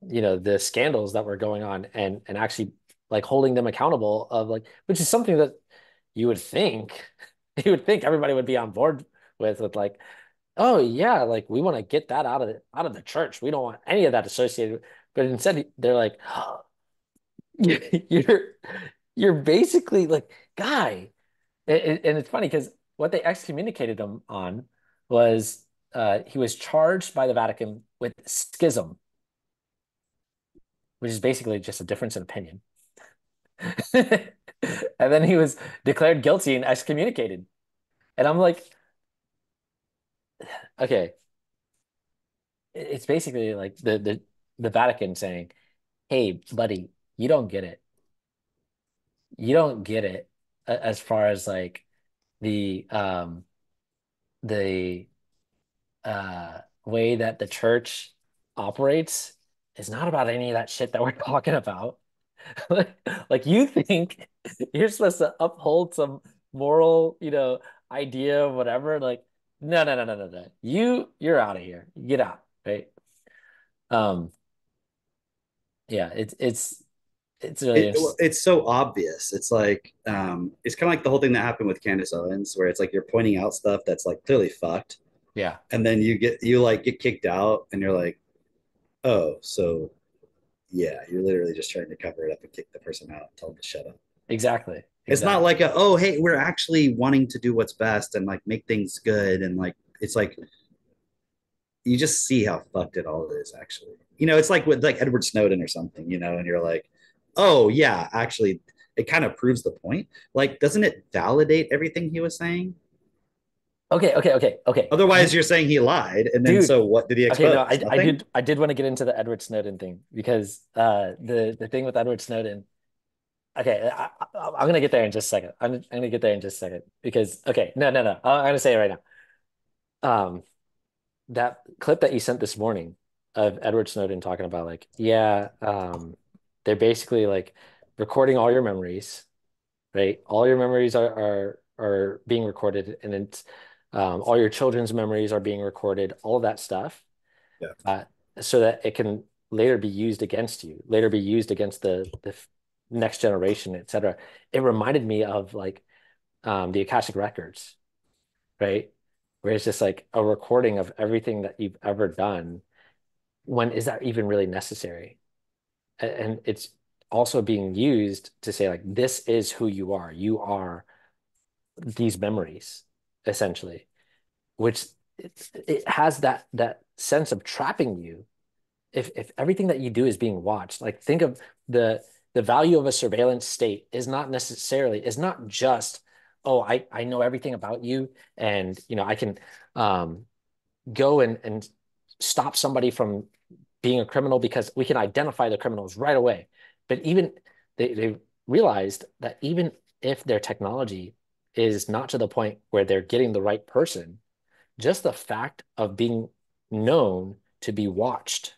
S3: the scandals that were going on and actually like holding them accountable of like, which is something that you would think you would think everybody would be on board with like, oh yeah, like we want to get that out of the church. We don't want any of that associated. But instead they're like, oh, you're you're basically like, guy. And it's funny because what they excommunicated him on was he was charged by the Vatican with schism, which is basically just a difference in opinion. And then he was declared guilty and excommunicated. And I'm like, okay, it's basically like the Vatican saying, "Hey, buddy, you don't get it. You don't get it as far as like the the way that the church operates is not about any of that shit that we're talking about." Like you think you're supposed to uphold some moral, idea of whatever. Like, no, no, no, no, no, no. You're out of here. Get out, right? Um, yeah, it's really interesting.
S4: It's so obvious. It's like it's kind of like the whole thing that happened with Candace Owens, where it's like you're pointing out stuff that's like clearly fucked,
S3: Yeah,
S4: and then you like get kicked out, and you're like, oh, so yeah, you're literally just trying to cover it up and kick the person out and tell them to shut up.
S3: exactly.
S4: It's not
S3: Exactly.
S4: like oh hey, we're actually wanting to do what's best and like make things good, and like it's like you just see how fucked it all is actually. It's like with like Edward Snowden or something, and you're like, oh yeah, actually it kind of proves the point. Like, doesn't it validate everything he was saying?
S3: Okay.
S4: Otherwise, you're saying he lied, and then
S3: Dude.
S4: so what did he
S3: Okay, no,
S4: expose? Nothing.
S3: I did want to get into the Edward Snowden thing because the thing with Edward Snowden. Okay, I'm gonna get there in just a second. I'm gonna get there in just a second because okay, no. I'm gonna say it right now. That clip that you sent this morning of Edward Snowden talking about like, yeah, they're basically like recording all your memories, right? All your memories are being recorded, and it's all your children's memories are being recorded, all of that stuff,
S4: Yeah.
S3: uh, so that it can later be used against you, later be used against the next generation, etc. It reminded me of like the Akashic Records, right? Where it's just like a recording of everything that you've ever done. When is that even really necessary? And it's also being used to say like this is who you are. You are these memories, essentially, which it has that sense of trapping you. If everything that you do is being watched, like think of the value of a surveillance state is not just, oh, I know everything about you and I can um go and stop somebody from being a criminal because we can identify the criminals right away. But even they realized that even if their technology is not to the point where they're getting the right person, just the fact of being known to be watched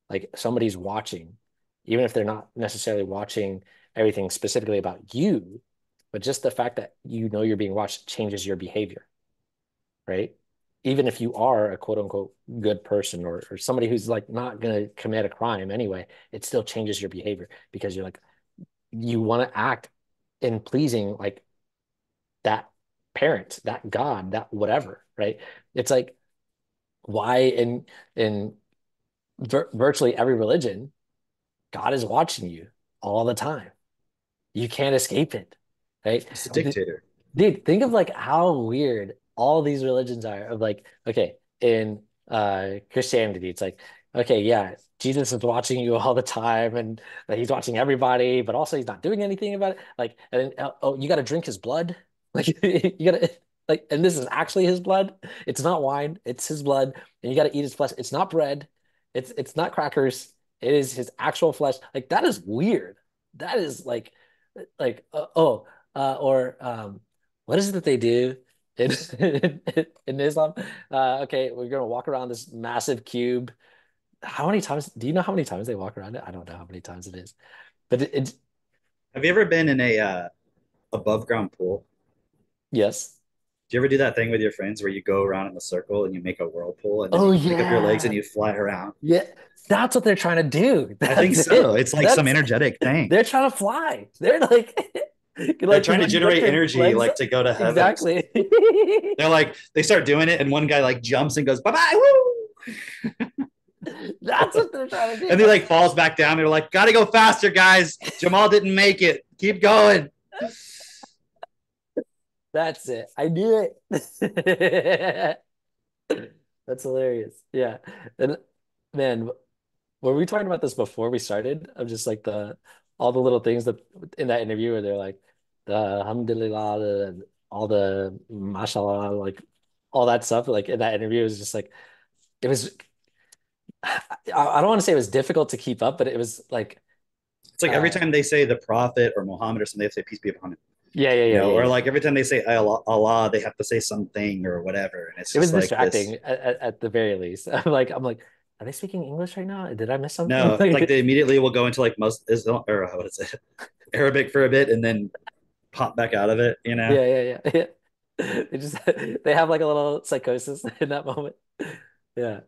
S3: like somebody's watching, even if they're not necessarily watching everything specifically about you, but just the fact that you know you're being watched changes your behavior, right? Even if you are a quote unquote good person, or somebody who's like not going to commit a crime anyway, it still changes your behavior because you're like, you want to act in pleasing like that parent, that God, that whatever, right? It's like why in virtually every religion, God is watching you all the time. You can't escape it, right?
S4: He's a dictator.
S3: Dude, think of like how weird all these religions are of like, okay, in Christianity, it's like, okay, yeah, Jesus is watching you all the time and he's watching everybody, but also he's not doing anything about it. Like, and then, oh, you got to drink his blood. Like, you got to, like, and this is actually his blood. It's not wine, it's his blood, and you got to eat his flesh. It's not bread, it's not crackers, it is his actual flesh. Like, that is weird. That is or what is it that they do in in Islam? Okay, we're gonna walk around this massive cube. How many times? Do you know how many times they walk around it? I don't know how many times it is, but it's
S4: Have you ever been in a above ground pool?
S3: yes.
S4: Do you ever do that thing with your friends where you go around in a circle and you make a whirlpool and then
S3: Oh
S4: you pick up your legs and
S3: yeah,
S4: you fly around?
S3: yeah. That's what they're trying to do.
S4: I think
S3: That's
S4: so.
S3: it.
S4: It's like some
S3: That's
S4: energetic thing.
S3: they're trying to fly. They're like
S4: They're
S3: like
S4: trying to
S3: when you put
S4: generate
S3: your
S4: energy
S3: legs
S4: like to go to heaven or something.
S3: exactly.
S4: They're like, they start doing it and one guy like jumps and goes, bye bye, woo.
S3: That's what they're trying to
S4: And
S3: do.
S4: he like falls back down. They're like, gotta go faster, guys. Jamal didn't make it. Keep going.
S3: That's it. I knew it. That's hilarious. Yeah. And man, were we talking about this before we started? Of just like the all the little things that in that interview where they're like the alhamdulillah, all the mashallah, like all that stuff. Like in that interview, it was just like it was. I don't want to say it was difficult to keep up, but it was like,
S4: It's like every
S3: uh,
S4: time they say the prophet or Muhammad or something, they have to say peace be upon him.
S3: yeah, yeah,
S4: You
S3: yeah,
S4: know,
S3: yeah,
S4: or
S3: yeah.
S4: like every time they say Allah, they have to say something or whatever. And it's
S3: It was
S4: just like
S3: distracting
S4: this.
S3: at the very least. I'm like, are they speaking English right now? Did I miss something?
S4: No, like they immediately will go into like most Islam or what is it? Arabic for a bit and then pop back out of it, you know?
S3: Yeah, yeah, yeah, yeah. They just they have like a little psychosis in that moment. Yeah.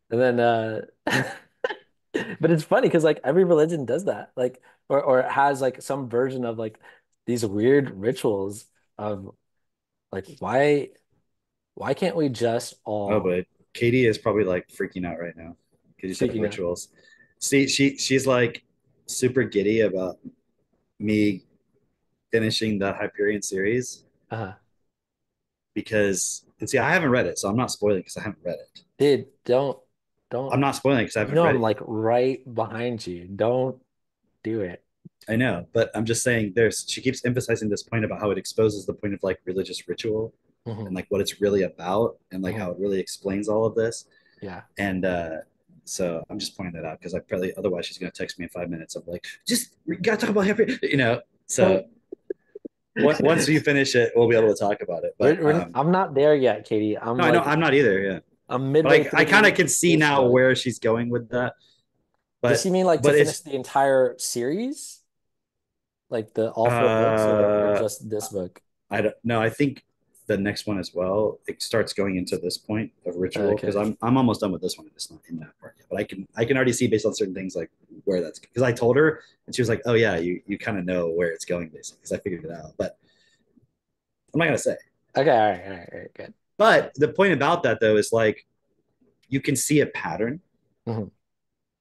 S3: And then but it's funny because like every religion does that. Like or has like some version of like these weird rituals of like why can't we just
S4: Oh,
S3: all
S4: but Katie is probably like freaking out right now because you said
S3: speaking of
S4: rituals. See, she's like super giddy about me finishing the Hyperion series because and see, I haven't read it, so I'm not spoiling because I haven't read it.
S3: dude, don't
S4: I'm not spoiling because I
S3: you
S4: haven't
S3: know
S4: read
S3: I'm
S4: it.
S3: like right behind you. Don't do it.
S4: I know, but I'm just saying there's she keeps emphasizing this point about how it exposes the point of like religious ritual and
S3: Mhm,
S4: like what it's really about and like
S3: mhm.
S4: how it really explains all of this.
S3: Yeah.
S4: And so I'm just pointing that out because I probably otherwise she's gonna text me in 5 minutes of like, just we gotta talk about happy, you know. So once you finish it, we'll be able to talk about it. But
S3: I'm not there yet, Katie.
S4: no, I know I'm not either. Yeah,
S3: I'm
S4: but
S3: midway
S4: I kind of
S3: through
S4: can see
S3: this
S4: now
S3: book.
S4: where she's going with that.
S3: Does she mean like to
S4: But
S3: finish
S4: it's
S3: the entire series? Like the all four books or
S4: uh
S3: just this book?
S4: I don't know. I think the next one as well. It starts going into this point of ritual because
S3: Okay.
S4: I'm almost done with this one. It's not in that part yet, but I can already see based on certain things like where that's because I told her and she was like, oh yeah, you kind of know where it's going basically because I figured it out. But I'm not gonna say.
S3: Okay, all right, good.
S4: But the point about that though is like you can see a pattern,
S3: Mhm.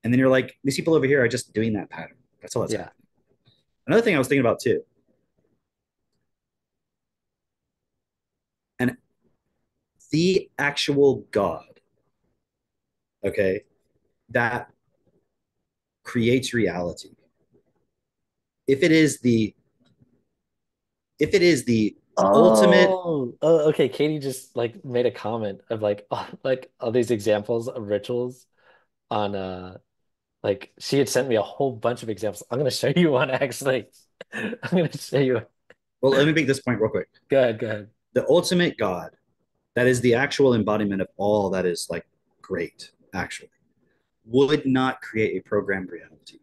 S4: and then you're like, these people over here are just doing that pattern. That's all that's
S3: Yeah.
S4: happening. Another thing I was thinking about too, and the actual God, okay, that creates reality. If it is the if it is the ultimate
S3: Oh, okay. Katie just like made a comment of like all these examples of rituals on like she had sent me a whole bunch of examples. I'm gonna show you one actually. I'm gonna show you.
S4: well, let me make this point real quick.
S3: Go ahead, go ahead.
S4: The ultimate God, that is the actual embodiment of all that is like great, actually. would not create a programmed reality.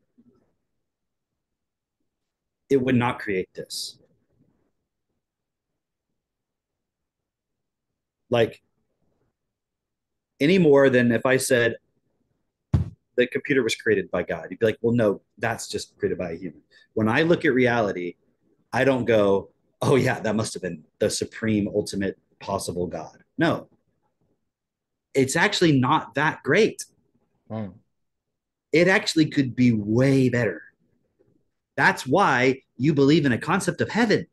S4: It would not create this. Like, any more than if I said the computer was created by God. You'd be like, well, no, that's just created by a human. When I look at reality, I don't go, oh, yeah, that must have been the supreme, ultimate, possible God. No, it's actually not that great. It actually could be way better. That's why you believe in a concept of heaven.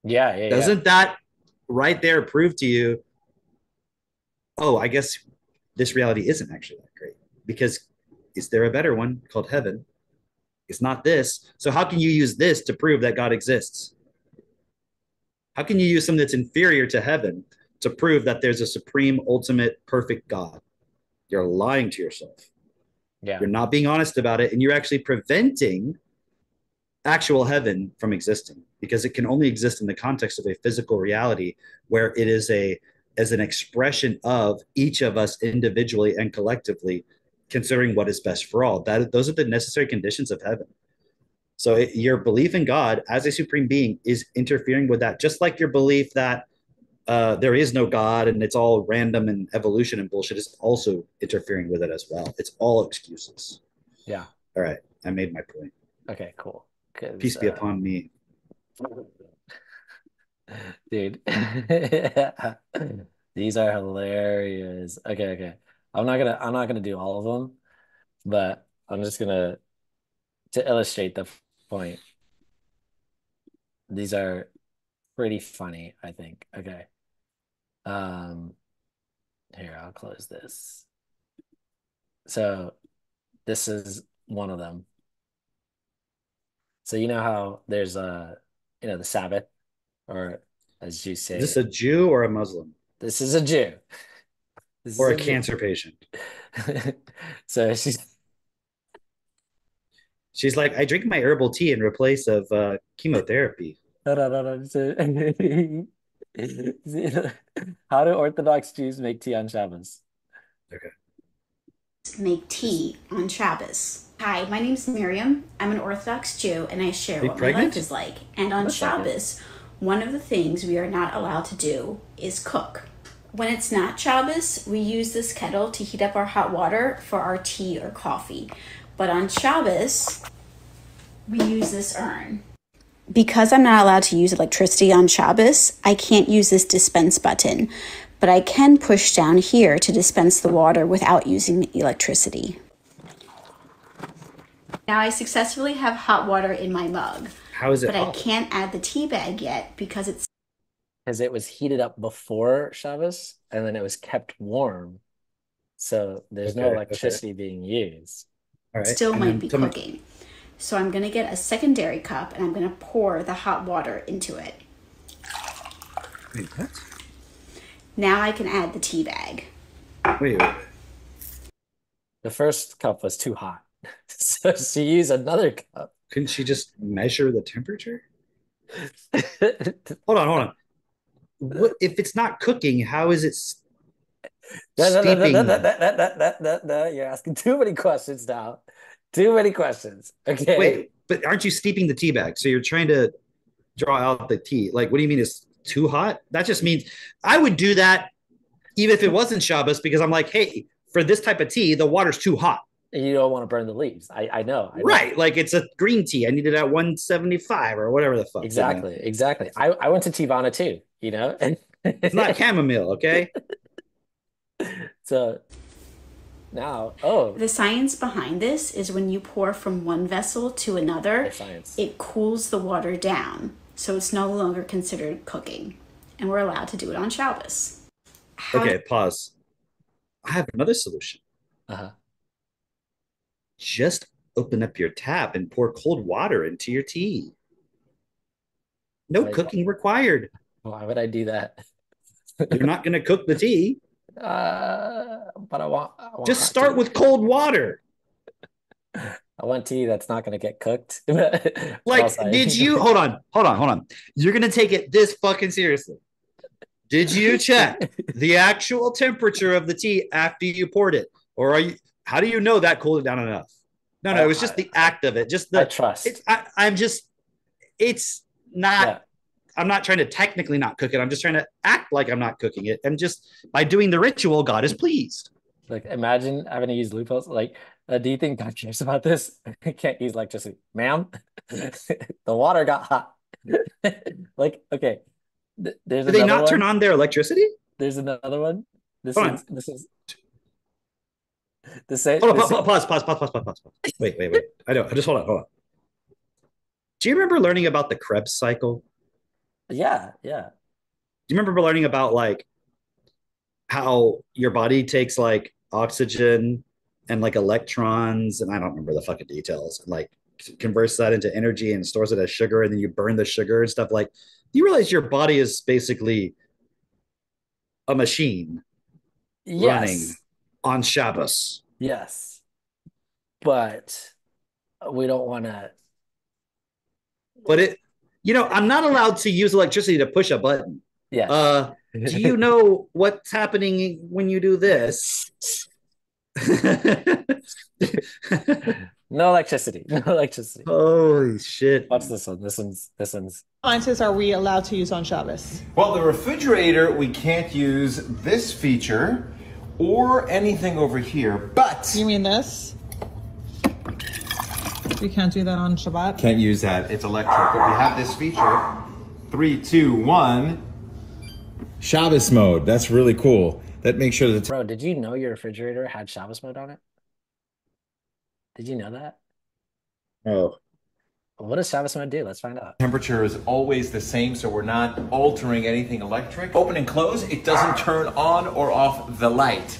S3: Yeah.
S4: Doesn't that right there prove to you, oh, I guess this reality isn't actually that great? Because is there a better one called heaven? It's not this. So how can you use this to prove that God exists? How can you use something that's inferior to heaven to prove that there's a supreme, ultimate, perfect God? You're lying to yourself.
S3: Yeah.
S4: You're not being honest about it, and you're actually preventing actual heaven from existing, because it can only exist in the context of a physical reality where it is as an expression of each of us individually and collectively considering what is best for all. Those are the necessary conditions of heaven. So your belief in God as a supreme being is interfering with that, just like your belief that there is no God and it's all random and evolution and bullshit is also interfering with it as well. It's all excuses.
S3: Yeah.
S4: All right. I made my point.
S3: Okay, cool.
S4: Peace be upon me.
S3: Dude. These are hilarious. Okay. I'm not gonna do all of them, but I'm just gonna to illustrate the point. These are pretty funny, I think. Okay. Here, I'll close this. So this is one of them. So you know how there's the Sabbath, or as you say,
S4: is this a Jew or a Muslim?
S3: This is a Jew.
S4: Or a cancer patient.
S3: So she's
S4: like, I drink my herbal tea in replace of chemotherapy.
S3: No. How do Orthodox Jews make tea on Shabbos?
S4: Okay.
S8: Make tea on Shabbos. Hi, my name's Miriam. I'm an Orthodox Jew, and I share what my life is like. And on Shabbos, one of the things we are not allowed to do is cook. When it's not Shabbos, we use this kettle to heat up our hot water for our tea or coffee. But on Shabbos, we use this urn. Because I'm not allowed to use electricity on Shabbos, I can't use this dispense button, but I can push down here to dispense the water without using the electricity. Now I successfully have hot water in my mug.
S4: How is it?
S8: But I can't add the tea bag yet because
S3: it was heated up before Shabbos and then it was kept warm. So there's no electricity being used.
S4: All right.
S8: Still might be cooking. So I'm going to get a secondary cup and I'm going to pour the hot water into it.
S4: Wait, what?
S8: Now I can add the tea bag.
S4: Wait.
S3: The first cup was too hot. So she used another cup.
S4: Couldn't she just measure the temperature? Hold on. What, if it's not cooking, how is it steeping?
S3: No, you're asking too many questions now. Too many questions. Okay.
S4: Wait, but aren't you steeping the tea bag? So you're trying to draw out the tea. Like, what do you mean it's too hot? That just means I would do that even if it wasn't Shabbos, because I'm like, hey, for this type of tea, the water's too hot.
S3: And you don't want to burn the leaves. I know.
S4: Right. Like, it's a green tea. I need it at 175 or whatever the fuck.
S3: Exactly. I went to Tivana too, and
S4: it's not chamomile, okay?
S3: So now,
S8: the science behind this is when you pour from one vessel to another, it cools the water down. So it's no longer considered cooking. And we're allowed to do it on Shabbos.
S4: Okay, pause. I have another solution. Just open up your tap and pour cold water into your tea. No cooking required.
S3: Why would I do that?
S4: You're not going to cook the tea.
S3: But I want
S4: just start with cold water.
S3: I want tea that's not going to get cooked.
S4: Like, did you hold on? You're going to take it this fucking seriously. Did you check the actual temperature of the tea after you poured it? Or how do you know that cooled it down enough? No, it was just the act of it. Just the
S3: I trust.
S4: It's not, I'm not trying to technically not cook it. I'm just trying to act like I'm not cooking it. And just by doing the ritual, God is pleased.
S3: Like, imagine having to use loopholes. Like, do you think God cares about this? I can't use electricity. Ma'am, the water got hot. Like, okay. There's
S4: Did they not turn on their electricity?
S3: There's another one. This
S4: is
S3: the same.
S4: Pause. Wait. I just hold on. Do you remember learning about the Krebs cycle?
S3: Yeah.
S4: Do you remember learning about like how your body takes like oxygen and like electrons, and I don't remember the fucking details, and like converts that into energy and stores it as sugar, and then you burn the sugar and stuff. Like, you realize your body is basically a machine running on Shabbos.
S3: Yes. But we don't want to.
S4: But I'm not allowed to use electricity to push a button.
S3: Yeah.
S4: Do you know what's happening when you do this?
S3: No electricity.
S4: Holy shit.
S3: Watch this one. This one's.
S9: Appliances are we allowed to use on Shabbos?
S10: Well, the refrigerator, we can't use this feature or anything over here, but...
S9: You mean this? We can't do that on Shabbat?
S10: Can't use that. It's electric, but we have this feature. 3, 2, 1. Shabbos mode. That's really cool. That makes sure that...
S3: Bro, did you know your refrigerator had Shabbos mode on it? Did you know that?
S4: Oh.
S3: What does Shabbos mode do? Let's find out.
S10: Temperature is always the same, so we're not altering anything electric. Open and close, it doesn't turn on or off the light.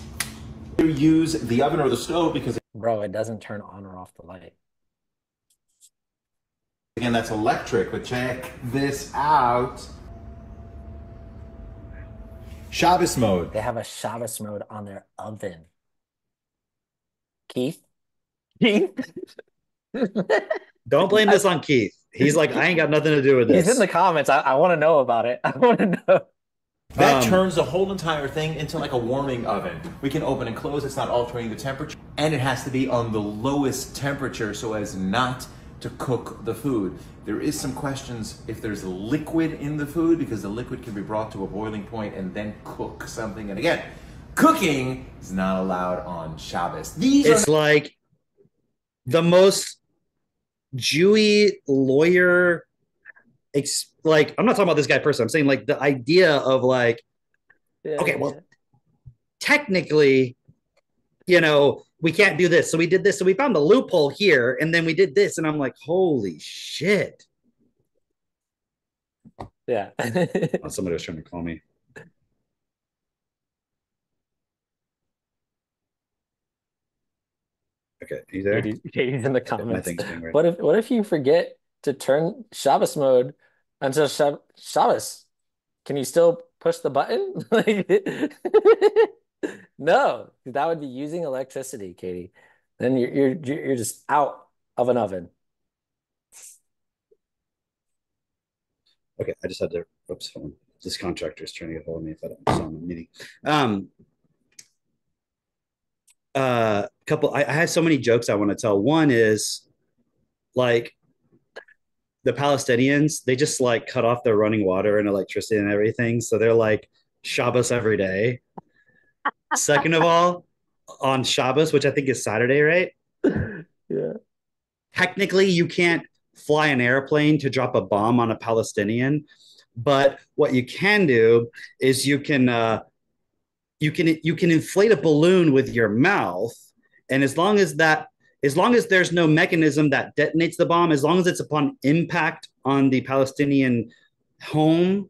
S10: You use the oven or the stove because...
S3: Bro, it doesn't turn on or off the light.
S10: Again, that's electric, but check this out. Shabbos mode.
S3: They have a Shabbos mode on their oven. Keith?
S4: Don't blame this on Keith. He's like, I ain't got nothing to do with this.
S3: He's in the comments. I want to know about it. I want to know.
S10: That turns the whole entire thing into like a warming oven. We can open and close. It's not altering the temperature. And it has to be on the lowest temperature so as not to cook the food. There is some questions if there's liquid in the food, because the liquid can be brought to a boiling point and then cook something. And again, cooking is not allowed on Shabbos.
S4: It's like the most Jewy lawyer, like, I'm not talking about this guy personally. I'm saying like the idea of like, technically, we can't do this. So we did this. So we found the loophole here, and then we did this. And I'm like, holy shit.
S3: Yeah.
S4: Somebody was trying to call me. Okay, you there?
S3: Katie's in the comments. What if you forget to turn Shabbos mode until Shabbos? Can you still push the button? No, that would be using electricity, Katie. Then you're just out of an oven.
S4: Okay, I just had to. Oops, hold on. This contractor is trying to get hold of me if I don't saw him in a meeting. I had so many jokes I want to tell. One is like the Palestinians, they just like cut off their running water and electricity and everything. So they're like Shabbos every day. Second of all, on Shabbos, which I think is Saturday, right?
S3: Yeah.
S4: Technically, you can't fly an airplane to drop a bomb on a Palestinian, but what you can do is you can inflate a balloon with your mouth, and as long as there's no mechanism that detonates the bomb, as long as it's upon impact on the Palestinian home,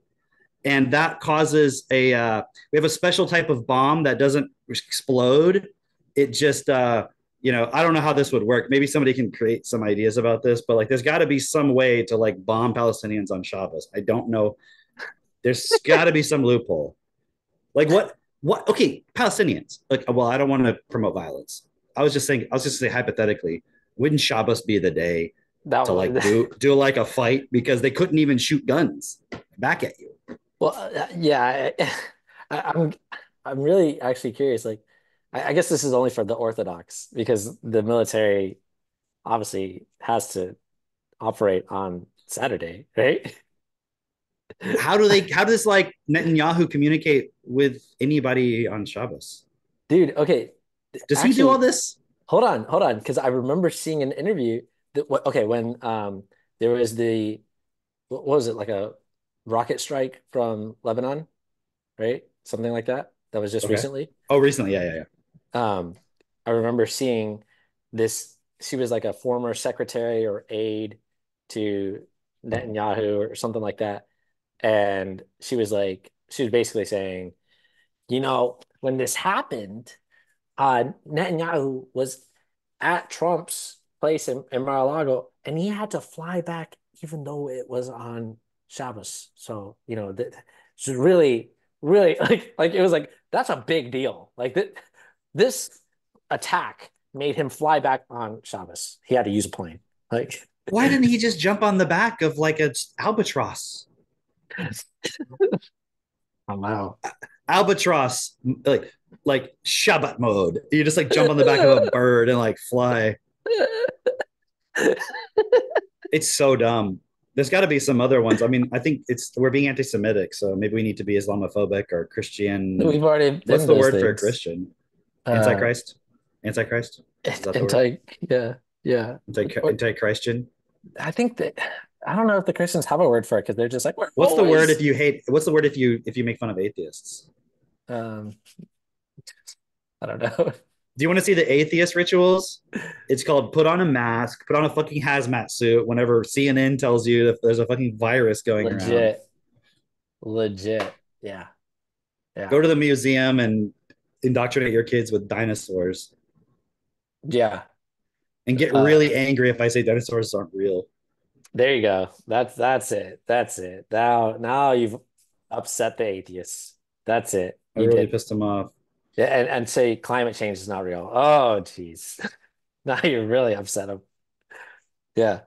S4: and that causes we have a special type of bomb that doesn't explode. It just I don't know how this would work. Maybe somebody can create some ideas about this, but like there's got to be some way to like bomb Palestinians on Shabbos. I don't know. There's got to be some loophole. Like what? Okay, Palestinians. Like, well, I don't want to promote violence. I was just saying hypothetically, wouldn't Shabbos be the day to like do like a fight, because they couldn't even shoot guns back at you?
S3: Well, yeah, I'm I'm really actually curious. Like, I guess this is only for the Orthodox because the military obviously has to operate on Saturday, right?
S4: How does like Netanyahu communicate with anybody on Shabbos?
S3: Dude, okay.
S4: Does he do all
S3: Actually,
S4: this?
S3: hold on, because I remember seeing an interview that okay, when there was the what was it, like a rocket strike from Lebanon, right? Something like that. That was just
S4: Okay.
S3: recently.
S4: Oh, recently, yeah.
S3: Um, I remember seeing this. She was like a former secretary or aide to Netanyahu or something like that. And she was basically saying, when this happened, Netanyahu was at Trump's place in Mar-a-Lago, and he had to fly back even though it was on Shabbos. So, it's really, really like it was like that's a big deal. Like this attack made him fly back on Shabbos. He had to use a plane. Like,
S4: Why didn't he just jump on the back of like a albatross?
S3: oh wow.
S4: Albatross, like Shabbat mode. You just like jump on the back of a bird and like fly. It's so dumb. There's got to be some other ones. I mean, I think we're being anti-Semitic, so maybe we need to be Islamophobic or Christian.
S3: We've already
S4: What's
S3: been
S4: the
S3: those
S4: word for a
S3: things.
S4: Christian? Antichrist. Antichrist. Is that the word?
S3: Yeah.
S4: Anti-Christian.
S3: I think that I don't know if the Christians have a word for it because they're just like we're
S4: What's the word
S3: always
S4: if you hate? What's the word if you make fun of atheists?
S3: um I don't know.
S4: Do you want to see the atheist rituals? It's called put on a mask, put on a fucking hazmat suit whenever CNN tells you that there's a fucking virus going around.
S3: Legit. Yeah.
S4: Go to the museum and indoctrinate your kids with dinosaurs.
S3: Yeah.
S4: And get really angry if I say dinosaurs aren't real.
S3: There you go. That's it. That's it. Now you've upset the atheists. That's it.
S4: I really pissed them off.
S3: Yeah, and say climate change is not real. Oh, geez. Now you're really upset them. Yeah.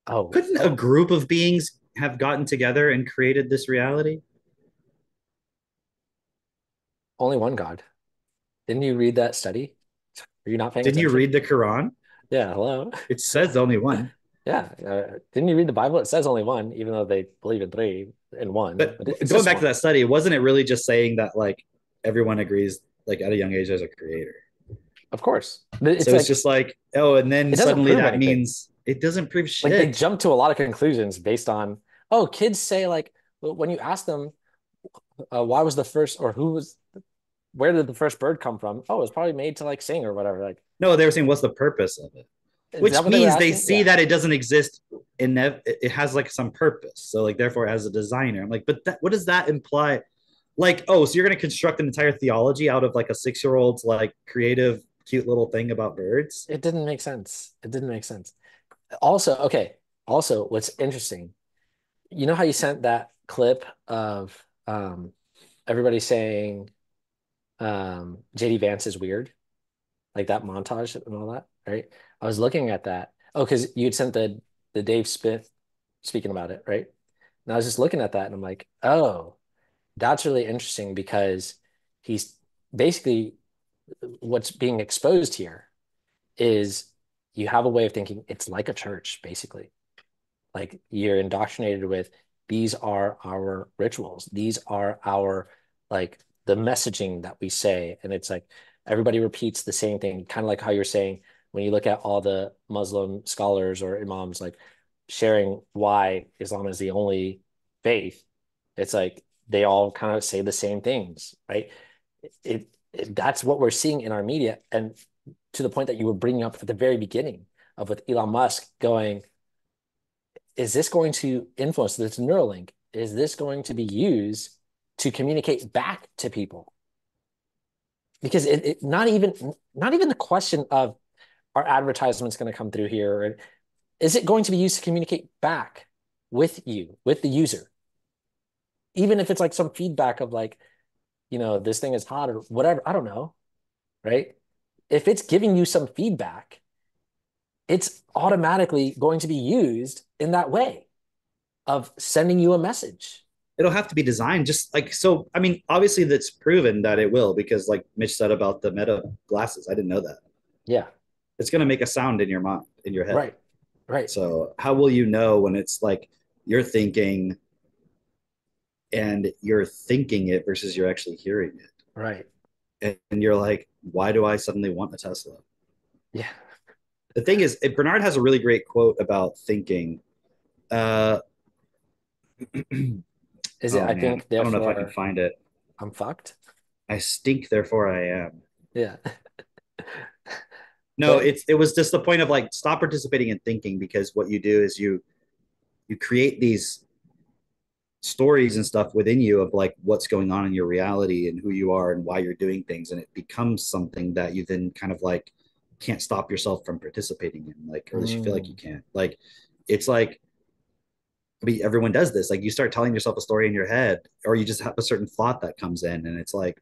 S3: Oh.
S4: Couldn't a group of beings have gotten together and created this reality?
S3: Only one God. Didn't you read that study? Are you not paying
S4: Didn't
S3: attention?
S4: you read the Quran?
S3: Yeah, hello.
S4: It says only one.
S3: Yeah. Didn't you read the Bible? It says only one, even though they believe in three and one.
S4: But
S3: it's
S4: going back to that study, wasn't it really just saying that like everyone agrees like at a young age there's a creator?
S3: Of course.
S4: It's just like, oh, and then suddenly that
S3: anything.
S4: means it doesn't prove shit.
S3: Like they jump to a lot of conclusions based on, kids say like when you ask them why was the first or where did the first bird come from? Oh, it was probably made to like sing or whatever. Like
S4: no, they were saying what's the purpose of it? Which means they see that it doesn't exist in it has like some purpose. So like therefore as a designer, I'm like, but what does that imply? Like, oh, so you're gonna construct an entire theology out of like a 6-year-old's like creative, cute little thing about birds?
S3: It didn't make sense. It didn't make sense. Also, what's interesting, you know how you sent that clip of everybody saying JD Vance is weird, like that montage and all that, right? I was looking at that. Oh, because you'd sent the Dave Smith speaking about it, right? And I was just looking at that and I'm like, oh, that's really interesting because he's basically what's being exposed here is you have a way of thinking it's like a church, basically. Like you're indoctrinated with these are our rituals, these are our like the messaging that we say. And it's like everybody repeats the same thing, kind of like how you're saying when you look at all the Muslim scholars or imams like sharing why Islam is the only faith, it's like they all kind of say the same things, right? That's what we're seeing in our media. And to the point that you were bringing up at the very beginning of with Elon Musk going, is this going to influence this Neuralink? Is this going to be used to communicate back to people? Because not even the question of are advertisements going to come through here? Or is it going to be used to communicate back with you, with the user? Even if it's like some feedback of like, this thing is hot or whatever, I don't know, right? If it's giving you some feedback, it's automatically going to be used in that way of sending you a message.
S4: it'll have to be designed just like so. I mean, obviously that's proven that it will because like Mitch said about the Meta glasses, I didn't know that.
S3: Yeah,
S4: it's going to make a sound in your mind, in your head.
S3: Right.
S4: So how will you know when it's like you're thinking and you're thinking it versus you're actually hearing it?
S3: Right.
S4: And you're like, why do I suddenly want a Tesla?
S3: Yeah.
S4: The thing is, Bernard has a really great quote about thinking.
S3: Is it? I think.
S4: I don't know if I can find it.
S3: I'm fucked.
S4: I stink, therefore I am.
S3: Yeah.
S4: No, it was just the point of like stop participating in thinking, because what you do is you create these stories and stuff within you of like what's going on in your reality and who you are and why you're doing things, and it becomes something that you then kind of like can't stop yourself from participating in, like, or at least you feel like you can't. Like it's like, I mean, everyone does this. Like you start telling yourself a story in your head, or you just have a certain thought that comes in, and it's like,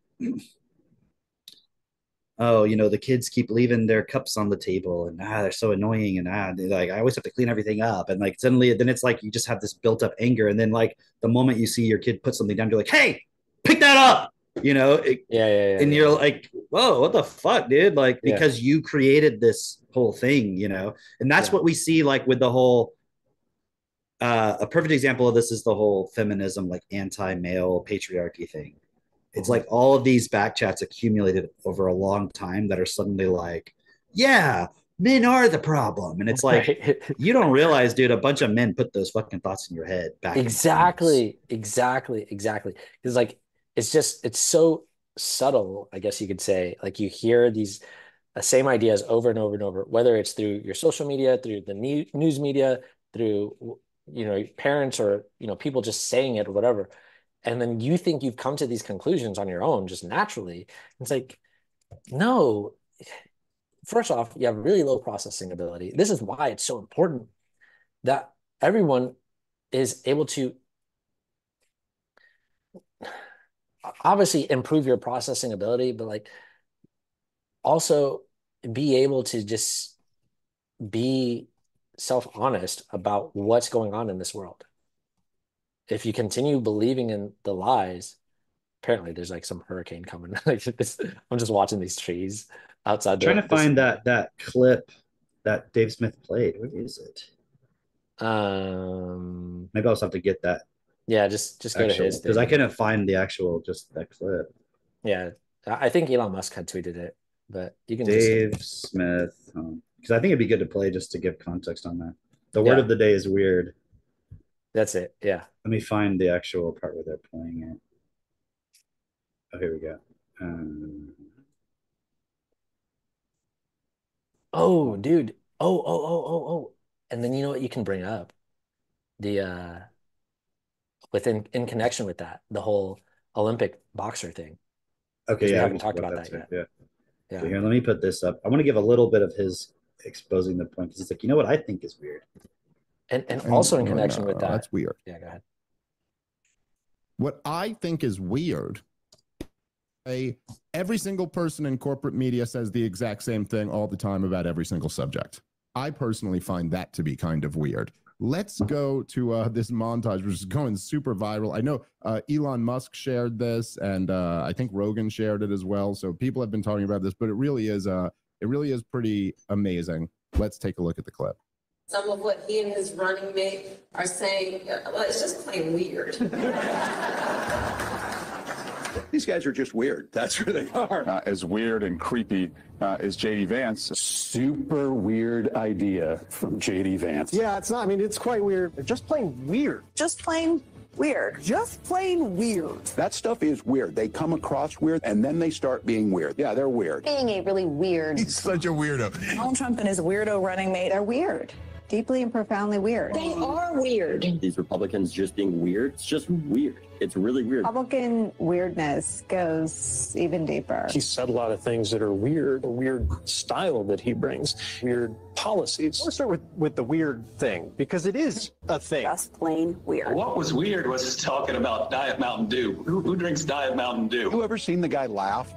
S4: oh, you know, the kids keep leaving their cups on the table, and they're so annoying, and like I always have to clean everything up, and like suddenly then it's like you just have this built up anger, and then like the moment you see your kid put something down, you're like, hey, pick that up, you know? And you're like, whoa, what the fuck, dude? Like because you created this whole thing, you know? And that's what we see like with the whole a perfect example of this is the whole feminism, like anti-male patriarchy thing. It's like all of these back chats accumulated over a long time that are suddenly like, yeah, men are the problem. And it's like, you don't realize, dude, a bunch of men put those fucking thoughts in your head back.
S3: Exactly. Because like, it's so subtle, I guess you could say. Like you hear these same ideas over and over and over, whether it's through your social media, through the news media, through, you know, parents or, you know, people just saying it or whatever. And then you think you've come to these conclusions on your own just naturally. It's like, no, first off, you have really low processing ability. This is why it's so important that everyone is able to obviously improve your processing ability, but like also be able to just be self-honest about what's going on in this world. If you continue believing in the lies, apparently there's like some hurricane coming. Like this, I'm just watching these trees outside.
S4: Trying to find that clip that Dave Smith played. Where is it? Maybe I'll just have to get that.
S3: Yeah, just go to his,
S4: because I couldn't find the actual just that clip.
S3: Yeah, I think Elon Musk had tweeted it, but you can
S4: Dave Smith, because I think it'd be good to play just to give context on that. The word of the day is weird.
S3: That's it. Yeah.
S4: Let me find the actual part where they're playing it. Oh, here we go.
S3: Oh, dude. Oh. And then you know what you can bring up? The in connection with that, the whole Olympic boxer thing.
S4: Okay,
S3: we
S4: yeah.
S3: haven't talked about that yet.
S4: Yeah. So here, let me put this up. I want to give a little bit of his exposing the point, because it's like, you know what I think is weird.
S3: And also in connection with that.
S11: That's weird.
S3: Yeah, go ahead.
S11: What I think is weird, every single person in corporate media says the exact same thing all the time about every single subject. I personally find that to be kind of weird. Let's go to this montage, which is going super viral. I know Elon Musk shared this, and I think Rogan shared it as well. So people have been talking about this, but it really is pretty amazing. Let's take a look at the clip.
S12: Some of what he and his running mate are saying, well, it's just plain weird.
S13: These guys are just weird. That's who they are. As weird and creepy as J.D. Vance. Super weird idea from J.D. Vance.
S14: Yeah, it's not. I mean, it's quite weird. Just plain weird.
S15: Just plain weird.
S14: Just plain weird.
S13: That stuff is weird. They come across weird, and then they start being weird. Yeah, they're weird.
S15: Being a really weird.
S11: He's such a weirdo.
S15: Donald Trump and his weirdo running mate are weird. Deeply and profoundly weird.
S12: They are weird.
S16: These Republicans just being weird, it's just weird. It's really weird.
S15: Republican weirdness goes even deeper.
S14: He said a lot of things that are weird, a weird style that he brings, weird policies. Let's start with the weird thing, because it is a thing.
S15: Just plain weird.
S17: What was weird was talking about Diet Mountain Dew. Who drinks Diet Mountain Dew?
S13: You ever seen the guy laugh?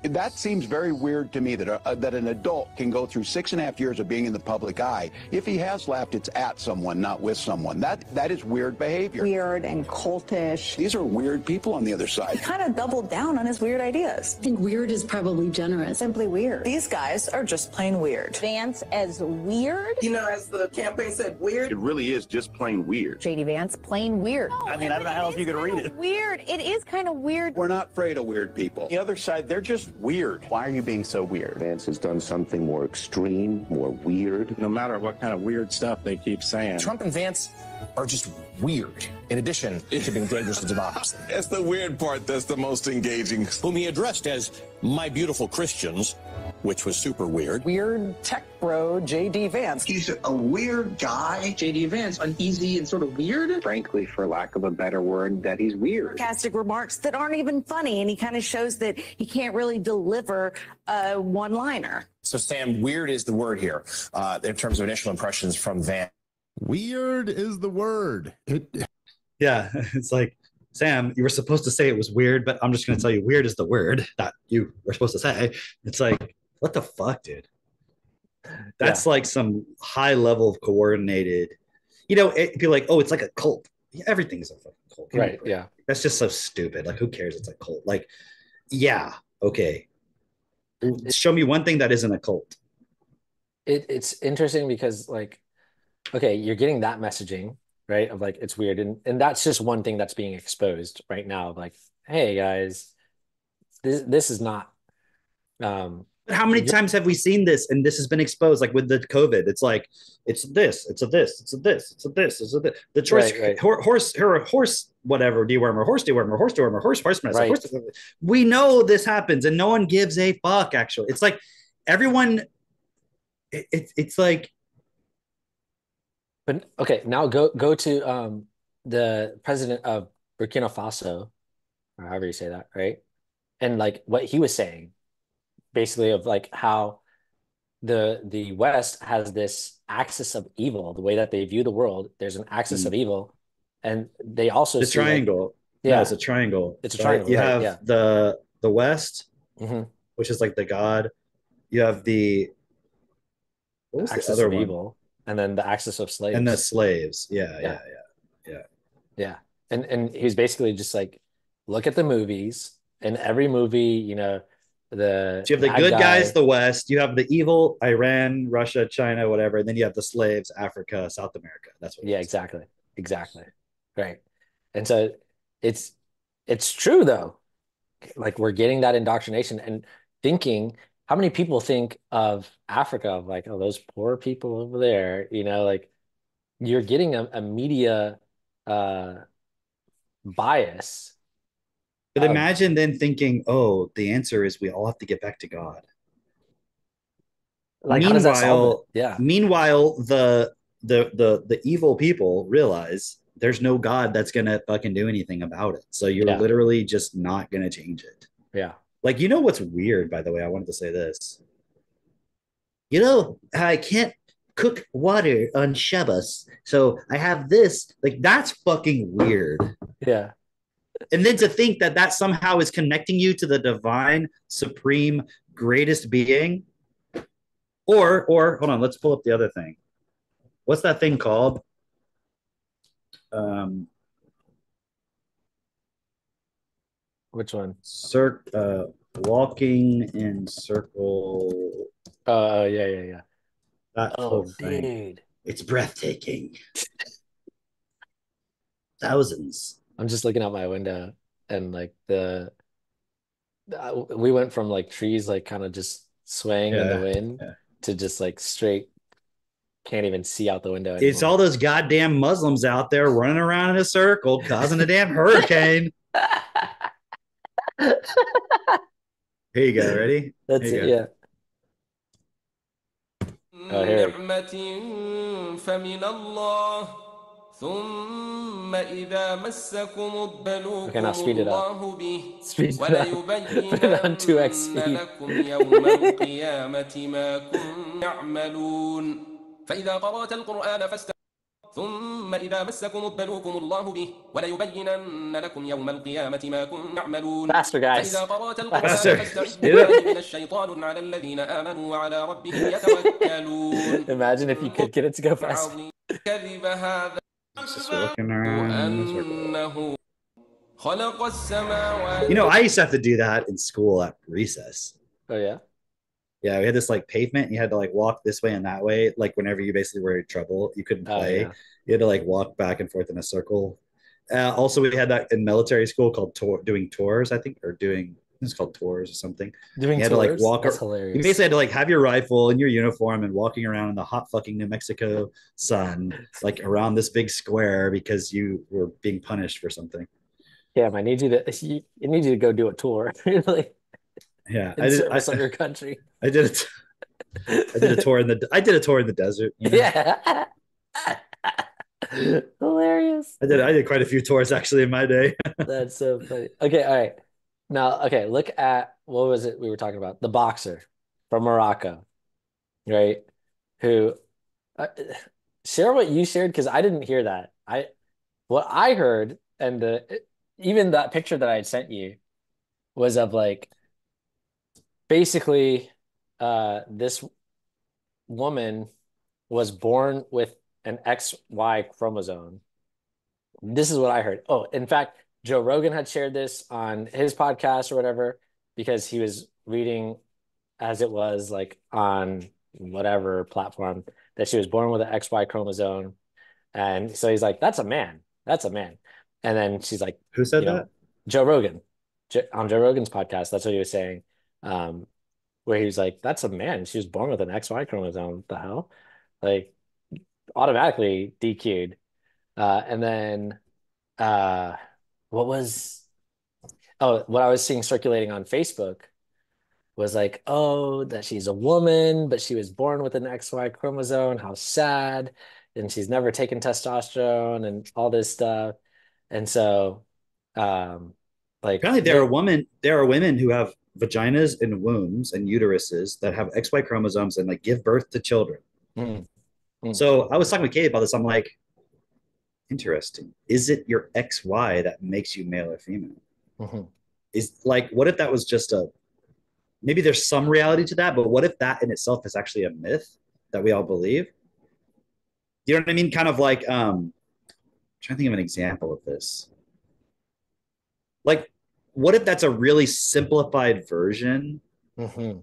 S13: That seems very weird to me that an adult can go through 6.5 years of being in the public eye. If he has laughed, it's at someone, not with someone. That is weird behavior.
S15: Weird and cultish.
S13: These are weird people on the other side.
S15: He kind of doubled down on his weird ideas.
S17: I think weird is probably generous.
S15: Simply weird. These guys are just plain weird.
S18: Vance as weird?
S19: You know, as the campaign said, weird.
S13: It really is just plain weird.
S18: JD Vance, plain weird.
S14: I mean, I don't know how else you could read it.
S18: Weird. It is kind of weird.
S13: We're not afraid of weird people. The other side, they're just weird. Why are you being so weird?
S16: Vance has done something more extreme, more weird.
S20: No matter what kind of weird stuff they keep saying.
S21: Trump and Vance are just weird, in addition to being dangerous to democracy.
S22: That's the weird part that's the most engaging.
S21: Whom he addressed as my beautiful Christians, which was super weird.
S14: Weird tech bro, JD Vance.
S19: He's a weird guy. JD Vance, uneasy and sort of weird.
S16: Frankly, for lack of a better word, that he's weird.
S18: Sarcastic remarks that aren't even funny, and he kind of shows that he can't really deliver a one-liner.
S21: So, Sam, weird is the word here in terms of initial impressions from Vance.
S11: Weird is the word.
S4: Yeah, it's like, Sam, you were supposed to say it was weird, but I'm just going to tell you weird is the word that you were supposed to say. It's like, what the fuck, dude? That's like some high level of coordinated, you know, it'd be like, oh, it's like a cult. Yeah, everything's a fucking cult.
S3: Right, yeah.
S4: That's just so stupid. Like, who cares? It's a cult. Like, yeah, okay. Show me one thing that isn't a cult.
S3: It's interesting because, like, okay, you're getting that messaging, right? Of like, it's weird. And that's just one thing that's being exposed right now. Like, hey guys, this is not,
S4: how many times have we seen this and this has been exposed? Like with the COVID, it's like, it's this, it's a this, it's a this, it's a this, it's a this. The choice, right. Horse, whatever, dewormer, horse dewormer, horse dewormer, horseman. Right. Horse, we know this happens and no one gives a fuck, actually. It's like everyone, it's like.
S3: But okay, now go to the president of Burkina Faso, or however you say that, right? And like what he was saying, basically of like how the West has this axis of evil, the way that they view the world. There's an axis of evil, and they also
S4: the
S3: see
S4: triangle.
S3: Like, yeah,
S4: no, it's a triangle.
S3: It's a triangle.
S4: You
S3: right,
S4: have the West, which is like the God. You have the what was
S3: axis
S4: the other
S3: of
S4: one?
S3: Evil, and then the axis of slaves.
S4: And the slaves. Yeah.
S3: And he's basically just like, look at the movies. In every movie, you know, so
S4: you have the good guys, the West. You have the evil, Iran, Russia, China, whatever. And then you have the slaves, Africa, South America. That's what.
S3: Yeah, exactly. Right. And so it's true though. Like we're getting that indoctrination and thinking. How many people think of Africa of like, oh, those poor people over there? You know, like you're getting a media bias.
S4: But imagine then thinking, oh, the answer is we all have to get back to God.
S3: Like, how does that solve it? Yeah.
S4: Meanwhile, the evil people realize there's no God that's gonna fucking do anything about it. So you're literally just not gonna change it.
S3: Yeah.
S4: Like, you know what's weird, by the way? I wanted to say this. You know, I can't cook water on Shabbos, so I have this. Like, that's fucking weird.
S3: Yeah.
S4: And then to think that somehow is connecting you to the divine, supreme, greatest being. Or hold on, let's pull up the other thing. What's that thing called?
S3: Which one?
S4: Walking in circle.
S3: Yeah.
S4: That whole thing.
S3: Dude.
S4: It's breathtaking. Thousands.
S3: I'm just looking out my window and like we went from like trees like kind of just swaying in the wind to just like straight, can't even see out the window anymore.
S4: It's all those goddamn Muslims out there running around in a circle causing a damn hurricane. Here you go. Ready?
S3: That's it. Yeah. Oh, here. Okay, now speed it up. Speed it up. Put it on 2x speed.
S1: ثم إذا مسكم الضر الله به وليبينن لكم يوم القيامة ما كنتم تعملون.
S3: Faster, guys.
S1: فإذا قرأت القرآن
S3: Faster.
S1: فاستعذ بالله من الشيطان على الذين آمنوا وعلى ربهم يتوكلون.
S3: Imagine if you could get it to go fast.
S1: كذب هذا
S4: Just walking around in a circle.
S1: أنه خلق السماوات.
S4: You know, I used to have to do that in school at recess.
S3: Oh yeah.
S4: Yeah, we had this like pavement. And you had to like walk this way and that way. Like whenever you basically were in trouble, you couldn't play.
S3: Yeah.
S4: You had to like walk back and forth in a circle. Also, we had that in military school called doing tours, I think, or doing it's called tours or something.
S3: Doing
S4: you had
S3: tours?
S4: to like walk.
S3: That's hilarious.
S4: You basically had to like have your rifle and your uniform and walking around in the hot fucking New Mexico sun, like around this big square because you were being punished for something.
S3: Yeah, I need you to go do a tour. Like,
S4: yeah,
S3: in service of your country.
S4: I did it. I did a tour in the desert. You know?
S3: Yeah. Hilarious.
S4: I did quite a few tours actually in my day.
S3: That's so funny. Okay, all right. Now, okay, look at what was it we were talking about? The boxer from Morocco, right? Who share what you shared because I didn't hear that. What I heard and even that picture that I had sent you was of like basically this woman was born with an XY chromosome. This is what I heard. Oh, in fact, Joe Rogan had shared this on his podcast or whatever because he was reading as it was like on whatever platform that she was born with an XY chromosome. And so he's like, that's a man. That's a man. And then she's like,
S4: who said that?
S3: Joe Rogan. On Joe Rogan's podcast, that's what he was saying. Where he was like, that's a man. She was born with an XY chromosome. What the hell? Like, automatically DQ'd. And then what I was seeing circulating on Facebook was like, oh, that she's a woman, but she was born with an XY chromosome. How sad. And she's never taken testosterone and all this stuff. And so, like,
S4: apparently there are women who have vaginas and wombs and uteruses that have XY chromosomes and like give birth to children. So I was talking with Kate about this. I'm like, interesting. Is it your XY that makes you male or female? Is like, what if that was just maybe there's some reality to that, but what if that in itself is actually a myth that we all believe? You know what I mean? Kind of like, I'm trying to think of an example of this. Like, what if that's a really simplified version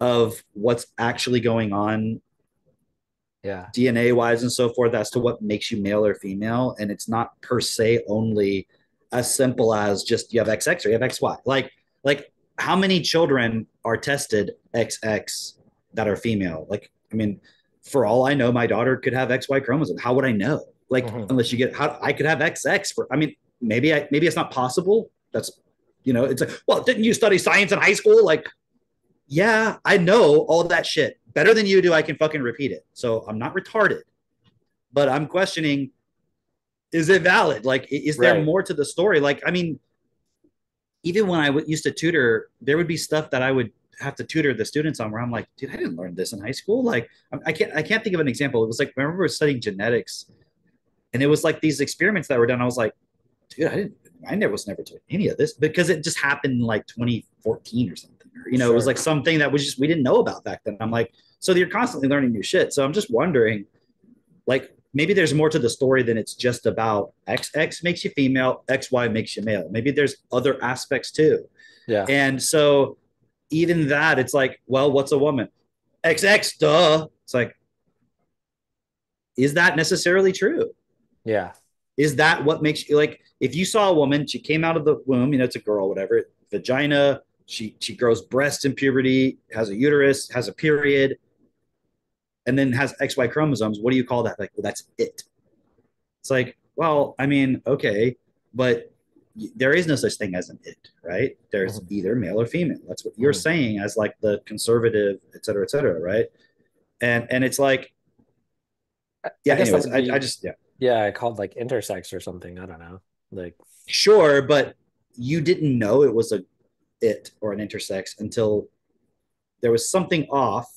S4: of what's actually going on DNA wise and so forth as to what makes you male or female, and it's not per se only as simple as just you have XX or you have XY. Like how many children are tested XX that are female? Like, I mean, for all I know, my daughter could have XY chromosome. How would I know? Like, unless you get I could have XX for. I mean, maybe it's not possible. That's it's like, well, didn't you study science in high school? Like, yeah, I know all that shit better than you do. I can fucking repeat it. So I'm not retarded, but I'm questioning, is it valid? Like, is there more to the story? Like, I mean, even when I used to tutor, there would be stuff that I would have to tutor the students on where I'm like, dude, I didn't learn this in high school. Like, I can't think of an example. It was like, I remember studying genetics and it was like these experiments that were done. I was like, dude, I was never taught any of this because it just happened in like 2014 or something. Or, it was like something that was just, we didn't know about back then. I'm like, so you're constantly learning new shit. So I'm just wondering, like, maybe there's more to the story than it's just about XX makes you female, XY makes you male. Maybe there's other aspects too.
S3: Yeah.
S4: And so even that, it's like, well, what's a woman? XX, duh. It's like, is that necessarily true?
S3: Yeah.
S4: Is that what makes you, like, if you saw a woman, she came out of the womb, it's a girl, whatever, vagina, she grows breasts in puberty, has a uterus, has a period, and then has XY chromosomes. What do you call that? Like, well, that's it. It's like, well, I mean, okay, but there is no such thing as an it, right? There's either male or female. That's what you're saying as like the conservative, et cetera, right? And it's like, yeah, anyways, I just, yeah.
S3: Yeah, I called like intersex or something. I don't know. Like,
S4: sure, but you didn't know it was it or an intersex until there was something off,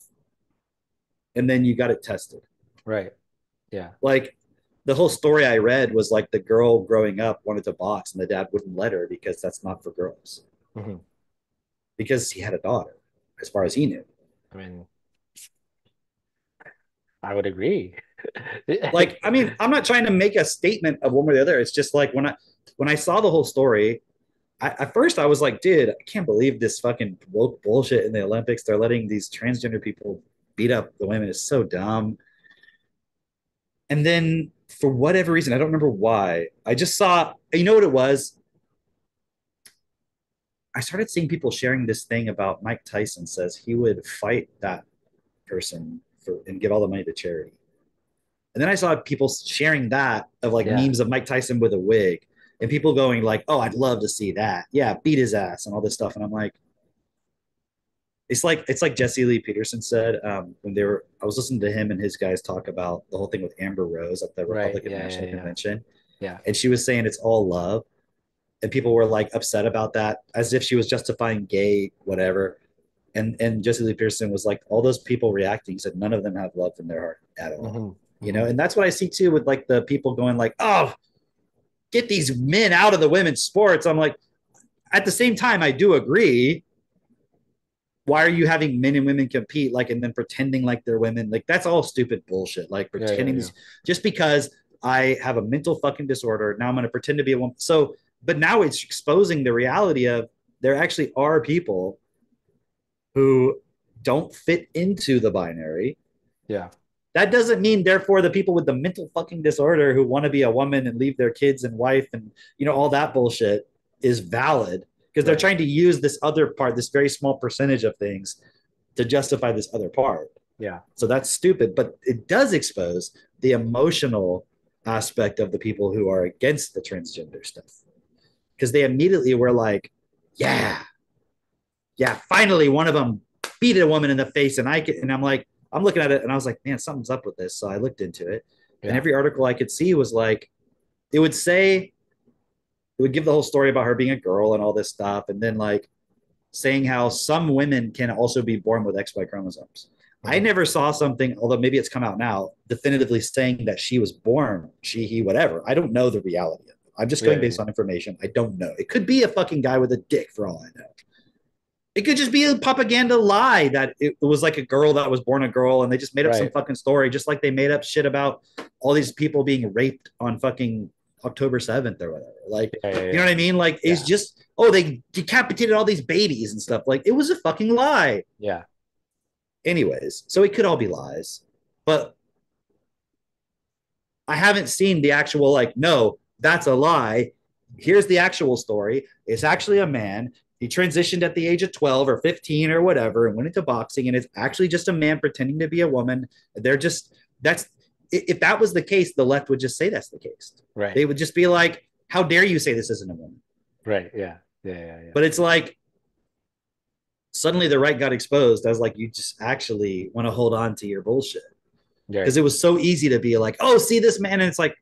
S4: and then you got it tested.
S3: Right. Yeah.
S4: Like the whole story I read was like the girl growing up wanted to box and the dad wouldn't let her because that's not for girls.
S3: Mm-hmm.
S4: Because he had a daughter, as far as he knew.
S3: I mean, I would agree.
S4: Like, I mean, I'm not trying to make a statement of one way or the other. It's just like when I saw the whole story, at first I was like, dude, I can't believe this fucking woke bullshit in the Olympics. They're letting these transgender people beat up the women. It's so dumb. And then for whatever reason, I don't remember why, I just saw, you know what it was? I started seeing people sharing this thing about Mike Tyson says he would fight that person and give all the money to charity. And then I saw people sharing that of like memes of Mike Tyson with a wig and people going like, oh, I'd love to see that. Yeah, beat his ass and all this stuff. And I'm like, it's like Jesse Lee Peterson said when I was listening to him and his guys talk about the whole thing with Amber Rose at the Republican National Convention.
S3: Yeah.
S4: And she was saying it's all love. And people were like upset about that as if she was justifying gay, whatever. And Jesse Lee Peterson was like, all those people reacting, he said none of them have love in their heart at all.
S3: Mm-hmm.
S4: You know, and that's what I see too with like the people going like, oh, get these men out of the women's sports. I'm like, at the same time, I do agree. Why are you having men and women compete like and then pretending like they're women? Like that's all stupid bullshit. Like pretending just because I have a mental fucking disorder, now I'm going to pretend to be a woman. So, but now it's exposing the reality of there actually are people who don't fit into the binary.
S3: Yeah.
S4: That doesn't mean, therefore, the people with the mental fucking disorder who want to be a woman and leave their kids and wife and, you know, all that bullshit is valid because they're trying to use this other part, this very small percentage of things to justify this other part.
S3: Yeah.
S4: So that's stupid, but it does expose the emotional aspect of the people who are against the transgender stuff because they immediately were like, yeah, finally one of them beat a woman in the face and I'm like, I'm looking at it and I was like, man, something's up with this. So I looked into it and every article I could see was like, it would give the whole story about her being a girl and all this stuff. And then like saying how some women can also be born with XY chromosomes. Mm-hmm. I never saw something, although maybe it's come out now, definitively saying that she was born, she, he, whatever. I don't know the reality of it. I'm just going based on information. I don't know. It could be a fucking guy with a dick for all I know. It could just be a propaganda lie that it was like a girl that was born a girl and they just made up some fucking story, just like they made up shit about all these people being raped on fucking October 7th or whatever. Like, you know what I mean? Like, it's just, oh, they decapitated all these babies and stuff. Like, it was a fucking lie.
S3: Yeah.
S4: Anyways, so it could all be lies. But I haven't seen the actual, like, no, that's a lie. Here's the actual story. It's actually a man. He transitioned at the age of 12 or 15 or whatever and went into boxing. And it's actually just a man pretending to be a woman. If that was the case, the left would just say that's the case.
S3: Right.
S4: They would just be like, how dare you say this isn't a woman?
S3: Right. Yeah. Yeah.
S4: But it's like, suddenly the right got exposed. I was like, you just actually want to hold on to your bullshit. Because it was so easy to be like, oh, see this man. And it's like,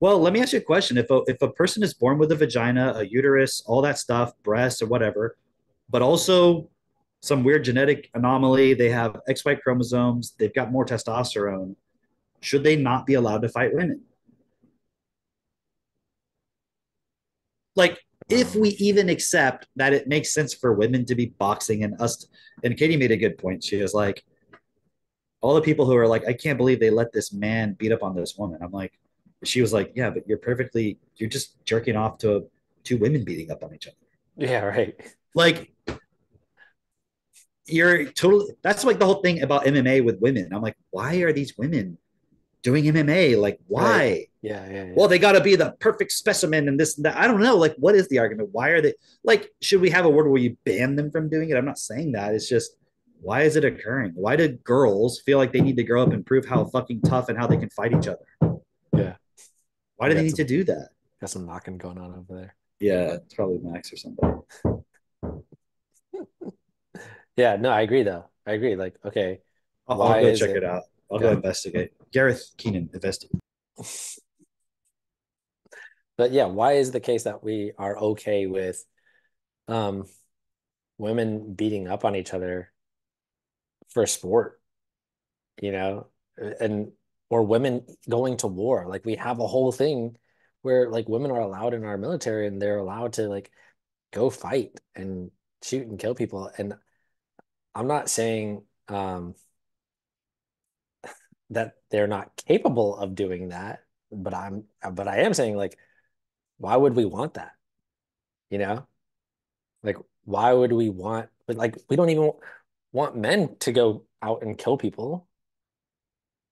S4: well, let me ask you a question. If a person is born with a vagina, a uterus, all that stuff, breasts or whatever, but also some weird genetic anomaly, they have XY chromosomes, they've got more testosterone, should they not be allowed to fight women? Like, if we even accept that it makes sense for women to be boxing and us, and Katie made a good point. She was like, all the people who are like, I can't believe they let this man beat up on this woman. I'm like, she was like, yeah, but you're just jerking off to two women beating up on each other.
S3: Yeah, right.
S4: Like, that's like the whole thing about MMA with women. I'm like, why are these women doing MMA? Like, why?
S3: Right. Yeah.
S4: Well, they got to be the perfect specimen and this and that. I don't know. Like, what is the argument? Why are they like, should we have a word where you ban them from doing it? I'm not saying that. It's just, why is it occurring? Why do girls feel like they need to grow up and prove how fucking tough and how they can fight each other?
S3: Yeah.
S4: Why do they need to do that?
S3: Got some knocking going on over there.
S4: Yeah, it's probably Max or something.
S3: Yeah, no, I agree though. I agree. Like, okay.
S4: I'll go check it out. I'll go investigate. Gareth Keenan, investigate.
S3: But yeah, why is the case that we are okay with women beating up on each other for sport, you know, or women going to war. Like we have a whole thing where like women are allowed in our military and they're allowed to like go fight and shoot and kill people. And I'm not saying that they're not capable of doing that, but I am saying like, why would we want that? You know, like why would we want? But like we don't even want men to go out and kill people,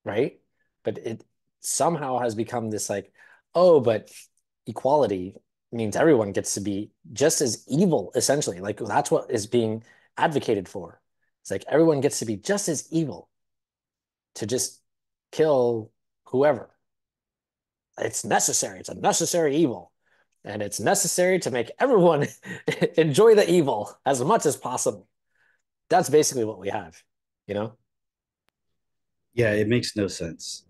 S3: right? But it somehow has become this like, oh, but equality means everyone gets to be just as evil, essentially. Like that's what is being advocated for. It's like everyone gets to be just as evil to just kill whoever. It's necessary. It's a necessary evil. And it's necessary to make everyone enjoy the evil as much as possible. That's basically what we have, you know?
S4: Yeah, it makes no sense.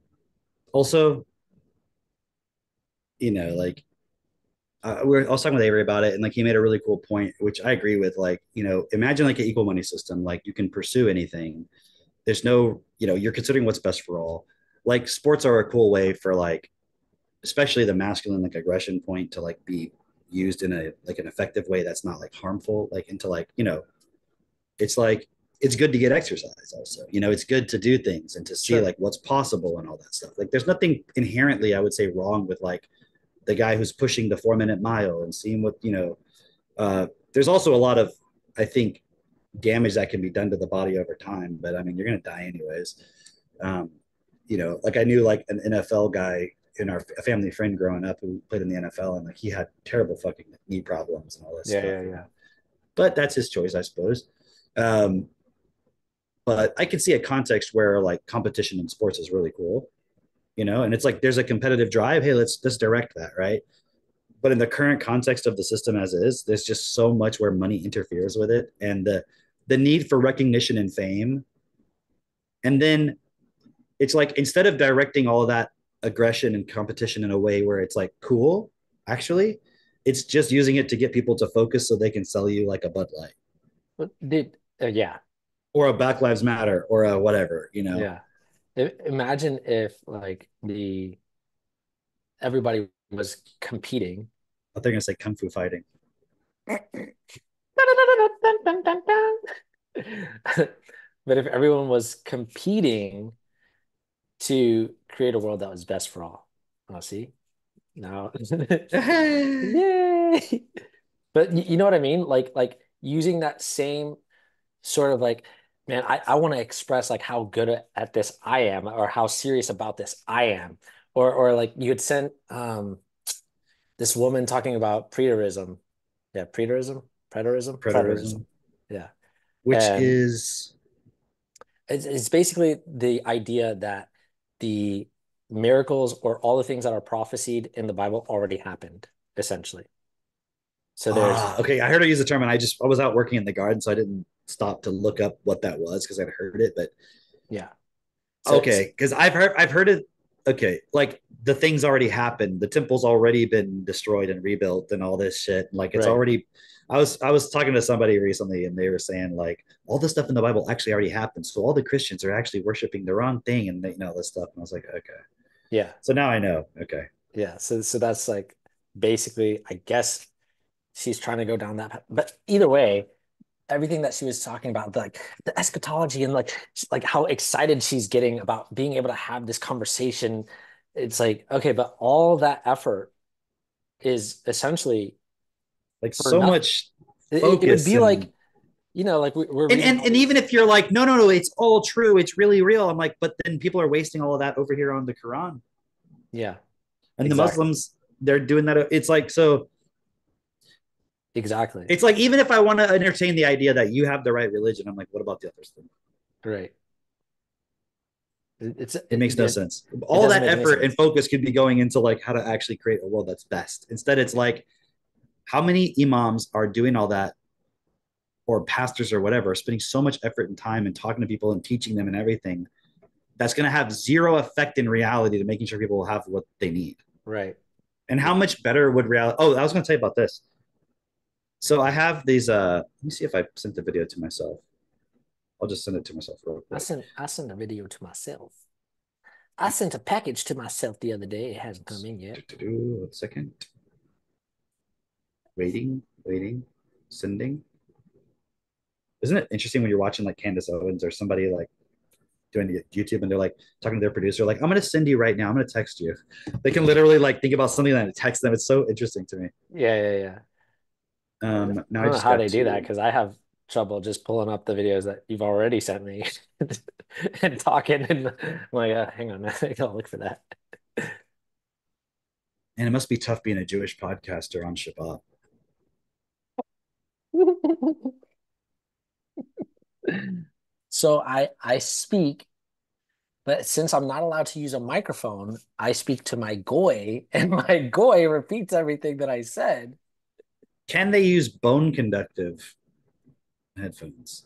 S4: Also, like I was talking with Avery about it, and like he made a really cool point, which I agree with. Like, imagine like an equal money system. Like you can pursue anything. There's no, you're considering what's best for all. Like sports are a cool way for like, especially the masculine like aggression point to like be used in a like an effective way that's not like harmful. Like into like, it's like it's good to get exercise also. It's good to do things and to see like what's possible and all that stuff. Like there's nothing inherently, I would say, wrong with like the guy who's pushing the 4 minute mile and seeing what there's also a lot of, I think, damage that can be done to the body over time, but I mean you're gonna die anyways. Like I knew like an NFL guy in a family friend growing up who played in the NFL, and like he had terrible fucking knee problems and all this stuff.
S3: Yeah.
S4: But that's his choice, I suppose. But I can see a context where like competition in sports is really cool, and it's like there's a competitive drive. Hey, let's direct that, right? But in the current context of the system as is, there's just so much where money interferes with it, and the need for recognition and fame. And then it's like instead of directing all of that aggression and competition in a way where it's like cool, actually, it's just using it to get people to focus so they can sell you like a Bud Light.
S3: Yeah.
S4: Or a Black Lives Matter or a whatever,
S3: Yeah. Imagine if like everybody was competing.
S4: I think I say kung fu fighting.
S3: But if everyone was competing to create a world that was best for all. Oh, see? Now. Yay! But you know what I mean? Like using that same sort of like, man, I want to express like how good at this I am, or how serious about this I am. Or like you had sent this woman talking about preterism. Yeah, preterism. Yeah.
S4: Which
S3: And
S4: is
S3: it's basically the idea that the miracles or all the things that are prophesied in the Bible already happened, essentially. So there's
S4: okay. I heard her use the term, and I was out working in the garden, so I didn't stop to look up what that was because I'd heard it. But
S3: yeah,
S4: okay, because I've heard it. Okay, like the thing's already happened. The temple's already been destroyed and rebuilt, and all this shit. Like it's already. I was talking to somebody recently, and they were saying like all this stuff in the Bible actually already happened. So all the Christians are actually worshiping the wrong thing, and all this stuff. And I was like, okay,
S3: yeah.
S4: So now I know. Okay,
S3: yeah. So that's like basically, I guess she's trying to go down that path. But either way, everything that she was talking about, like the eschatology and like how excited she's getting about being able to have this conversation. It's like, okay, but all that effort is essentially
S4: like so
S3: nothing.
S4: Much
S3: It would be like, like we're
S4: and even if you're like, no, it's all true, it's really real. I'm like, but then people are wasting all of that over here on the Quran.
S3: Yeah.
S4: And the Muslims, they're doing that. It's like, so
S3: exactly.
S4: It's like, even if I want to entertain the idea that you have the right religion, I'm like, what about the others?
S3: Right.
S4: It makes no sense. All that effort and focus could be going into like how to actually create a world that's best. Instead, it's like, how many imams are doing all that, or pastors or whatever, spending so much effort and time and talking to people and teaching them and everything, that's going to have zero effect in reality to making sure people will have what they need.
S3: Right.
S4: And how much better would reality? Oh, I was going to tell you about this. So I have these. Let me see if I sent the video to myself. I'll just send it to myself real quick.
S3: I send the video to myself. I sent a package to myself the other day. It hasn't come in yet.
S4: 1 second. Waiting, sending. Isn't it interesting when you're watching like Candace Owens or somebody like doing the YouTube and they're like talking to their producer, like, I'm going to send you right now. I'm going to text you. They can literally like think about something and text them. It's so interesting to me.
S3: Yeah.
S4: Now
S3: I don't know how they do that because I have trouble just pulling up the videos that you've already sent me and talking. And I'm like, hang on, I gotta look for that.
S4: And it must be tough being a Jewish podcaster on Shabbat.
S3: So I speak, but since I'm not allowed to use a microphone, I speak to my goy, and my goy repeats everything that I said.
S4: Can they use bone conductive headphones?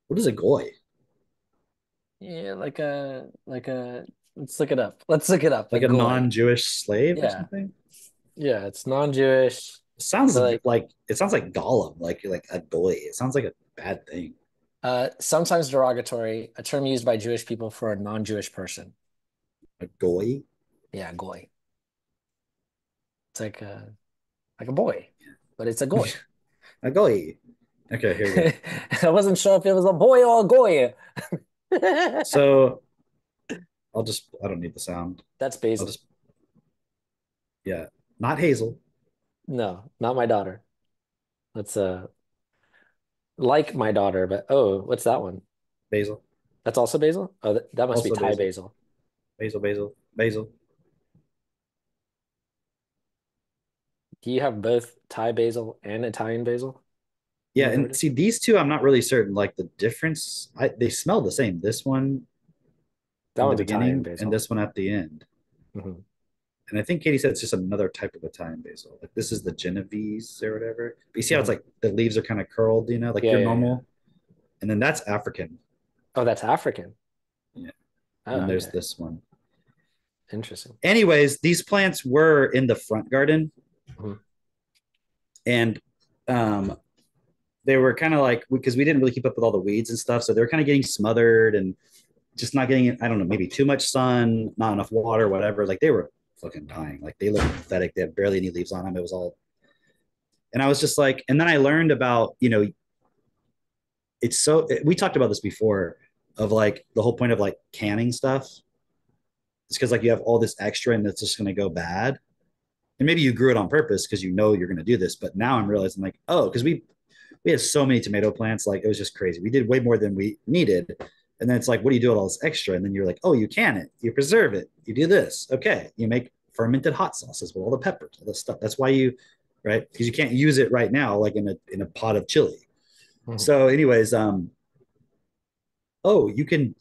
S4: What is a goy?
S3: Yeah, like a let's look it up. Let's look it up.
S4: Like a non-Jewish slave or something?
S3: Yeah, it's non-Jewish.
S4: It sounds like it sounds like Gollum, like a goy. It sounds like a bad thing.
S3: Sometimes derogatory, a term used by Jewish people for a non-Jewish person.
S4: A goy?
S3: Yeah, goy. It's like a boy, but it's a goy.
S4: A goy. Okay, here we go.
S3: I wasn't sure if it was a boy or a goy.
S4: So I don't need the sound.
S3: That's Basil.
S4: Yeah, not Hazel.
S3: No, not my daughter. That's like my daughter, but what's that one?
S4: Basil.
S3: That's also Basil? Oh, that must be
S4: Also
S3: Thai basil.
S4: Basil.
S3: Do you have both Thai basil and Italian basil?
S4: Yeah, and see these two, I'm not really certain. Like the difference, they smell the same. This one
S3: that
S4: in
S3: one's
S4: the beginning
S3: Italian basil.
S4: and this one at the end.
S3: Mm-hmm.
S4: And I think Katie said it's just another type of Italian basil. Like this is the Genovese or whatever. But you see how it's like the leaves are kind of curled, like your normal. And then that's African.
S3: Oh, that's African.
S4: Yeah. And there's this one.
S3: Interesting.
S4: Anyways, these plants were in the front garden.
S3: Mm-hmm.
S4: And they were kind of like, because we didn't really keep up with all the weeds and stuff. So they were kind of getting smothered and just not getting, I don't know, maybe too much sun, not enough water, whatever. Like they were fucking dying. Like they looked pathetic. They had barely any leaves on them. It was all, and I was just like, and then I learned about, we talked about this before of like the whole point of like canning stuff. It's because like you have all this extra and it's just going to go bad. And maybe you grew it on purpose because you're going to do this. But now I'm realizing like, because we had so many tomato plants, like it was just crazy. We did way more than we needed. And then it's like, what do you do with all this extra? And then you're like, you can it, you preserve it, you do this. Okay. You make fermented hot sauces with all the peppers, all this stuff. That's why right? Because you can't use it right now, like in a pot of chili. Mm-hmm. So anyways, you can,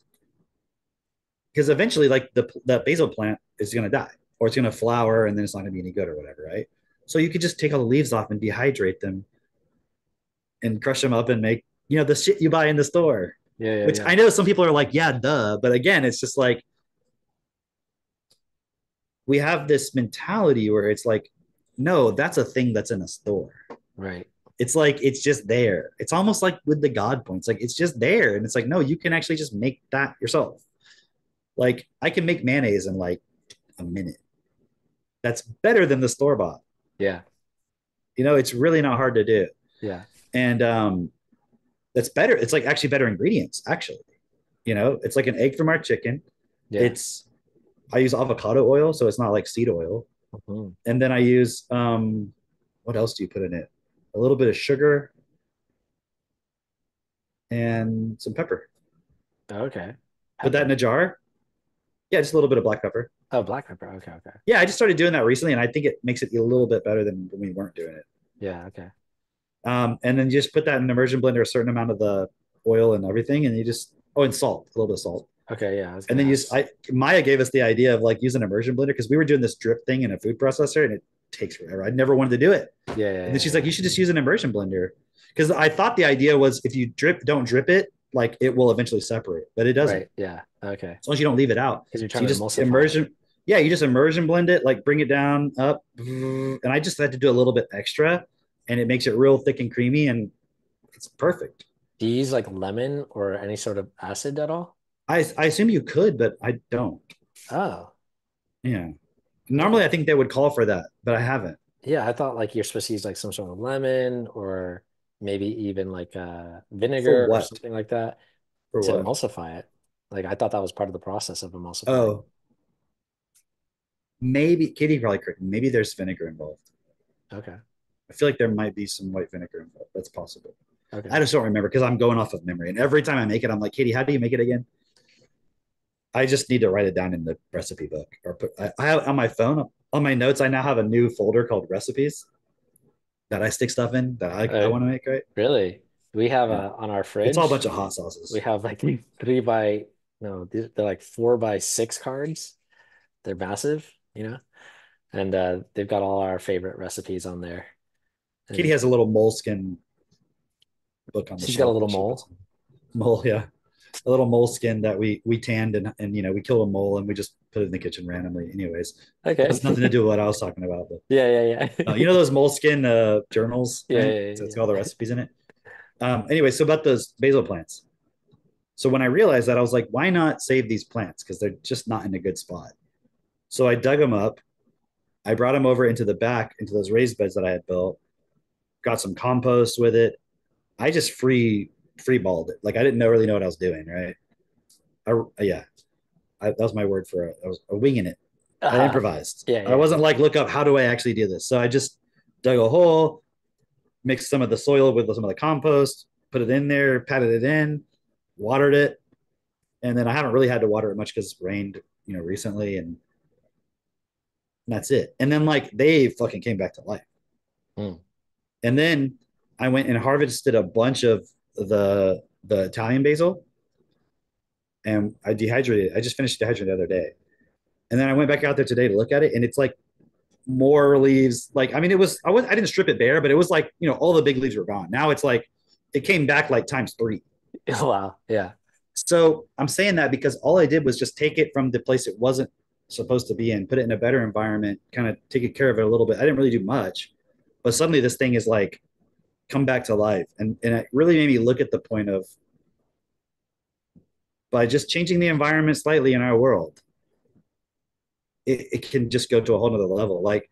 S4: because eventually like the basil plant is going to die or it's going to flower and then it's not going to be any good or whatever, right? So you could just take all the leaves off and dehydrate them and crush them up and make, the shit you buy in the store. Which I know some people are like, yeah, duh. But again, it's just like, we have this mentality where it's like, no, that's a thing that's in a store.
S3: Right.
S4: It's like, it's just there. It's almost like with the God points, like it's just there. And it's like, no, you can actually just make that yourself. Like I can make mayonnaise in like a minute. That's better than the store bought.
S3: Yeah.
S4: It's really not hard to do.
S3: Yeah.
S4: And that's better. It's like actually better ingredients, actually. It's like an egg from our chicken. Yeah. I use avocado oil, so it's not like seed oil. Mm-hmm. And then I use, what else do you put in it? A little bit of sugar and some pepper.
S3: Okay.
S4: Put that in a jar. Yeah, just a little bit of black pepper.
S3: Oh, black pepper. Okay.
S4: Yeah, I just started doing that recently, and I think it makes it a little bit better than when we weren't doing it.
S3: Yeah, okay.
S4: And then you just put that in an immersion blender, a certain amount of the oil and everything, and you just and salt, a little bit of salt.
S3: Okay, yeah.
S4: And then Maya gave us the idea of like using an immersion blender because we were doing this drip thing in a food processor, and it takes forever. I never wanted to do it.
S3: Yeah.
S4: And then she's like, you should just use an immersion blender because I thought the idea was if you don't drip it, like it will eventually separate, but it doesn't.
S3: Right. Yeah. Okay.
S4: As long as you don't leave it out.
S3: Because you're trying
S4: to
S3: just
S4: immersion. Yeah, you just immersion blend it, like bring it down up, and I just had to do a little bit extra. And it makes it real thick and creamy, and it's perfect.
S3: Do you use like lemon or any sort of acid at all?
S4: I assume you could, but I don't.
S3: Oh,
S4: Yeah. Normally, I think they would call for that, but I haven't.
S3: yeah. I thought like you're supposed to use like some sort of lemon or maybe even like
S4: For
S3: vinegar or
S4: what?
S3: something like that
S4: For
S3: to
S4: what?
S3: emulsify it. Like I thought that was part of the process of emulsifying.
S4: Oh, maybe Katie probably correct. Maybe there's vinegar involved.
S3: Okay.
S4: I feel like there might be some white vinegar involved. That's possible.
S3: Okay.
S4: I just don't remember because I'm going off of memory. And every time I make it, I'm like, Katie, how do you make it again? I just need to write it down in the recipe book or put. I have on my phone on my notes. I now have a new folder called recipes that I stick stuff in that I want to make. Right?
S3: Really? We have
S4: Yeah.
S3: on our
S4: It's all a
S3: fridge,
S4: bunch of hot sauces.
S3: we have like three by no, they're like 4x6 cards. They're massive, you know, and they've got all our favorite recipes on there.
S4: Katie
S3: And
S4: has a little moleskin book on the
S3: she's got a
S4: shelf
S3: little
S4: that she puts
S3: mole.
S4: in. Mole, yeah, a little moleskin that we tanned and we killed a mole and we just put it in the kitchen randomly. Anyways,
S3: Okay.
S4: has nothing to do with what I was talking about. But
S3: Yeah.
S4: you know those moleskin journals,
S3: Yeah,
S4: right?
S3: yeah,
S4: So it's
S3: yeah.
S4: got all the recipes in it. Anyway, so about those basil plants. So when I realized that, I was like, why not save these plants? Because they're just not in a good spot. So I dug them up. I brought them over into the back, into those raised beds that I had built, got some compost with it. I just free balled it. Like I didn't really know what I was doing, right? Yeah, that was my word for it. I was winging it. I improvised. I
S3: Yeah.
S4: wasn't like, look up, how do I actually do this? So I just dug a hole, mixed some of the soil with some of the compost, put it in there, patted it in, watered it, and then I haven't really had to water it much because it's rained, recently, and that's it. And then like they fucking came back to life.
S3: Mm.
S4: And then I went and harvested a bunch of the Italian basil, and I dehydrated it. I just finished dehydrating the other day, and then I went back out there today to look at it, and it's like more leaves. Like I mean, I didn't strip it bare, but it was like all the big leaves were gone. Now it's like it came back like times 3.
S3: Wow. Yeah.
S4: So I'm saying that because all I did was just take it from the place it wasn't supposed to be in, put it in a better environment, kind of take care of it a little bit. I didn't really do much, but suddenly this thing is like come back to life. And it really made me look at the point of by just changing the environment slightly in our world, it can just go to a whole nother level. Like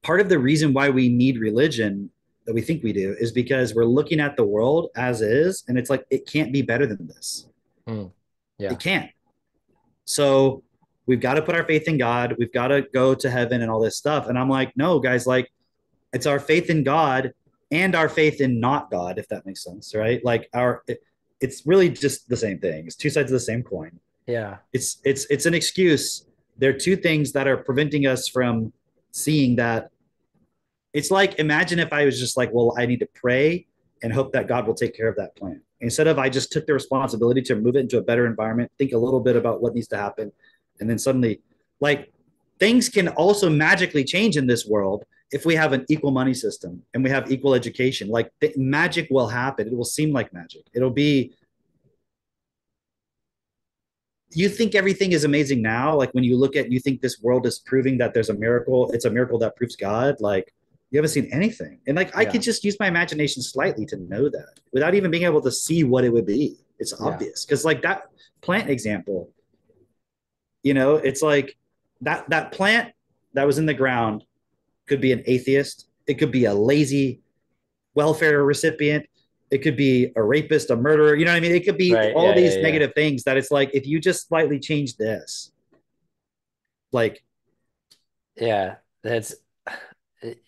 S4: part of the reason why we need religion that we think we do is because we're looking at the world as is, and it's like it can't be better than this.
S3: Yeah.
S4: It can't. So we've got to put our faith in God. We've got to go to heaven and all this stuff. And I'm like, no, guys, like it's our faith in God and our faith in not God, if that makes sense, right? Like it's really just the same thing. It's two sides of the same coin.
S3: Yeah.
S4: It's an excuse. There are two things that are preventing us from seeing that. It's like imagine if I was just like, well, I need to pray and hope that God will take care of that plant. Instead of I just took the responsibility to move it into a better environment, think a little bit about what needs to happen, and then suddenly, like things can also magically change in this world if we have an equal money system and we have equal education. Like magic will happen. It will seem like magic. It'll be. You think everything is amazing now, like when you look at, you think this world is proving that there's a miracle. It's a miracle that proves God. Like you haven't seen anything. And like I could just use my imagination slightly to know that without even being able to see what it would be. It's obvious because like that plant example, it's like that plant that was in the ground could be an atheist. It could be a lazy welfare recipient. It could be a rapist, a murderer. You know what I mean? It could be all these negative things that it's like, if you just slightly change this, like.
S3: Yeah,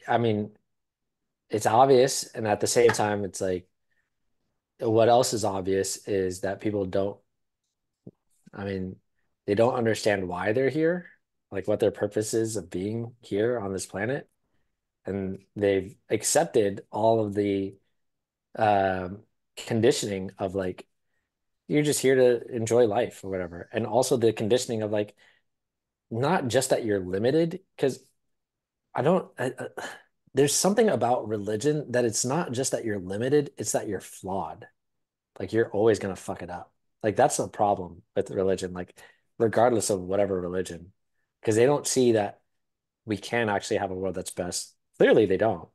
S3: I mean, it's obvious. And at the same time, it's like, what else is obvious is that people I mean, they don't understand why they're here, like what their purpose is of being here on this planet. And they've accepted all of the conditioning of like, you're just here to enjoy life or whatever. And also the conditioning of like, not just that you're limited, because there's something about religion that it's not just that you're limited, it's that you're flawed. Like you're always going to fuck it up. Like that's a problem with religion, like regardless of whatever religion, because they don't see that we can actually have a world that's best. Clearly they don't.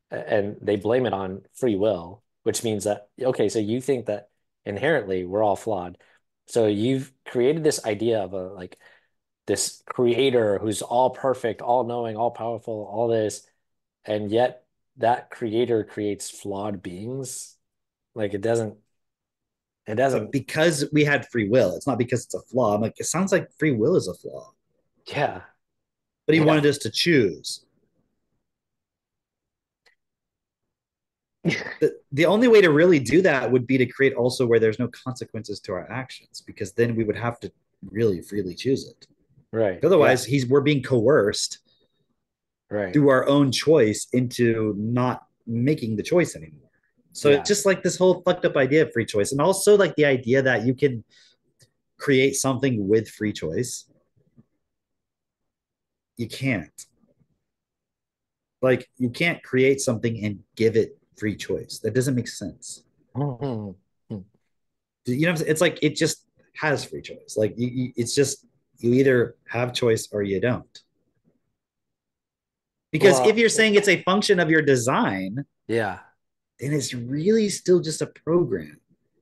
S3: And they blame it on free will, which means that, okay, so you think that inherently we're all flawed. So you've created this idea of a like this creator who's all perfect, all knowing, all powerful, all this, and yet that creator creates flawed beings. Like it doesn't,
S4: because we had free will. It's not because it's a flaw. I'm like, it sounds like free will is a flaw.
S3: yeah.
S4: But he
S3: Yeah.
S4: wanted us to choose. The only way to really do that would be to create also where there's no consequences to our actions, because then we would have to really freely choose it.
S3: Right.
S4: Otherwise, we're being coerced
S3: right
S4: through our own choice into not making the choice anymore. So
S3: Yeah.
S4: just like this whole fucked up idea of free choice, and also like the idea that you can create something with free choice. You can't. Like, you can't create something and give it free choice. That doesn't make sense.
S3: Mm-hmm.
S4: You know, it's like it just has free choice. Like it's just you either have choice or you don't. Because if you're saying it's a function of your design,
S3: yeah,
S4: then it's really still just a program.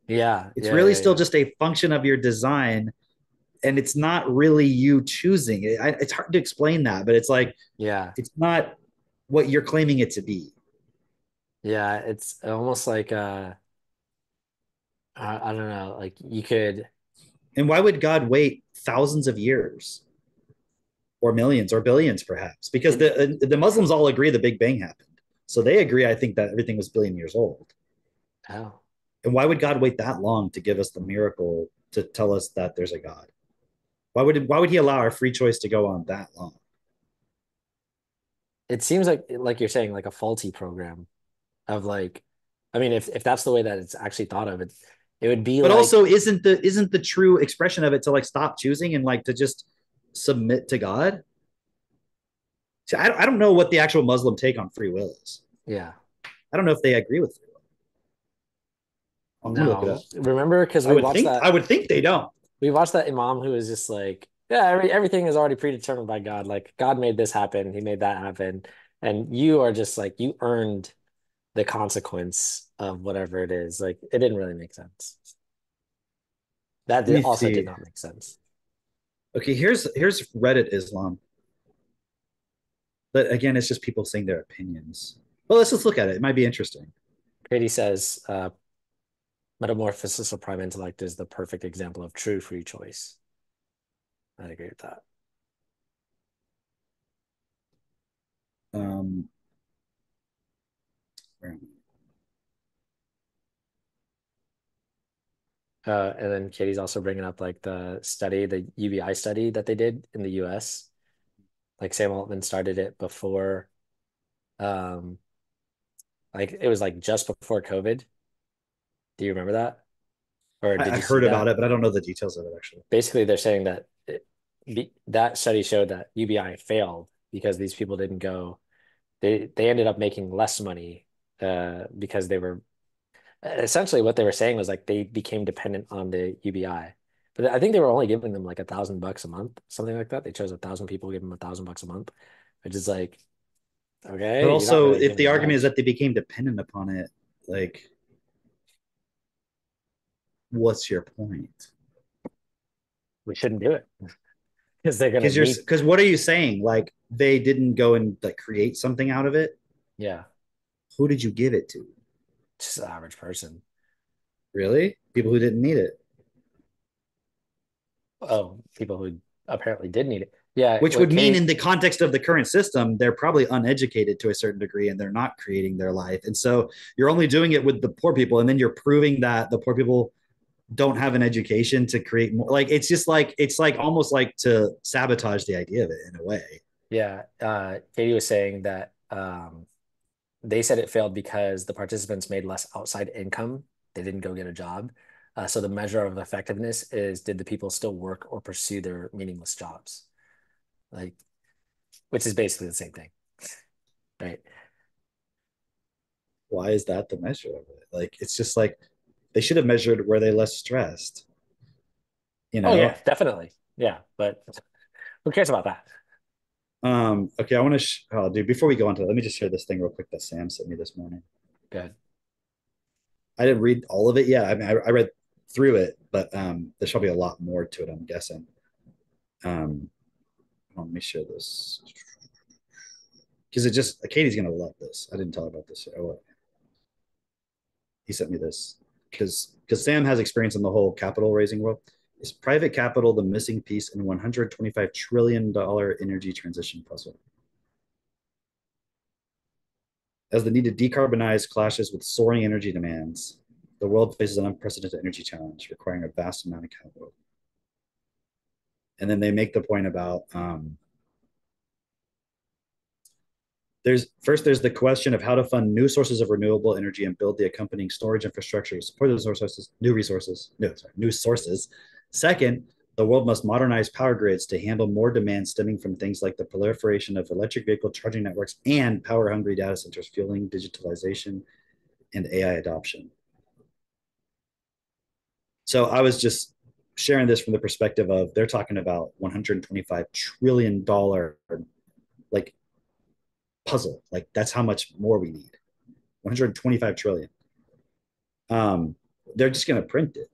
S3: Yeah.
S4: It's
S3: yeah,
S4: really
S3: yeah,
S4: still
S3: yeah.
S4: just a function of your design, and it's not really you choosing it. It's hard to explain that, but it's like,
S3: yeah,
S4: it's not what you're claiming it to be.
S3: yeah. It's almost like I don't know, like you could.
S4: And why would God wait thousands of years or millions or billions perhaps? Because the Muslims all agree the Big Bang happened. So they agree, I think, that everything was billion years old.
S3: Oh.
S4: And why would God wait that long to give us the miracle to tell us that there's a God? Why would he allow our free choice to go on that long?
S3: It seems like you're saying like a faulty program of like, I mean, if that's the way that it's actually thought of, it would be
S4: But
S3: like,
S4: also, isn't the true expression of it to like stop choosing and like to just submit to God? See, I don't know what the actual Muslim take on free will is.
S3: yeah.
S4: I don't know if they agree with free will. I'm gonna look it
S3: No,
S4: up.
S3: remember because
S4: I would think they don't.
S3: We watched that imam who was just like, yeah, everything is already predetermined by God. Like God made this happen, he made that happen, and you are just like you earned the consequence of whatever it is. Like it didn't really make sense. That
S4: Let me
S3: also
S4: see.
S3: did not make sense.
S4: Okay, here's Reddit Islam. But again, it's just people saying their opinions. Well, let's just look at it. It might be interesting.
S3: Katie says, metamorphosis of prime intellect is the perfect example of true free choice. I agree with that. And then Katie's also bringing up like the study, the UBI study that they did in the US. Like Sam Altman started it before, like it was like just before COVID. Do you remember that? Or did
S4: I
S3: you see
S4: heard about
S3: that?
S4: it, but I don't know the details of it actually.
S3: Basically, they're saying that that study showed that UBI failed because these people didn't go. They ended up making less money because they were essentially what they were saying was like they became dependent on the UBI. But I think they were only giving them like $1,000 a month, something like that. They chose 1,000 people, give them $1,000 a month, which is like,
S4: But
S3: okay, you're not
S4: also,
S3: really
S4: if
S3: giving
S4: the
S3: them
S4: argument is
S3: much.
S4: that they became dependent upon it, like, what's your point?
S3: We shouldn't do it because they're gonna need.
S4: Because what are you saying? Like, they didn't go and like create something out of it?
S3: Yeah,
S4: Who did you give it to?
S3: just the average person.
S4: Really? People who didn't need it.
S3: Oh, people who apparently did need it. Yeah,
S4: Which
S3: what
S4: would mean,
S3: Katie,
S4: in the context of the current system, they're probably uneducated to a certain degree and they're not creating their life. And so you're only doing it with the poor people. And then you're proving that the poor people don't have an education to create more. Like, it's just like, it's like almost like to sabotage the idea of it in a way.
S3: yeah, Katie was saying that they said it failed because the participants made less outside income. They didn't go get a job. So the measure of effectiveness is, did the people still work or pursue their meaningless jobs? Like, which is basically the same thing, right?
S4: Why is that the measure of it? Like, it's just like they should have measured, were they less stressed? You know?
S3: Oh yeah, definitely. Yeah, but who cares about that?
S4: Okay, I want to, dude, before we go on to that, let me just share this thing real quick that Sam sent me this morning.
S3: Good.
S4: I didn't read all of it. Yeah, I mean, I read through it, but there's probably a lot more to it, I'm guessing. Let me share this because Katie's gonna love this. I didn't tell her about this. Oh, he sent me this because Sam has experience in the whole capital raising world. Is private capital the missing piece in $125 trillion energy transition puzzle? As the need to decarbonize clashes with soaring energy demands, the world faces an unprecedented energy challenge requiring a vast amount of capital. And then they make the point about there's the question of how to fund new sources of renewable energy and build the accompanying storage infrastructure to support those new sources. Second, the world must modernize power grids to handle more demand stemming from things like the proliferation of electric vehicle charging networks and power-hungry data centers fueling digitalization and AI adoption. So I was just sharing this from the perspective of they're talking about $125 trillion like puzzle. Like that's how much more we need. 125 trillion. They're just going to print it.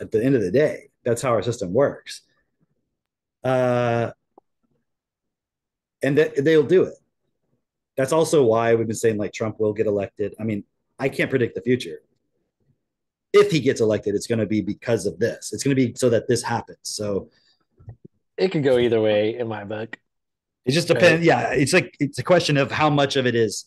S4: At the end of the day, that's how our system works. And they'll do it. That's also why we've been saying like Trump will get elected. I mean, I can't predict the future. If he gets elected, it's going to be because of this. It's going to be so that this happens. So
S3: it could go either way in my book.
S4: It just depends. Right? Yeah, it's a question of how much of it is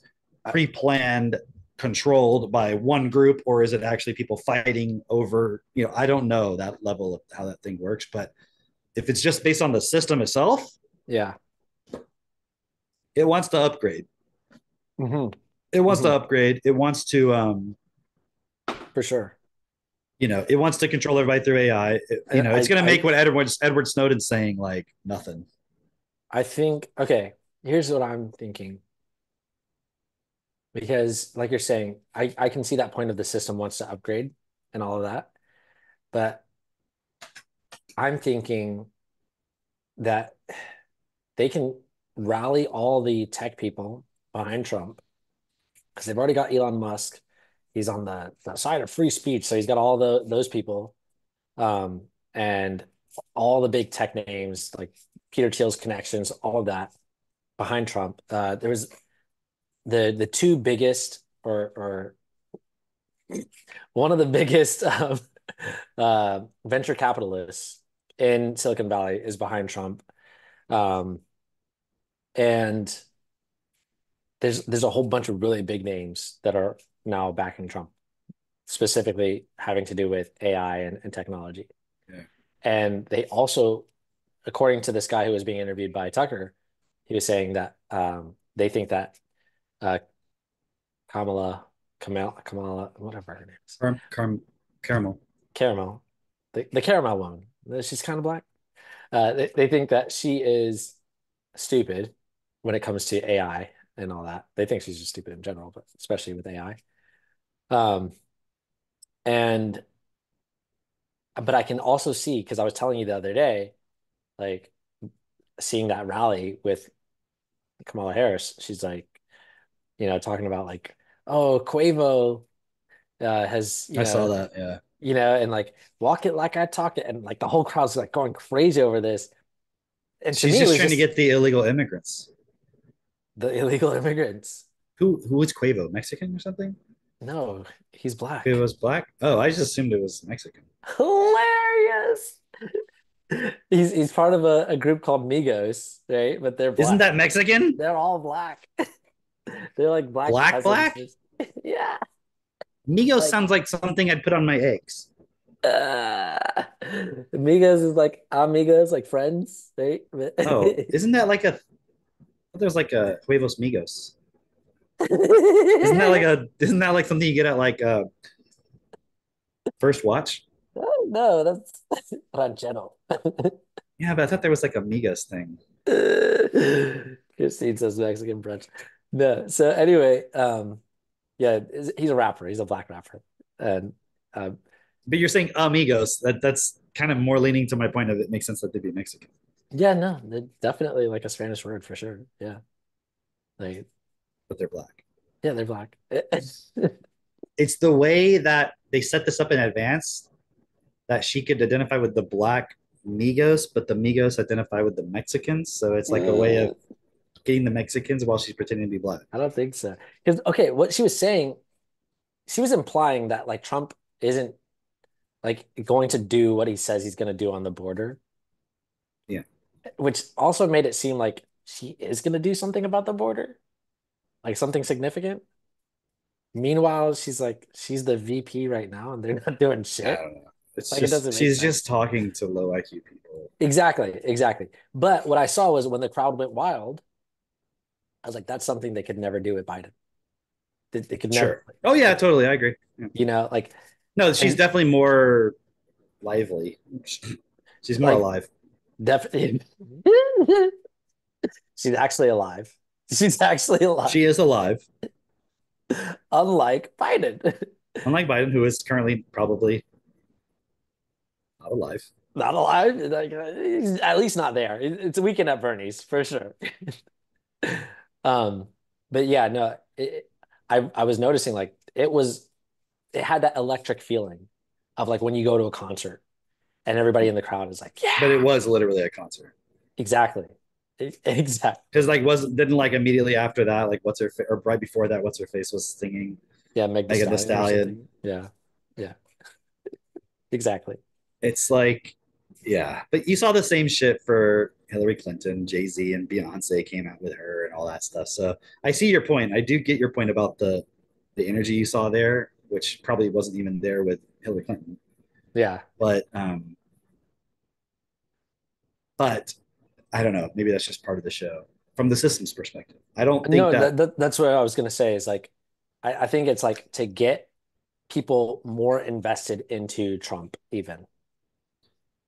S4: pre-planned, controlled by one group, or is it actually people fighting over? I don't know that level of how that thing works. But if it's just based on the system itself,
S3: yeah,
S4: it wants to upgrade.
S3: Mm-hmm.
S4: It wants to upgrade. It wants to,
S3: for sure.
S4: It wants to control everybody through AI. It's going to make what Edward Snowden's saying like nothing.
S3: I think, okay, here's what I'm thinking. Because like you're saying, I can see that point of the system wants to upgrade and all of that. But I'm thinking that they can rally all the tech people behind Trump because they've already got Elon Musk. He's on the side of free speech. So he's got all those people and all the big tech names like Peter Thiel's connections, all of that behind Trump. There was the two biggest or one of the biggest venture capitalists in Silicon Valley is behind Trump. And there's a whole bunch of really big names that are now backing Trump, specifically having to do with AI and technology.
S4: Yeah.
S3: And they also, according to this guy who was being interviewed by Tucker, he was saying that they think that Kamala, whatever her name is. Caramel. The caramel woman. She's kind of black. They think that she is stupid when it comes to AI and all that. They think she's just stupid in general, but especially with AI. But I can also see, because I was telling you the other day, like seeing that rally with Kamala Harris, she's like, talking about like, oh, Quavo has,
S4: I saw that, yeah.
S3: And like walk it like I talk it, and like the whole crowd's like going crazy over this. And
S4: she's just trying to get the illegal immigrants.
S3: The illegal immigrants.
S4: Who is Quavo? Mexican or something?
S3: No, he's black.
S4: Quavo's black? Oh, I just assumed it was Mexican.
S3: Hilarious. He's part of a group called Migos, right? But they're black.
S4: Isn't that Mexican?
S3: They're all black. They're like black.
S4: Black?
S3: Yeah.
S4: Migos sounds like something I'd put on my eggs.
S3: Amigos is like amigos, like friends, right?
S4: Oh, isn't that like there's like a Huevos Migos? Isn't that like something you get at like First Watch?
S3: Oh, no, that's ranchero.
S4: Yeah, but I thought there was like a Migos thing.
S3: Christine says Mexican brunch. No, so anyway, yeah, he's a rapper. He's a black rapper, and
S4: but you're saying amigos. That's kind of more leaning to my point of it makes sense that they'd be Mexican.
S3: Yeah, no, they're definitely like a Spanish word for sure. Yeah, like,
S4: but they're black.
S3: Yeah, they're black.
S4: it's the way that they set this up in advance that she could identify with the black Migos, but the Migos identify with the Mexicans. So it's like a way of getting the Mexicans while she's pretending to be black.
S3: I don't think so. Because okay, what she was saying, she was implying that like Trump isn't like going to do what he says he's going to do on the border.
S4: Yeah.
S3: Which also made it seem like she is going to do something about the border, like something significant. Meanwhile, she's the VP right now, and they're not doing shit.
S4: I don't know. It's
S3: Like,
S4: just,
S3: it doesn't make
S4: she's
S3: sense.
S4: just talking to low IQ people.
S3: Exactly. But what I saw was when the crowd went wild, I was like, that's something they could never do with Biden. They could never.
S4: Sure. Oh yeah, totally. I agree. Yeah.
S3: You know, like
S4: No, she's definitely more lively. She's more
S3: like,
S4: alive.
S3: definitely. She's actually alive. She's actually alive.
S4: She is alive.
S3: Unlike Biden.
S4: Unlike Biden, who is currently probably not alive.
S3: Not alive. Like, he's at least not there. It's a weekend at Bernie's for sure. But yeah, no, I was noticing like it had that electric feeling of like when you go to a concert and everybody in the crowd is like, yeah.
S4: But it was literally a concert.
S3: Exactly.
S4: Because like didn't like immediately after that, like or right before that, what's her face was singing.
S3: Yeah,
S4: Megan Thee Stallion.
S3: Yeah. Exactly.
S4: It's like, yeah, but you saw the same shit for Hillary Clinton, Jay-Z, and Beyonce came out with her and all that stuff. So I see your point. I do get your point about the energy you saw there, which probably wasn't even there with Hillary Clinton.
S3: Yeah.
S4: But I don't know. Maybe that's just part of the show from the system's perspective. I don't think
S3: that's what I was going to say is like, I think it's like to get people more invested into Trump even.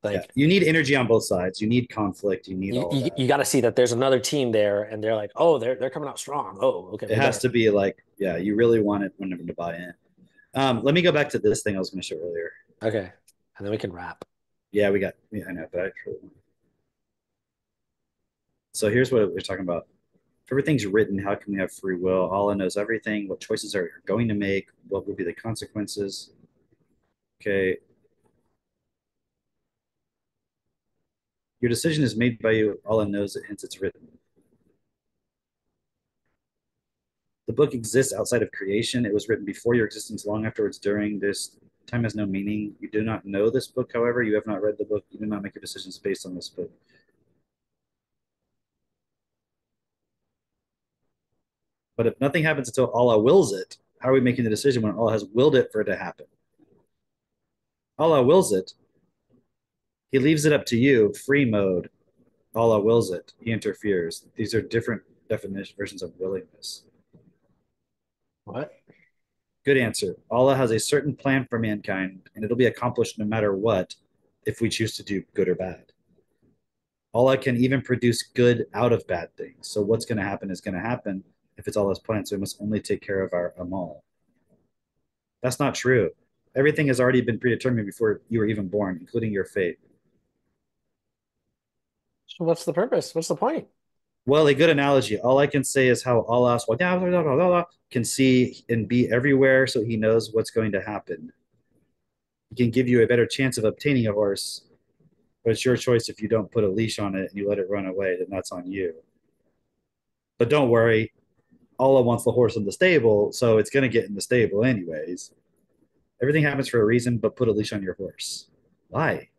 S3: Like
S4: you need energy on both sides. You need conflict. You need all that.
S3: You got to see that there's another team there, and they're like, oh, they're coming out strong. Oh, okay.
S4: It has to be like, yeah, you really want it whenever to buy in. Let me go back to this thing I was going to show earlier.
S3: Okay, and then we can wrap.
S4: Yeah, I know, but so here's what we're talking about. If everything's written, how can we have free will? Allah knows everything. What choices are you going to make? What will be the consequences? Okay. Your decision is made by you. Allah knows it, hence it's written. The book exists outside of creation. It was written before your existence, long afterwards, during this. Time has no meaning. You do not know this book, however. You have not read the book. You do not make your decisions based on this book. But if nothing happens until Allah wills it, how are we making the decision when Allah has willed it for it to happen? Allah wills it. He leaves it up to you, free mode. Allah wills it. He interferes. These are different versions of willingness.
S3: What?
S4: Good answer. Allah has a certain plan for mankind, and it'll be accomplished no matter what if we choose to do good or bad. Allah can even produce good out of bad things. So what's going to happen is going to happen if it's Allah's plan. So we must only take care of our amal. That's not true. Everything has already been predetermined before you were even born, including your fate.
S3: So what's the purpose? What's the point?
S4: Well, a good analogy. All I can say is how Allah can see and be everywhere, so he knows what's going to happen. He can give you a better chance of obtaining a horse, but it's your choice. If you don't put a leash on it and you let it run away, then that's on you. But don't worry. Allah wants the horse in the stable, so it's going to get in the stable anyways. Everything happens for a reason, but put a leash on your horse. Why?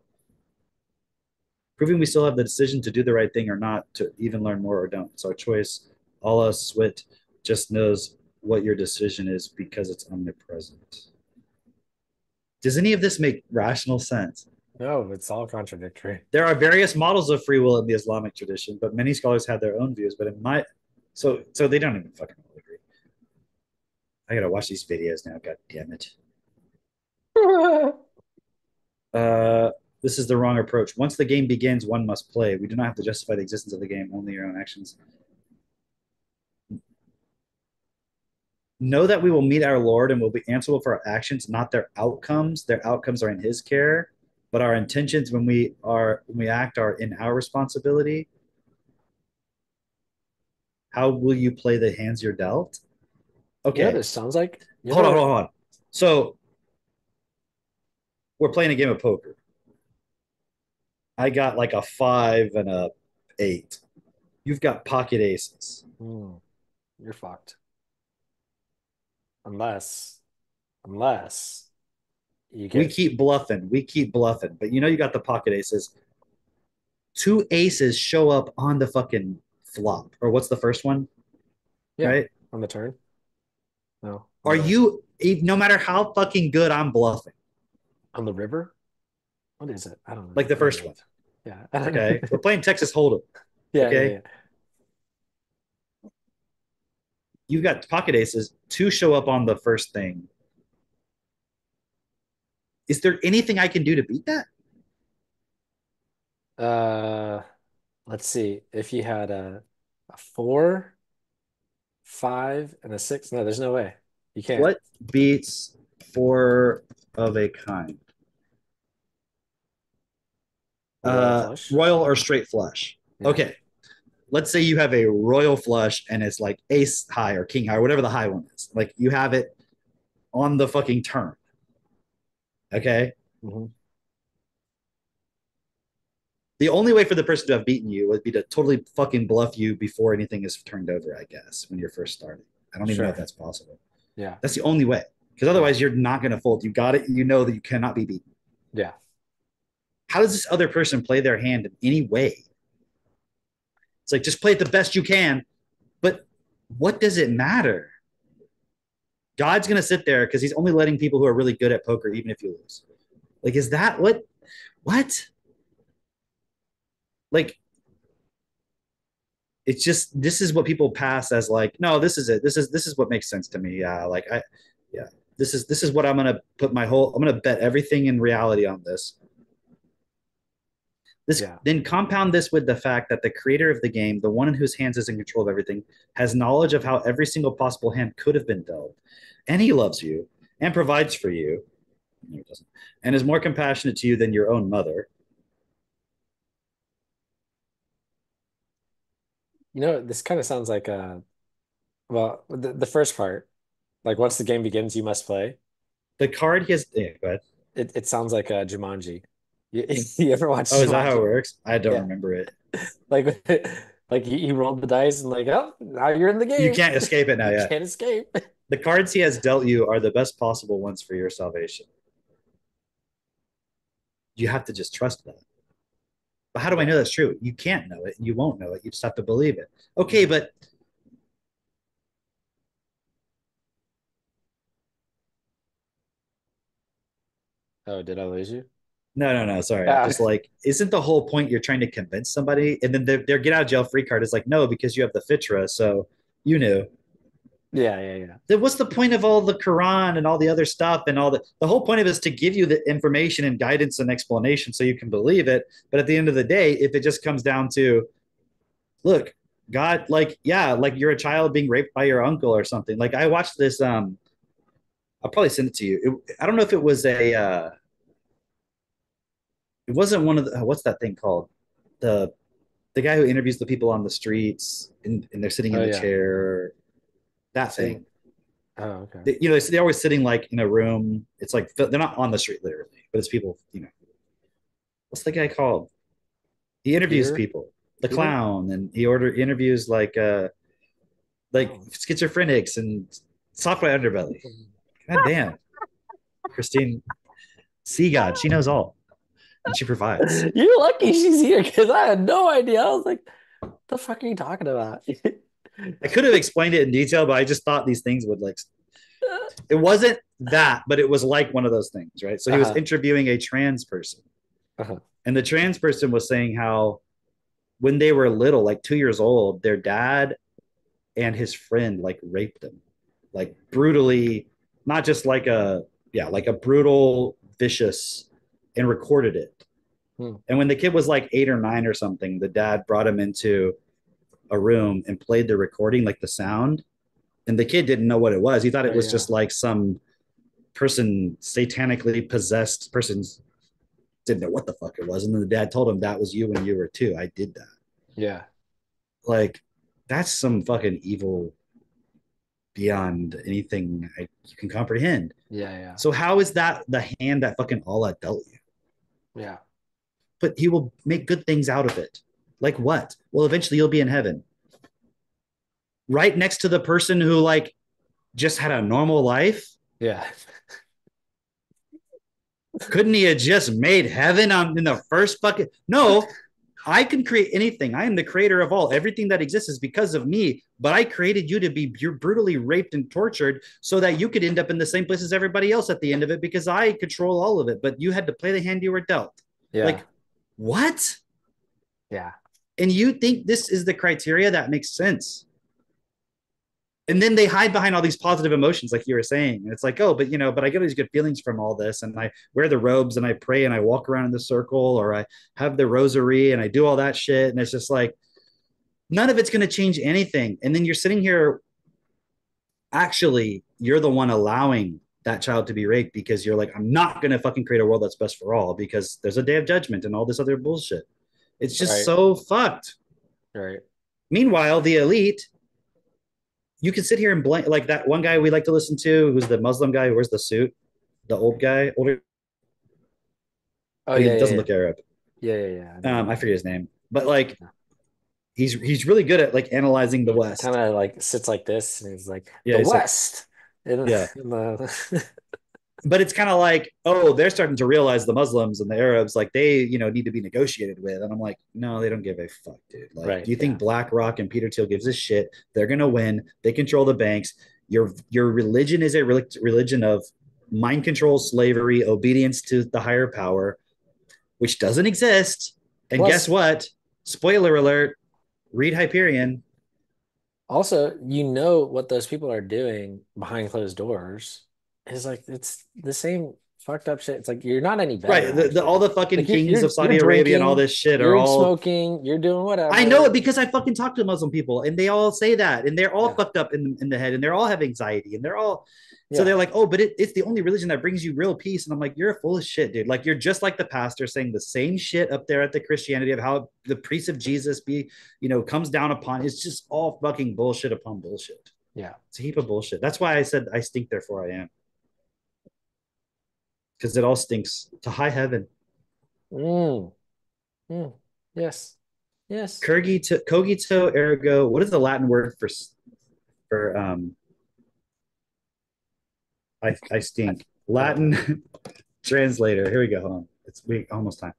S4: Proving we still have the decision to do the right thing or not, to even learn more or don't. It's our choice. Allah Swit just knows what your decision is because it's omnipresent. Does any of this make rational sense?
S3: No, it's all contradictory.
S4: There are various models of free will in the Islamic tradition, but many scholars have their own views. But in my so they don't even fucking agree. I gotta watch these videos now. God damn it. This is the wrong approach. Once the game begins, one must play. We do not have to justify the existence of the game, only your own actions. Know that we will meet our Lord and will be answerable for our actions, not their outcomes. Their outcomes are in his care, but our intentions when we act are in our responsibility. How will you play the hands you're dealt? Okay.
S3: You know what it sounds like?
S4: Hold on. So we're playing a game of poker. I got like a 5 and a 8. You've got pocket aces.
S3: You're fucked. Unless you
S4: We
S3: get
S4: keep bluffing. But you got the pocket aces. 2 aces show up on the fucking flop. Or what's the first one? Right?
S3: on the turn. No.
S4: Are you, no matter how fucking good I'm bluffing?
S3: On the river? What is it? I don't know.
S4: Like the first one.
S3: Yeah.
S4: Okay. We're playing Texas Hold'em.
S3: Yeah.
S4: Okay.
S3: Yeah.
S4: You've got pocket aces. 2 show up on the first thing. Is there anything I can do to beat that?
S3: Let's see. If you had a 4, 5, and a 6. No, there's no way. You can't.
S4: What beats 4 of a kind? Royal or straight flush.
S3: Yeah.
S4: Okay. Let's say you have a royal flush and it's like ace high or king high, or whatever the high one is. Like you have it on the fucking turn. Okay. The only way for the person to have beaten you would be to totally fucking bluff you before anything is turned over, I guess, when you're first starting. I don't even know if that's possible.
S3: Yeah.
S4: That's the only way. Because otherwise you're not going to fold. You got it. You know that you cannot be beaten.
S3: Yeah.
S4: How does this other person play their hand in any way? It's like, just play it the best you can. But what does it matter? God's going to sit there because he's only letting people who are really good at poker, even if you lose. Like, is that what? Like, it's just, this is what people pass as like, no, this is it. This is what makes sense to me. Yeah. Like, this is what I'm going to put I'm going to bet everything in reality on this. Then compound this with the fact that the creator of the game, the one in whose hands is in control of everything, has knowledge of how every single possible hand could have been dealt. And he loves you and provides for you. No, he doesn't. And is more compassionate to you than your own mother.
S3: This kind of sounds like the first part, like once the game begins, you must play.
S4: The card he has, go ahead.
S3: It sounds like Jumanji. You ever watch?
S4: Oh, is that how it works? I don't remember it.
S3: Like he rolled the dice and like, oh, now you're in the game.
S4: You can't escape it now.
S3: You can't escape.
S4: The cards he has dealt you are the best possible ones for your salvation. You have to just trust that. But how do I know that's true? You can't know it. You won't know it. You just have to believe it. Okay, but
S3: oh, did I lose you?
S4: No. Sorry. Just like, isn't the whole point you're trying to convince somebody? And then their get out of jail free card is like, no, because you have the fitra, so you knew.
S3: Yeah.
S4: Then what's the point of all the Quran and all the other stuff and all the whole point of it is to give you the information and guidance and explanation so you can believe it. But at the end of the day, if it just comes down to, look, God, like you're a child being raped by your uncle or something. Like I watched this. I'll probably send it to you. I don't know if it was it wasn't one of the what's that thing called, the guy who interviews the people on the streets and they're sitting in the chair, that thing.
S3: Oh, okay.
S4: They're always sitting like in a room. It's like they're not on the street literally, but it's people. What's the guy called? He interviews people. The clown, and he interviews like schizophrenics and software underbelly. God damn, Christine Seagod, she knows all. And she provides.
S3: You're lucky she's here because I had no idea. I was like, what the fuck are you talking about?
S4: I could have explained it in detail, but I just thought these things would it wasn't that, but it was like one of those things, right? So he was interviewing a trans person. And the trans person was saying how when they were little, like 2 years old, their dad and his friend like raped them, like brutally, not just like a brutal, vicious, and recorded it. And when the kid was like 8 or 9 or something, the dad brought him into a room and played the recording, like the sound. And the kid didn't know what it was. He thought it was just like some person, satanically possessed persons, didn't know what the fuck it was. And then the dad told him, that was you when you were 2. I did that.
S3: Yeah.
S4: Like, that's some fucking evil beyond anything you can comprehend.
S3: Yeah.
S4: So how is that the hand that fucking Allah dealt you?
S3: Yeah.
S4: But he will make good things out of it. Like what? Well, eventually you'll be in heaven. Right next to the person who like just had a normal life.
S3: Yeah.
S4: Couldn't he have just made heaven in the first fucking? No, I can create anything. I am the creator of all. Everything that exists is because of me. But I created you to be brutally raped and tortured so that you could end up in the same place as everybody else at the end of it because I control all of it. But you had to play the hand you were dealt.
S3: Yeah.
S4: Like, what?
S3: Yeah.
S4: And you think this is the criteria that makes sense? And then they hide behind all these positive emotions, like you were saying. And it's like, oh, but but I get all these good feelings from all this, and I wear the robes and I pray and I walk around in the circle, or I have the rosary and I do all that shit. And it's just like, none of it's going to change anything. And then you're sitting here, actually, you're the one allowing that child to be raped because you're like, I'm not going to fucking create a world that's best for all because there's a day of judgment and all this other bullshit. It's just so fucked.
S3: Right.
S4: Meanwhile, the elite, you can sit here and blame, like that one guy we like to listen to, who's the Muslim guy who wears the suit, the old guy, older.
S3: Oh
S4: he
S3: yeah,
S4: doesn't look Arab.
S3: Yeah.
S4: I forget his name, but like, he's really good at like analyzing the West.
S3: Kind of like sits like this, and he's like,
S4: Yeah,
S3: the
S4: he's like-
S3: West.
S4: Yeah. But it's kind of like, oh, they're starting to realize the Muslims and the Arabs, like they, need to be negotiated with. And I'm like, no, they don't give a fuck, dude. Like,
S3: Right,
S4: do you think BlackRock and Peter Thiel gives a shit? They're gonna win. They control the banks. Your religion is a religion of mind control, slavery, obedience to the higher power, which doesn't exist. And
S3: Plus-
S4: guess what? Spoiler alert. Read Hyperion.
S3: Also, what those people are doing behind closed doors is like it's the same fucked up shit. It's like you're not any better.
S4: Right. All the fucking
S3: Like, you're-
S4: kings of
S3: you're
S4: Saudi Arabia and all this shit
S3: you're
S4: are all
S3: smoking, you're doing whatever.
S4: I know it because I fucking talk to Muslim people and they all say that and they're all fucked up in the head and they're all have anxiety and they're all so they're like, oh, but it's the only religion that brings you real peace. And I'm like, you're full of shit, dude. Like, you're just like the pastor saying the same shit up there at the Christianity of how the priest of Jesus comes down upon. It's just all fucking bullshit upon bullshit.
S3: Yeah.
S4: It's a heap of bullshit. That's why I said I stink, therefore I am. Because it all stinks to high heaven.
S3: Yes.
S4: Cogito ergo. What is the Latin word for I stink. Latin translator. Here we go. Hold on. We almost time.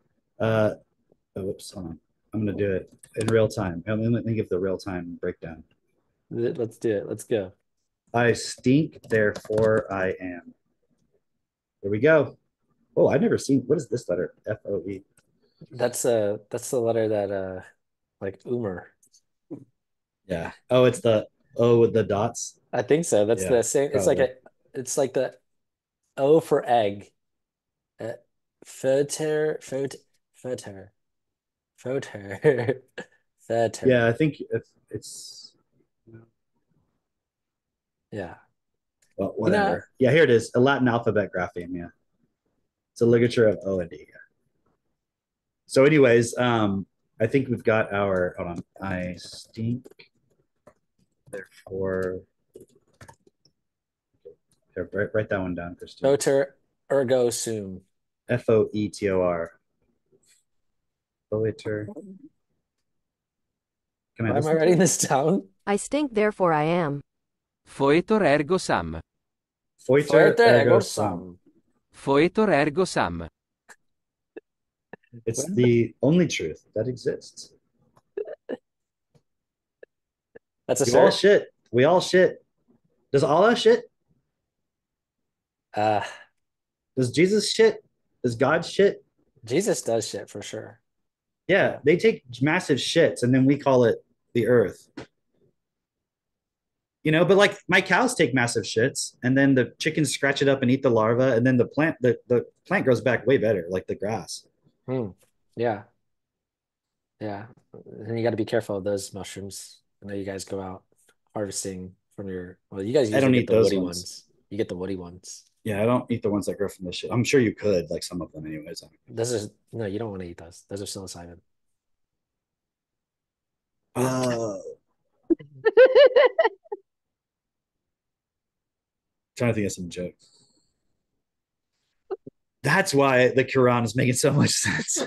S4: Whoops. Hold on. I'm gonna do it in real time. Let me give the real time breakdown.
S3: Let's do it. Let's go.
S4: I stink, therefore I am. Here we go. Oh, I've never seen. What is this letter? F-O-E.
S3: That's the letter that like Umar.
S4: Yeah. Oh, it's the O with the dots.
S3: I think so. That's the same. It's like the O for egg. Fœter.
S4: Yeah, I think it's
S3: yeah.
S4: Well, whatever. Yeah, here it is. A Latin alphabet grapheme. Yeah. It's a ligature of O and D. Yeah. So, anyways, I think we've got our. Hold on. I stink. Therefore, write that one down, Christian.
S3: Fœter ergo sum.
S4: F-O-E-T-O-R. Fœter.
S3: Why am I writing this down?
S2: I stink, therefore I am.
S5: Fœter ergo sum.
S4: Fœter ergo sum.
S5: Fœter ergo sum.
S4: It's the only truth that exists.
S3: That's a
S4: we all shit. We all shit. Does Allah shit? Does Jesus shit? Does God shit?
S3: Jesus does shit for sure.
S4: Yeah, they take massive shits and then we call it the earth. But like my cows take massive shits and then the chickens scratch it up and eat the larva and then the plant grows back way better, like the grass.
S3: Yeah. And you got to be careful of those mushrooms. I know you guys go out harvesting from you guys usually
S4: I don't
S3: get
S4: eat
S3: the
S4: those
S3: woody
S4: ones.
S3: You get the woody ones.
S4: Yeah, I don't eat the ones that grow from the shit. I'm sure you could, like some of them anyways.
S3: No, you don't want to eat those. Those are psilocybin.
S4: Oh. trying to think of some jokes. That's why the Quran is making so much sense.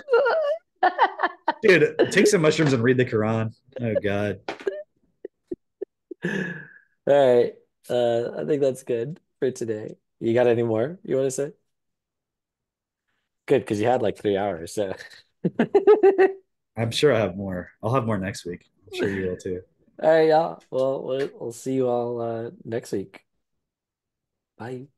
S4: Dude, take some mushrooms and read the Quran. Oh God.
S3: All right. I think that's good for today. You got any more you want to say? Good, because you had like 3 hours. So
S4: I'm sure I have more. I'll have more next week. I'm sure you will too.
S3: all right, y'all. Well, we'll see you all next week. Bye.